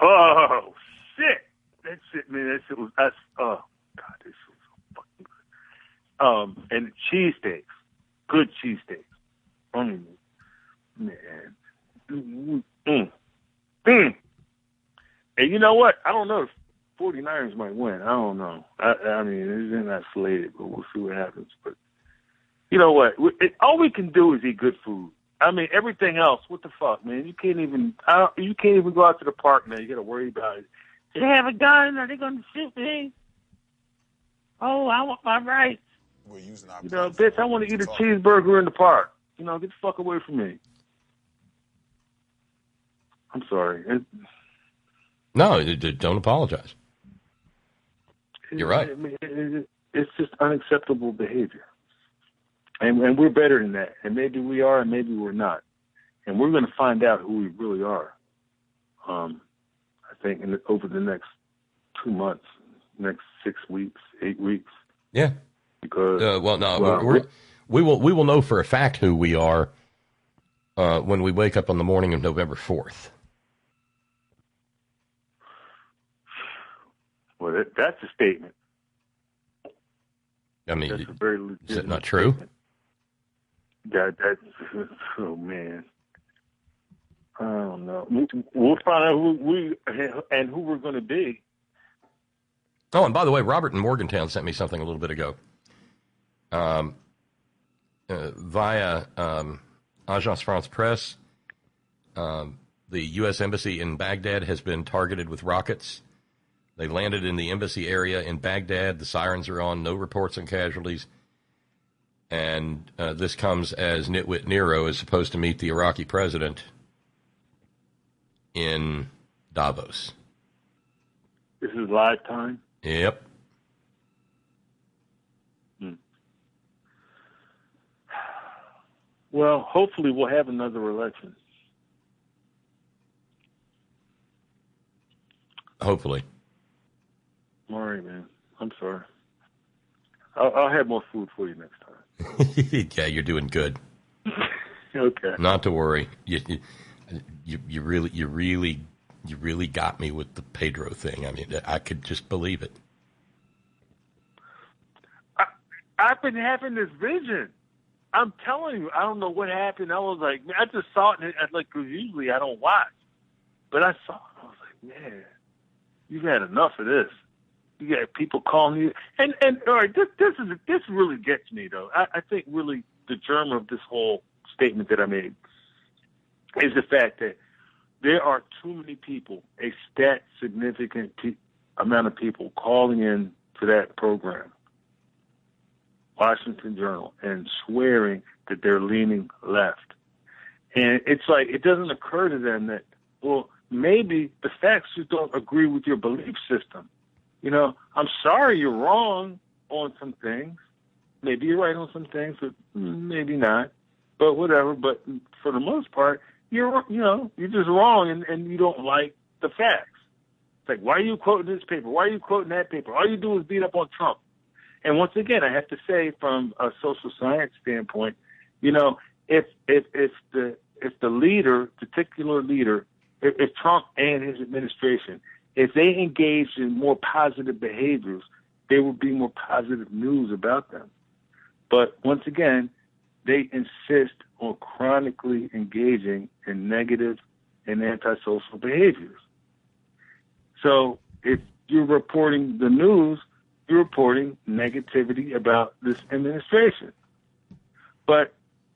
Oh shit! That shit, man. That shit was us. Oh God, this shit was so fucking good. And the cheesesteaks, good cheesesteaks. Man. And you know what? I don't know if 49ers might win. I don't know. I mean, they're not slated, but we'll see what happens. But you know what? All we can do is eat good food. I mean, everything else, what the fuck, man? You can't even go out to the park now. You got to worry about it. Do they have a gun? Are they going to shoot me? Oh, I want my rights. We're using our bitch, I want to eat a cheeseburger in the park. Get the fuck away from me. I'm sorry. No, don't apologize. You're right. It's just unacceptable behavior. And we're better than that. And maybe we are, and maybe we're not. And we're going to find out who we really are. I think over the next 2 months, next 6 weeks, 8 weeks. Yeah. Because we will know for a fact who we are when we wake up on the morning of November 4th. Well, that's a statement. I mean, that's a very legitimate is that not true? That's oh man, I don't know. We'll find out who we're going to be. Oh, and by the way, Robert in Morgantown sent me something a little bit ago. Via Agence France Presse, the U.S. Embassy in Baghdad has been targeted with rockets. They landed in the embassy area in Baghdad. The sirens are on. No reports on casualties. And this comes as Nitwit Nero is supposed to meet the Iraqi president in Davos. This is live time? Yep. Well, hopefully we'll have another election. Hopefully. All right, man. I'm sorry. I'll have more food for you next time. Yeah, you're doing good. Okay. Not to worry. You really got me with the Pedro thing. I mean, I could just believe it. I've been having this vision. I'm telling you, I don't know what happened. I was like, man, I just saw it, and because usually I don't watch, but I saw it. I was like, man, you've had enough of this. You got people calling you, and all right, this really gets me though. I think really the germ of this whole statement that I made is the fact that there are too many people, a stat significant amount of people calling in to that program, Washington Journal, and swearing that they're leaning left. And it's like, it doesn't occur to them that, well, maybe the facts just don't agree with your belief system. You know, I'm sorry you're wrong on some things. Maybe you're right on some things, but maybe not. But whatever. But for the most part, you're just wrong, and you don't like the facts. It's like, why are you quoting this paper? Why are you quoting that paper? All you do is beat up on Trump. And once again, I have to say, from a social science standpoint, you know, if the leader, particular leader, if Trump and his administration, if they engaged in more positive behaviors, there would be more positive news about them. But once again, they insist on chronically engaging in negative and antisocial behaviors. So if you're reporting the news, you're reporting negativity about this administration. But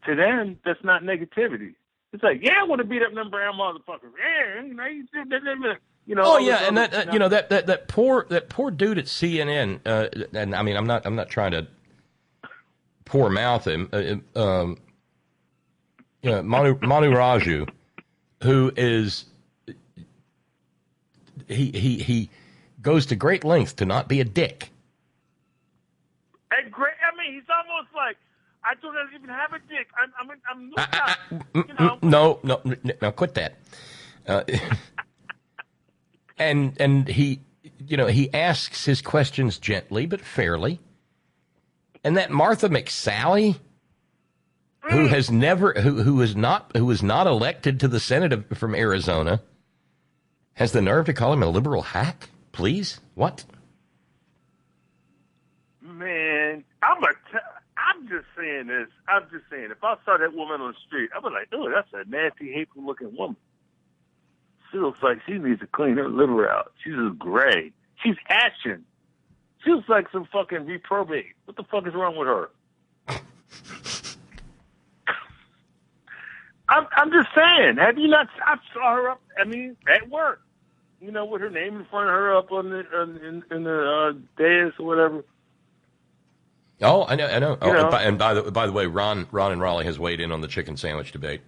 to them, that's not negativity. It's like, yeah, I want to beat up them brown motherfuckers. Yeah, you know. Oh yeah, and that you know that poor dude at CNN. And I mean, I'm not trying to poor mouth him. Manu Raju, who is he goes to great lengths to not be a dick. And great. I mean, he's almost like, I don't even have a dick. I'm No, quit that. And he, you know, he asks his questions gently but fairly. And that Martha McSally, who has never, who was not elected to the Senate from Arizona, has the nerve to call him a liberal hack. Please, what? Man, I'm just saying this. I'm just saying, if I saw that woman on the street, I'd be like, oh, that's a nasty, hateful-looking woman. She looks like she needs to clean her liver out. She's just gray. She's ashen. She looks like some fucking reprobate. What the fuck is wrong with her? I'm just saying. Have you not? I saw her up. I mean, at work. You know, with her name in front of her up on the in the dais or whatever. Oh, I know. Oh, and by the way, Ron in Raleigh has weighed in on the chicken sandwich debate.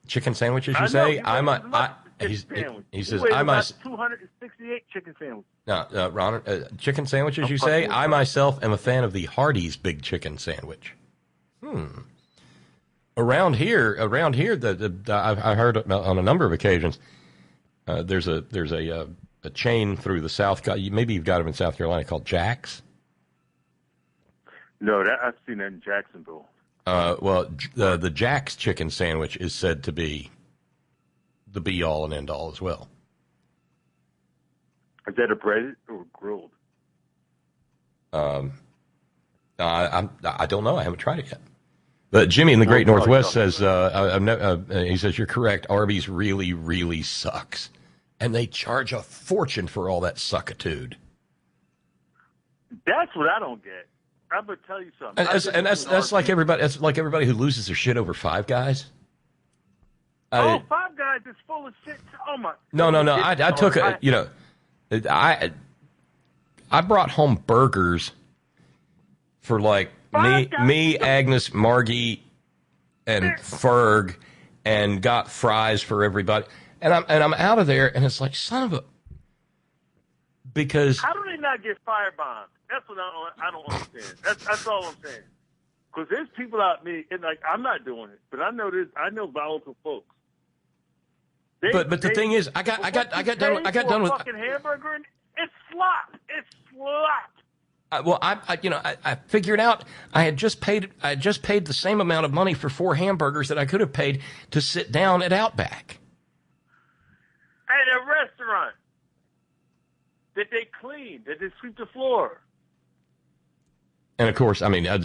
Chicken sandwiches, you say? He says, I'm 268 chicken sandwiches. No, Ron, chicken sandwiches, you say? I myself am a fan of the Hardee's Big Chicken Sandwich. Around here, I heard on a number of occasions. There's a chain through the South. Maybe you've got them in South Carolina called Jack's. No, I've seen that in Jacksonville. Well, the Jack's chicken sandwich is said to be the be-all and end-all as well. Is that a breaded or grilled? I don't know. I haven't tried it yet. But Jimmy in the Great Northwest says, he says, you're correct. Arby's really, really sucks. And they charge a fortune for all that suckitude. That's what I don't get. I'm going to tell you something. And that's like everybody. That's like everybody who loses their shit over Five Guys. Five Guys is full of shit. Oh my! No. I took a. I brought home burgers for like me, Agnes, Margie, and Ferg, and got fries for everybody. And I'm out of there, and it's like, son of a. Because how do they not get firebombed? That's what I don't understand. That's all I'm saying. Because there's people out there, and like I'm not doing it, but I know volatile folks. But the thing is, I got done with fucking hamburger, and it's slop. It's slop. I figured out I had just paid the same amount of money for 4 hamburgers that I could have paid to sit down at Outback. At a restaurant that they clean, that they sweep the floor. And of course, I mean, I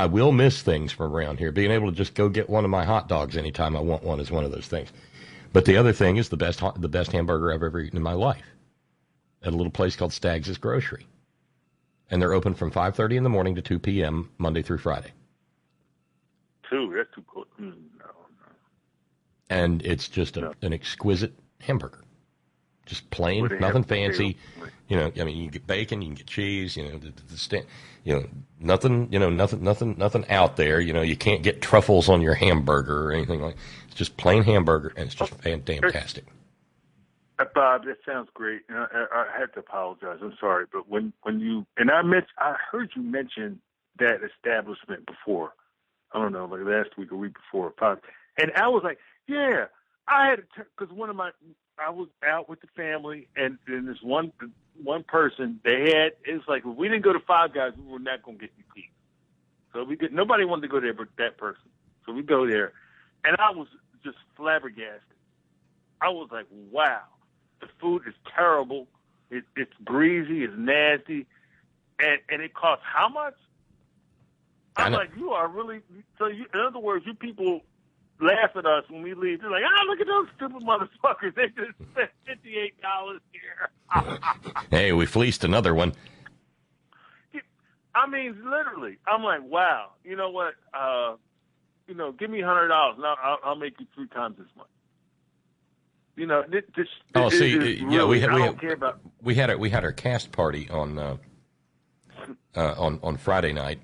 will miss things from around here. Being able to just go get one of my hot dogs anytime I want one is one of those things. But the other thing is the best hamburger I've ever eaten in my life at a little place called Staggs' Grocery. And they're open from 5:30 in the morning to 2 p.m. Monday through Friday. That's too cool. No. And it's just an exquisite hamburger. Just plain, nothing fancy. I mean, you can get bacon, you can get cheese. Nothing out there. You can't get truffles on your hamburger or anything like. It's just plain hamburger, and it's just fantastic. Bob, that sounds great. I had to apologize. I'm sorry, but when you and I heard you mention that establishment before. I don't know, like last week or week before, and I was like, yeah, I had to because I was out with the family, and this one person it was like, if we didn't go to Five Guys, we were not going to get any pizza. So nobody wanted to go there but that person. So we go there, and I was just flabbergasted. I was like, wow, the food is terrible. It's greasy, it's nasty, and it costs how much? I'm like, you are really, in other words, you people laugh at us when we leave. They're like, look at those stupid motherfuckers. They just spent $58 here. Hey, we fleeced another one. I mean, literally. I'm like, wow. You know what? Give me $100 and I'll make you 3 times as much. We had our cast party on Friday night,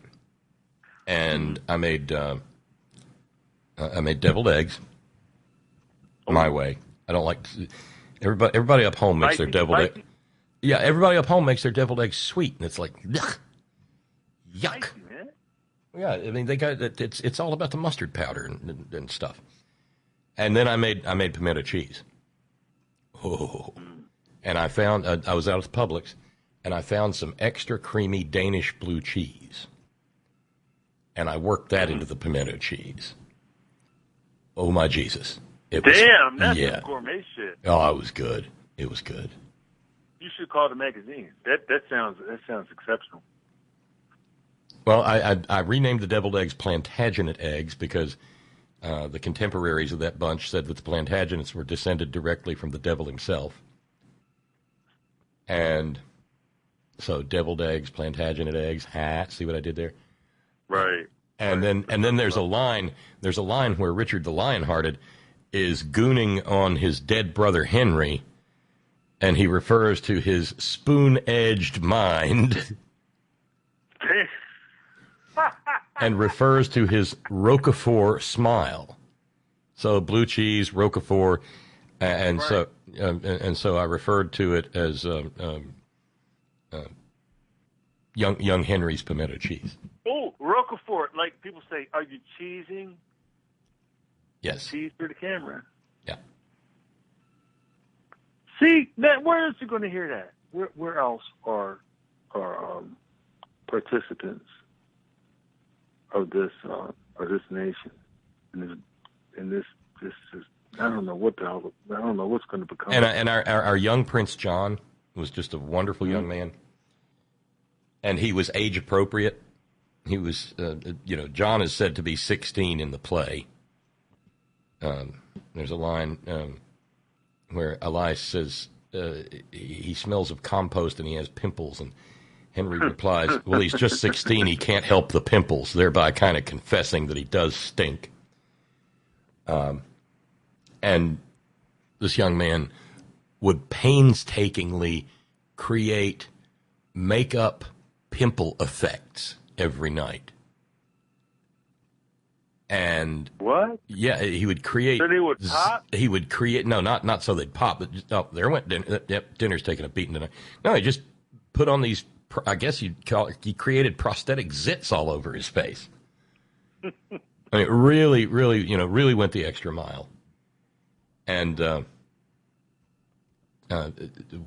and I made deviled eggs my way. I don't like everybody up home makes their deviled egg. Yeah, everybody up home makes their deviled eggs sweet, and it's like yuck. Yeah, I mean it's all about the mustard powder and stuff. And then I made pimento cheese. Oh, and I found I was out at Publix, and I found some extra creamy Danish blue cheese, and I worked that into the pimento cheese. Oh my Jesus! That's some gourmet shit. Oh, it was good. It was good. You should call the magazine. That sounds exceptional. Well, I renamed the deviled eggs Plantagenet eggs because the contemporaries of that bunch said that the Plantagenets were descended directly from the devil himself. And so deviled eggs, Plantagenet eggs, see what I did there? Right. And then there's a line where Richard the Lionhearted is gooning on his dead brother Henry, and he refers to his spoon-edged mind and refers to his Roquefort smile. So blue cheese, Roquefort, and right. So I referred to it as young Henry's pimento cheese. Oh, Roquefort, like people say, are you cheesing? Yes. Cheese for the camera. Yeah. See, where else are you going to hear that? Where else are participants of this nation in this I don't know what the hell. I don't know what's going to become. And our young Prince John was just a wonderful young man, and he was age appropriate. He was, John is said to be 16 in the play. There's a line where Elias says he smells of compost and he has pimples, and Henry replies, well, he's just 16, he can't help the pimples, thereby kind of confessing that he does stink. And this young man would painstakingly create makeup pimple effects every night. And what? Yeah, he would create. So they would pop? He would create. No, not so they'd pop. But just, there went dinner. Yep, dinner's taking a beating tonight. No, he just put on these. I guess you'd call it. He created prosthetic zits all over his face. I mean, really, really went the extra mile. And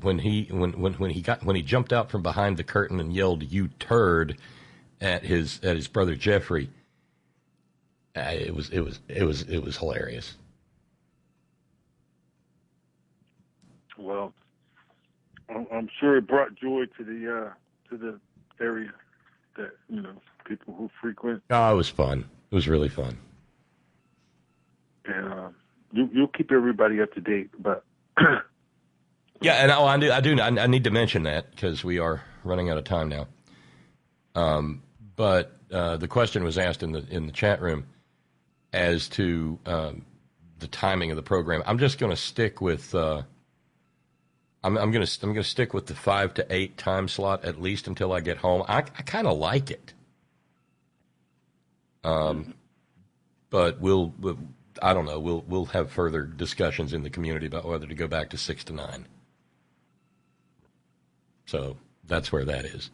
when he jumped out from behind the curtain and yelled "You turd" at his brother Jeffrey. It was hilarious. Well, I'm sure it brought joy to the area that people who frequent. Oh, it was fun. It was really fun. And you'll keep everybody up to date, but yeah, and I need to mention that because we are running out of time now. But the question was asked in the chat room as to the timing of the program. I'm just going to stick with I'm going to stick with the 5 to 8 time slot at least until I get home. I kind of like it, but I don't know. We'll have further discussions in the community about whether to go back to 6 to 9. So that's where that is.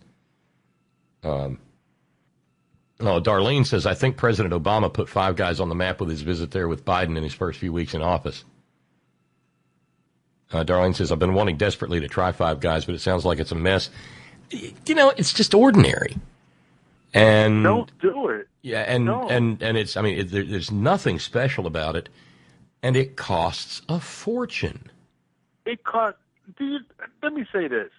Darlene says, I think President Obama put Five Guys on the map with his visit there with Biden in his first few weeks in office. Darlene says, I've been wanting desperately to try Five Guys, but it sounds like it's a mess. It's just ordinary. And don't do it. Yeah, and it's, there's nothing special about it, and it costs a fortune. It costs, dude, let me say this.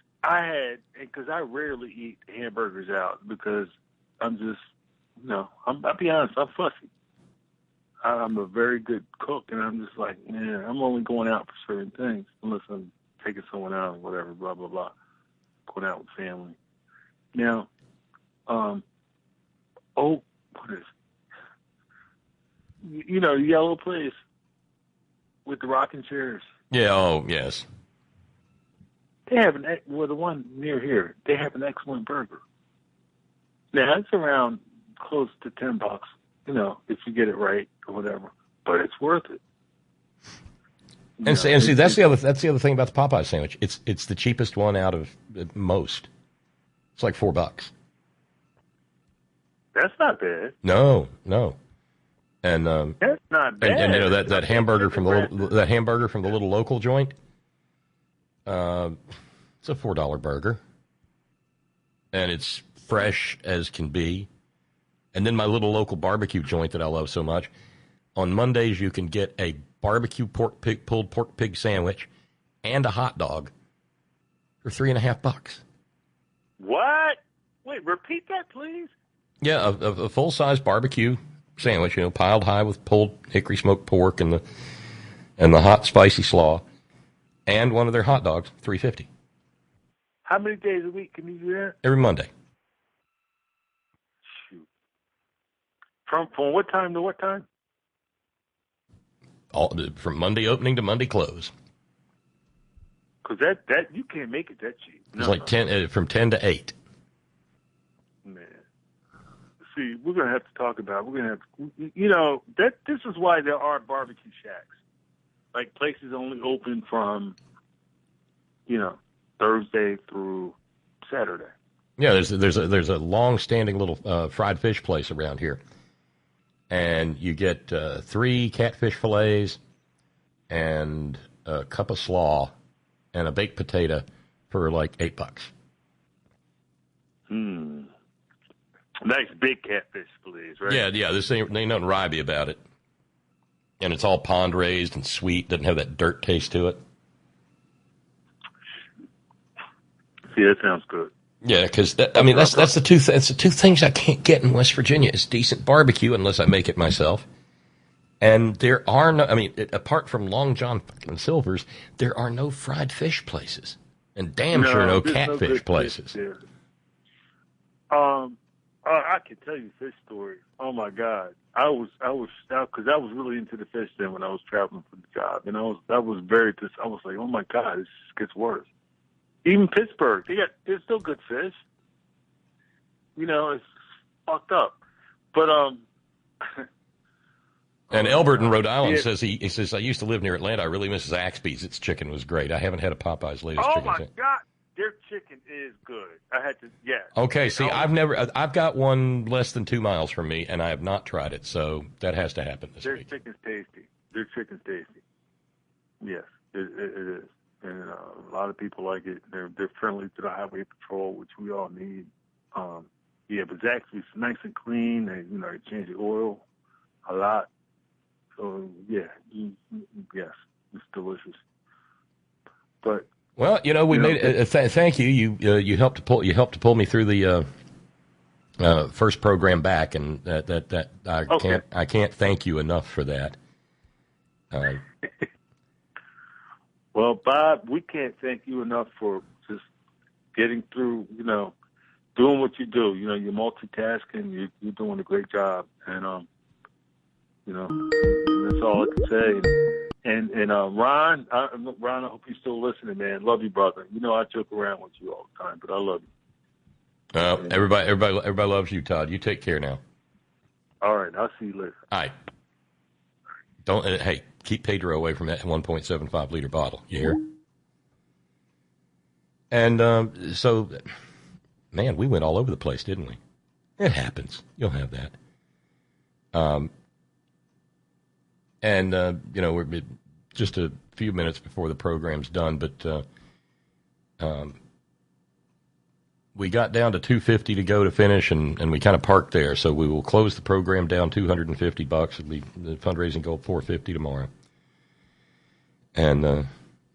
Because I rarely eat hamburgers out because I'm just, I'll be honest, I'm fussy. I'm a very good cook, and I'm just like, man, I'm only going out for certain things unless I'm taking someone out or whatever, blah, blah, blah. Going out with family. Now, what is it? The yellow place with the rocking chairs. Yeah, oh, yes. They have the one near here, they have an excellent burger. Now, it's around close to $10, if you get it right or whatever, but it's worth it. And see, that's the other thing about the Popeye sandwich. It's the cheapest one out of most. It's like $4. That's not bad. No. And that's not bad. And that hamburger from the little local joint. It's a $4 burger, and it's fresh as can be. And then my little local barbecue joint that I love so much. On Mondays, you can get a barbecue pulled pork pig sandwich and a hot dog for $3.50. What? Wait, repeat that, please. Yeah, a full size barbecue sandwich, piled high with pulled hickory smoked pork and the hot spicy slaw, and one of their hot dogs, $3.50. How many days a week can you do that? Every Monday. Shoot. From what time to what time? From Monday opening to Monday close. Because that you can't make it that cheap. It's like 10 from 10 to 8. Man, see, we're gonna have to talk about. We're gonna have, that. This is why there are barbecue shacks, like places only open from, Thursday through Saturday. Yeah, there's a long-standing little fried fish place around here, and you get 3 catfish fillets and a cup of slaw and a baked potato for like $8. Nice big catfish fillets, right? Yeah. This ain't nothing ribey about it. And it's all pond raised and sweet, doesn't have that dirt taste to it. Yeah, that sounds good. Yeah, because that's the two things I can't get in West Virginia is decent barbecue unless I make it myself. And there are no, apart from Long John fucking Silver's, there are no fried fish places, and sure no catfish places. I can tell you a fish story. Oh my God, I was because I was really into the fish then when I was traveling for the job, and I was like, oh my God, this gets worse. Even Pittsburgh, there's still good fish. It's fucked up, but And Elbert in Rhode Island says he says, I used to live near Atlanta. I really miss Zaxby's. Its chicken was great. I haven't had a Popeye's latest chicken. Oh my God, their chicken is good. I had to, Okay, see, I've got one less than 2 miles from me, and I have not tried it, so that has to happen this week. Their chicken's tasty. Yes, it is. And a lot of people like it. They're friendly to the highway patrol, which we all need. But Zaxby's nice and clean. They change the oil a lot. So yes, it's delicious. But we made. Thank you. You helped to pull me through the first program back, and that I can't thank you enough for that. Well, Bob, we can't thank you enough for just getting through. Doing what you do. You're multitasking. You're doing a great job, and that's all I can say. And Ron, I hope you're still listening, man. Love you, brother. I joke around with you all the time, but I love you. Everybody loves you, Todd. You take care now. All right, I'll see you later. All right. Hey, keep Pedro away from that 1.75 liter bottle. You hear? And so, man, we went all over the place, didn't we? It happens. You'll have that. We're just a few minutes before the program's done, but we got down to $250 to go to finish, and we kind of parked there. So we will close the program down $250. It'll be the fundraising goal $450 tomorrow, and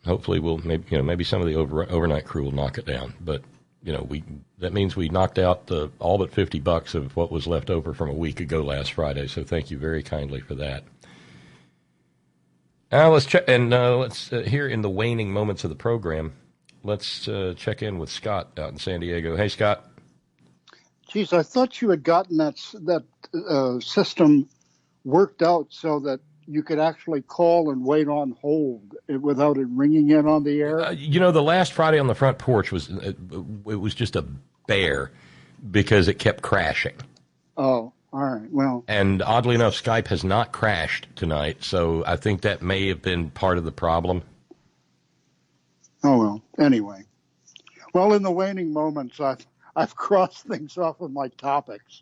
hopefully we'll maybe some of the overnight crew will knock it down. But that means we knocked out all but $50 of what was left over from a week ago last Friday. So thank you very kindly for that. Now let's check, and let's here in the waning moments of the program, let's check in with Scott out in San Diego. Hey, Scott. Geez, I thought you had gotten that system worked out so that you could actually call and wait on hold without it ringing in on the air. The last Friday on the front porch was just a bear because it kept crashing. Oh. All right, well. And oddly enough, Skype has not crashed tonight, so I think that may have been part of the problem. Oh, well, anyway. Well, in the waning moments, I've crossed things off of my topics,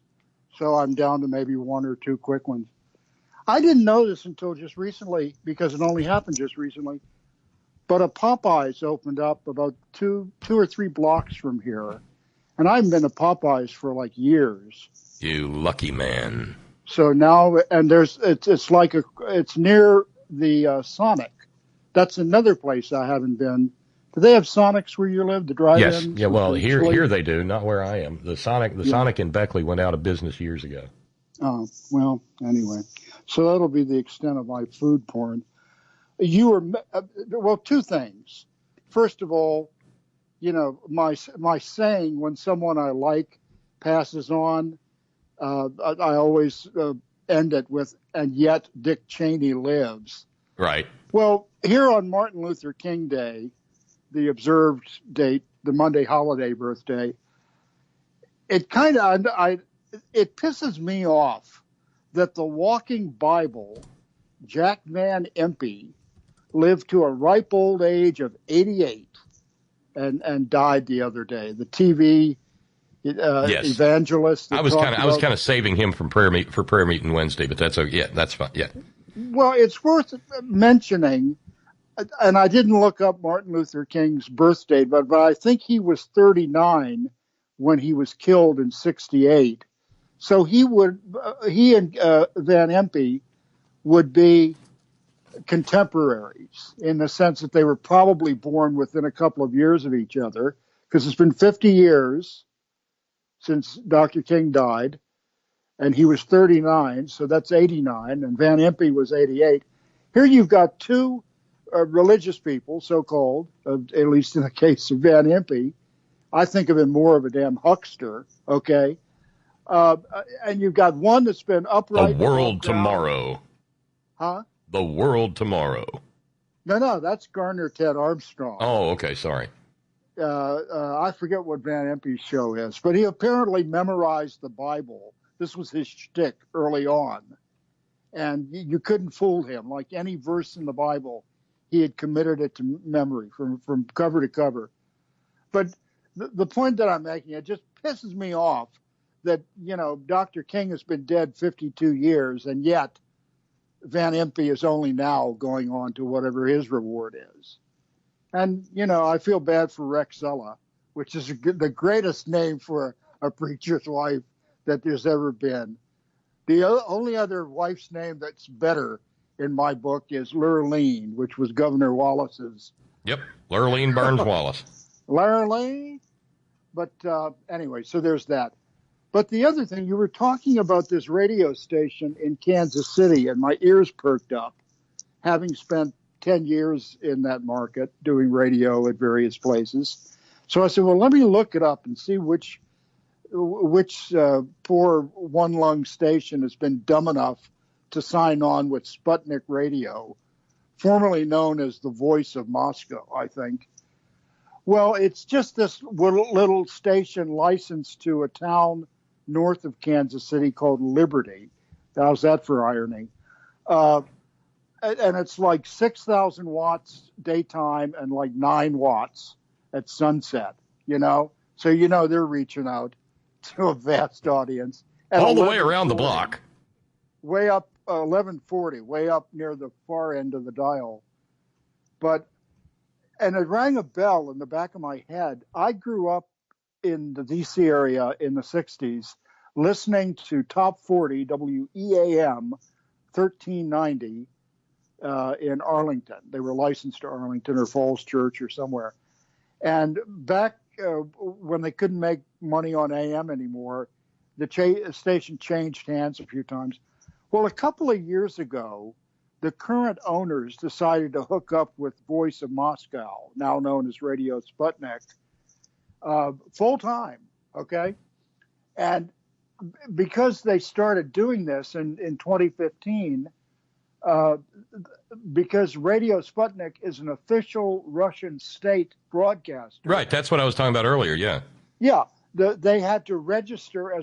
so I'm down to maybe one or two quick ones. I didn't know this until just recently, because it only happened just recently, but a Popeyes opened up about two or three blocks from here, and I've been to Popeyes for like years. You lucky man. So now, and it's near the Sonic. That's another place I haven't been. Do they have Sonics where you live? The drive-in? Yes. Yeah. Well, here they do. Not where I am. The Sonic in Beckley went out of business years ago. Oh well. Anyway, so that'll be the extent of my food porn. You were two things. First of all, my saying when someone I like passes on. I always end it with, and yet Dick Cheney lives. Right. Well, here on Martin Luther King Day, the observed date, the Monday holiday birthday, it pisses me off that the walking Bible, Jack Van Impe, lived to a ripe old age of 88 and died the other day. The TV evangelist. I was kind of saving him from prayer meeting Wednesday, but that's okay. Yeah, that's fine. Yeah. Well, it's worth mentioning, and I didn't look up Martin Luther King's birthday, but I think he was 39 when he was killed in 68. So he and Van Impe would be contemporaries in the sense that they were probably born within a couple of years of each other, because it's been 50 years since Dr. King died, and he was 39, so that's 89, and Van Impe was 88. Here you've got two religious people, so-called, at least in the case of Van Impe. I think of him more of a damn huckster, okay? And you've got one that's been upright. The World Tomorrow. Huh? The World Tomorrow. No, that's Garner Ted Armstrong. Oh, okay, sorry. I forget what Van Impe's show is, but he apparently memorized the Bible. This was his shtick early on. And you couldn't fool him. Like any verse in the Bible, he had committed it to memory from cover to cover. But the point that I'm making, it just pisses me off that, Dr. King has been dead 52 years, and yet Van Impe is only now going on to whatever his reward is. And, I feel bad for Rexella, which is the greatest name for a preacher's wife that there's ever been. The only other wife's name that's better in my book is Lurleen, which was Governor Wallace's. Yep, Lurleen Burns Wallace. Lurleen? But anyway, so there's that. But the other thing, you were talking about this radio station in Kansas City, and my ears perked up, having spent 10 years in that market doing radio at various places. So I said, well, let me look it up and see which poor one-lung station has been dumb enough to sign on with Sputnik Radio, formerly known as the Voice of Moscow, I think. Well, it's just this little station licensed to a town north of Kansas City called Liberty. How's that for irony? And it's like 6,000 watts daytime and like 9 watts at sunset, So, they're reaching out to a vast audience. All the way around the block. Way up 1140, way up near the far end of the dial. And it rang a bell in the back of my head. I grew up in the D.C. area in the 60s listening to Top 40 WEAM 1390 in Arlington. They were licensed to Arlington or Falls Church or somewhere. And back when they couldn't make money on AM anymore, the station changed hands a few times. Well, a couple of years ago, the current owners decided to hook up with Voice of Moscow, now known as Radio Sputnik, full time, okay? And because they started doing this in 2015, because Radio Sputnik is an official Russian state broadcaster. Right, that's what I was talking about earlier, yeah. Yeah, they had to register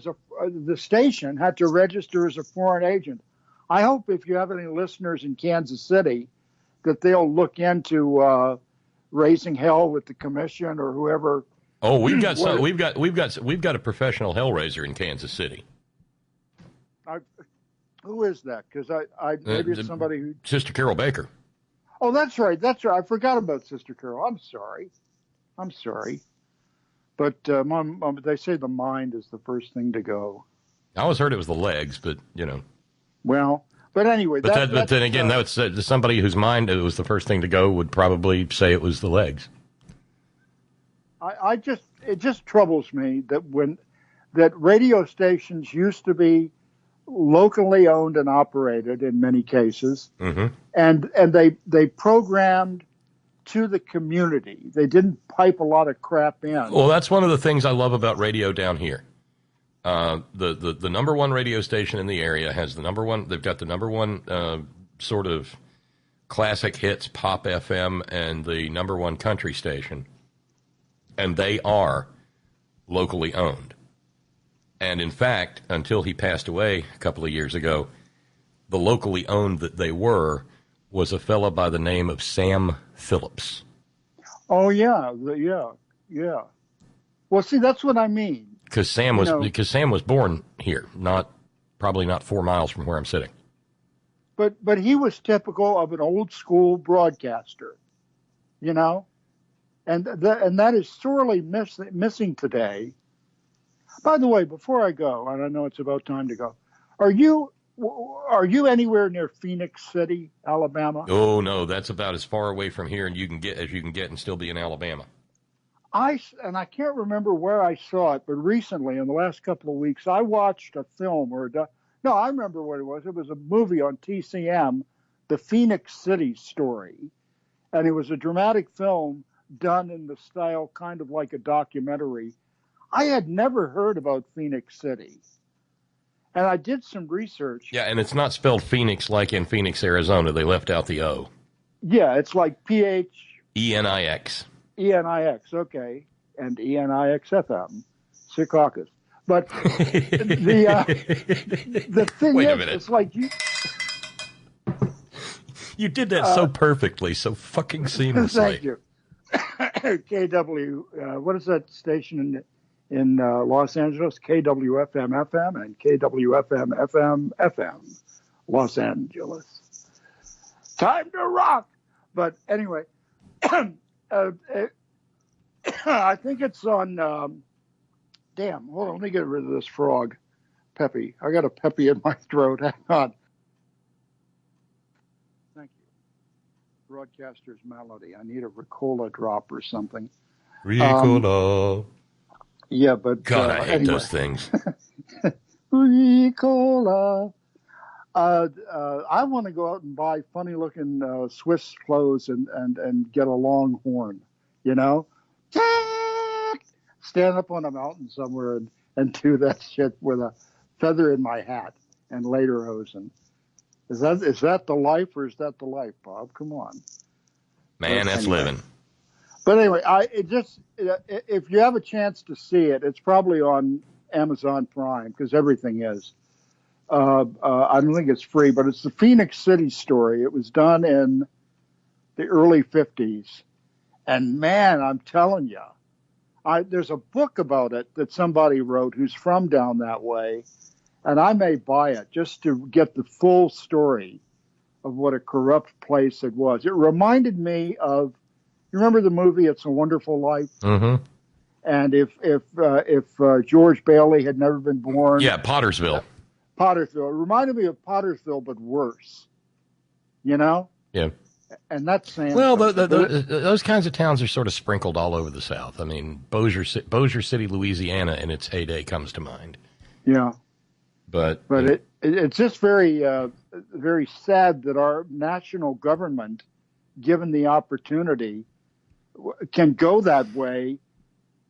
the station had to register as a foreign agent. I hope if you have any listeners in Kansas City that they'll look into raising hell with the commission or whoever. Oh, we've got a professional hellraiser in Kansas City. Who is that? Because I maybe it's somebody who. Sister Carol Baker. Oh, that's right. I forgot about Sister Carol. I'm sorry. But they say the mind is the first thing to go. I always heard it was the legs, but Well, but anyway. But then again, that's somebody whose mind it was the first thing to go would probably say it was the legs. It just troubles me that radio stations used to be locally owned and operated in many cases, mm-hmm. and they programmed to the community. They didn't pipe a lot of crap in. Well, that's one of the things I love about radio down here. The number one radio station in the area has they've got the number one sort of classic hits, pop FM, and the number one country station. And they are locally owned. And in fact, until he passed away a couple of years ago, the locally owned that they were was a fella by the name of Sam Phillips. Oh, yeah. Well, see, that's what I mean. Because Sam was born here, probably not 4 miles from where I'm sitting. But he was typical of an old school broadcaster, and that is sorely missing today. By the way, before I go, and I know it's about time to go, are you Are you anywhere near Phoenix City, Alabama? Oh no, that's about as far away from here and you can get and still be in Alabama. I can't remember where I saw it, but recently, in the last couple of weeks, I watched a film no, I remember what it was. It was a movie on TCM, The Phoenix City Story, and it was a dramatic film done in the style kind of like a documentary. I had never heard about Phoenix City, and I did some research. Yeah, and it's not spelled Phoenix like in Phoenix, Arizona. They left out the O. Yeah, it's like Enix. Enix, okay, and ENIXFM, Secaucus. But the thing Wait a is, minute. it's like you did that so perfectly, so fucking seamlessly. Thank you. KW, what is that station in Los Angeles? KWFM FM and KWFM FM Los Angeles. Time to rock. But anyway, I think it's on. Damn, hold on, let me get rid of this frog. Peppy. I got a Peppy in my throat. Hang on. Thank you. Broadcaster's melody. I need a Ricola drop or something. Ricola. Yeah, but God, I hate anyway. those things. Ricola. I want to go out and buy funny-looking Swiss clothes and get a long horn, you know? Stand up on a mountain somewhere and do that shit with a feather in my hat and lederhosen. Is that the life or is that the life, Bob? Come on. Man, that's anyway. living. But anyway, if you have a chance to see it, it's probably on Amazon Prime because everything is. I don't think it's free, but it's the Phoenix City Story. It was done in the early 50s. And man, I'm telling you, there's a book about it that somebody wrote who's from down that way, and I may buy it just to get the full story of what a corrupt place it was. It reminded me of, you remember the movie It's a Wonderful Life? Mm-hmm. And if George Bailey had never been born. Yeah, Pottersville. It reminded me of Pottersville, but worse. You know? Yeah. And that's saying. Well, those kinds of towns are sort of sprinkled all over the South. I mean, Bossier City, Louisiana, in its heyday comes to mind. Yeah. But it's just very, very sad that our national government, given the opportunity, can go that way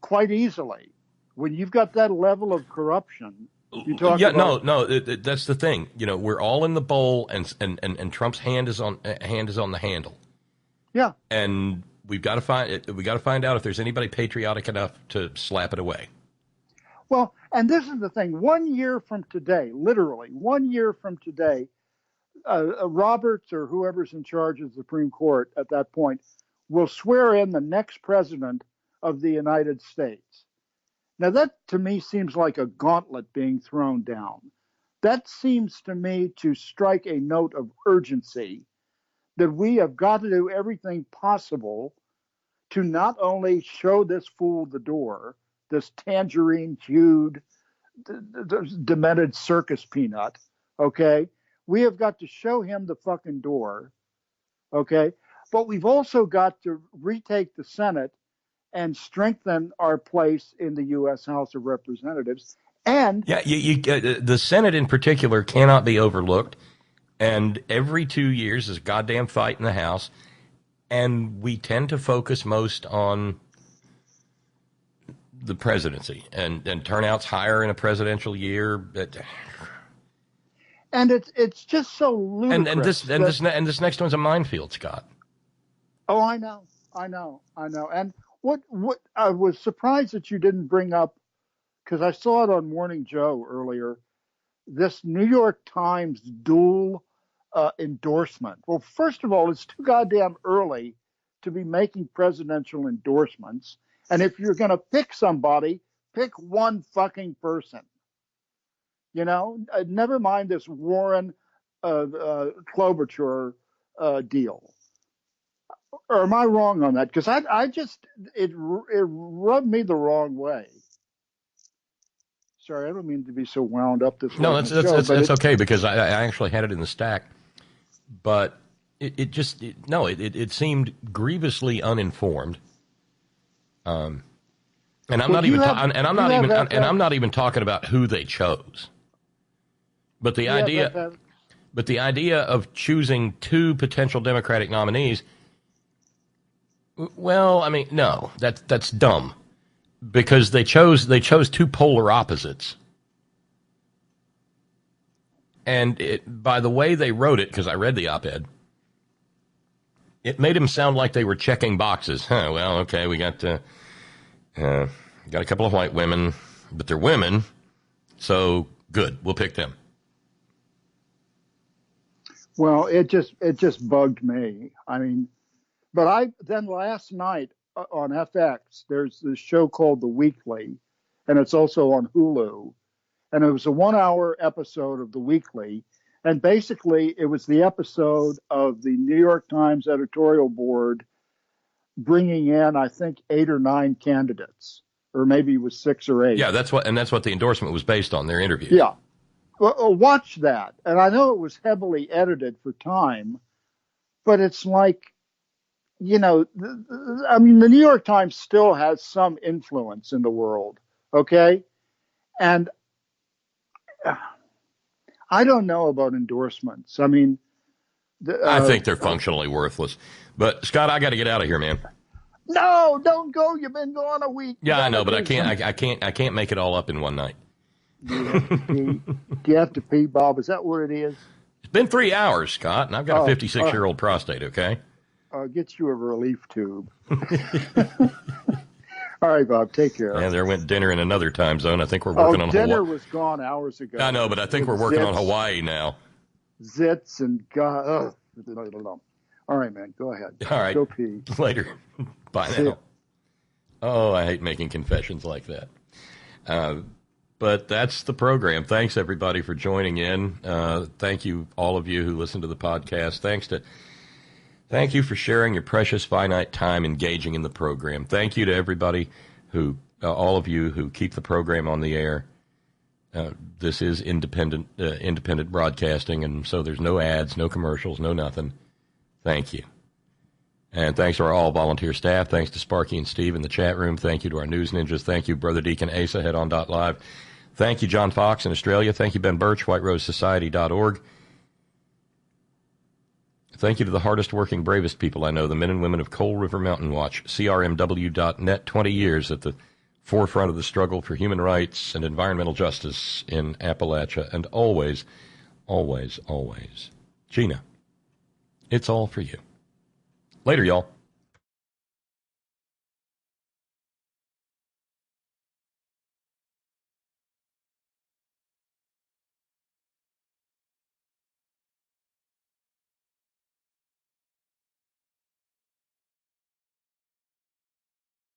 quite easily. When you've got that level of corruption, you talk about... that's the thing. You know, we're all in the bowl, and Trump's hand is on the handle. Yeah, and we got to find out if there's anybody patriotic enough to slap it away. Well, and this is the thing. 1 year from today, literally 1 year from today, Roberts or whoever's in charge of the Supreme Court at that point will swear in the next president of the United States. Now, that to me seems like a gauntlet being thrown down. That seems to me to strike a note of urgency that we have got to do everything possible to not only show this fool the door, this tangerine-hued, demented circus peanut, okay? We have got to show him the fucking door, okay? But we've also got to retake the Senate and strengthen our place in the U.S. House of Representatives. And the Senate in particular cannot be overlooked. And every 2 years is a goddamn fight in the House. And we tend to focus most on the presidency and turnouts higher in a presidential year. And it's just so ludicrous. And this next one's a minefield, Scott. Oh, I know. And what I was surprised that you didn't bring up, because I saw it on Morning Joe earlier, this New York Times dual endorsement. Well, first of all, it's too goddamn early to be making presidential endorsements. And if you're going to pick somebody, pick one fucking person. You know, never mind this Warren Klobuchar deal. Or am I wrong on that? Because it rubbed me the wrong way. Sorry, I don't mean to be so wound up this No, late that's okay, because I actually had it in the stack, but it seemed grievously uninformed. And I'm not even talking about who they chose. But the idea of choosing two potential Democratic nominees, well, I mean, no, that's dumb, because they chose two polar opposites. And by the way they wrote it, because I read the op-ed, it made them sound like they were checking boxes. Well, okay, we got a couple of white women, but they're women, so good, we'll pick them. Well, it just bugged me. I mean, but then last night on FX, there's this show called The Weekly, and it's also on Hulu. And it was a 1-hour episode of The Weekly. And basically, it was the episode of the New York Times editorial board bringing in, I think, 8 or 9 candidates, or maybe it was 6 or 8. Yeah, that's what the endorsement was based on, their interviews. Yeah. Well, watch that. And I know it was heavily edited for time, but it's like, you know, I mean, the New York Times still has some influence in the world, okay? And I don't know about endorsements. I mean, I think they're functionally worthless. But Scott, I got to get out of here, man. No, don't go. You've been gone a week. Yeah, I know, but I can't make it all up in one night. Do you have to pee? Do you have to pee, Bob? Is that what it is? It's been 3 hours, Scott, and I've got a 56-year-old prostate. Okay. Get you a relief tube. All right, Bob, take care. And there went dinner in another time zone. I think we're working on Hawaii. Dinner was gone hours ago. I know, but I think we're working on Hawaii now. Zits and God. All right, man, go ahead. All right. Go pee. Later. Bye now. Oh, I hate making confessions like that. But that's the program. Thanks, everybody, for joining in. Thank you, all of you who listen to the podcast. Thank you for sharing your precious, finite time engaging in the program. Thank you to everybody all of you who keep the program on the air. This is independent broadcasting, and so there's no ads, no commercials, no nothing. Thank you. And thanks to our all-volunteer staff. Thanks to Sparky and Steve in the chat room. Thank you to our news ninjas. Thank you, Brother Deacon Asa, headon.live. Thank you, John Fox in Australia. Thank you, Ben Birch, whiterosesociety.org. Thank you to the hardest working, bravest people I know, the men and women of Coal River Mountain Watch, CRMW.net, 20 years at the forefront of the struggle for human rights and environmental justice in Appalachia, and always, always, always, Gina, it's all for you. Later, y'all.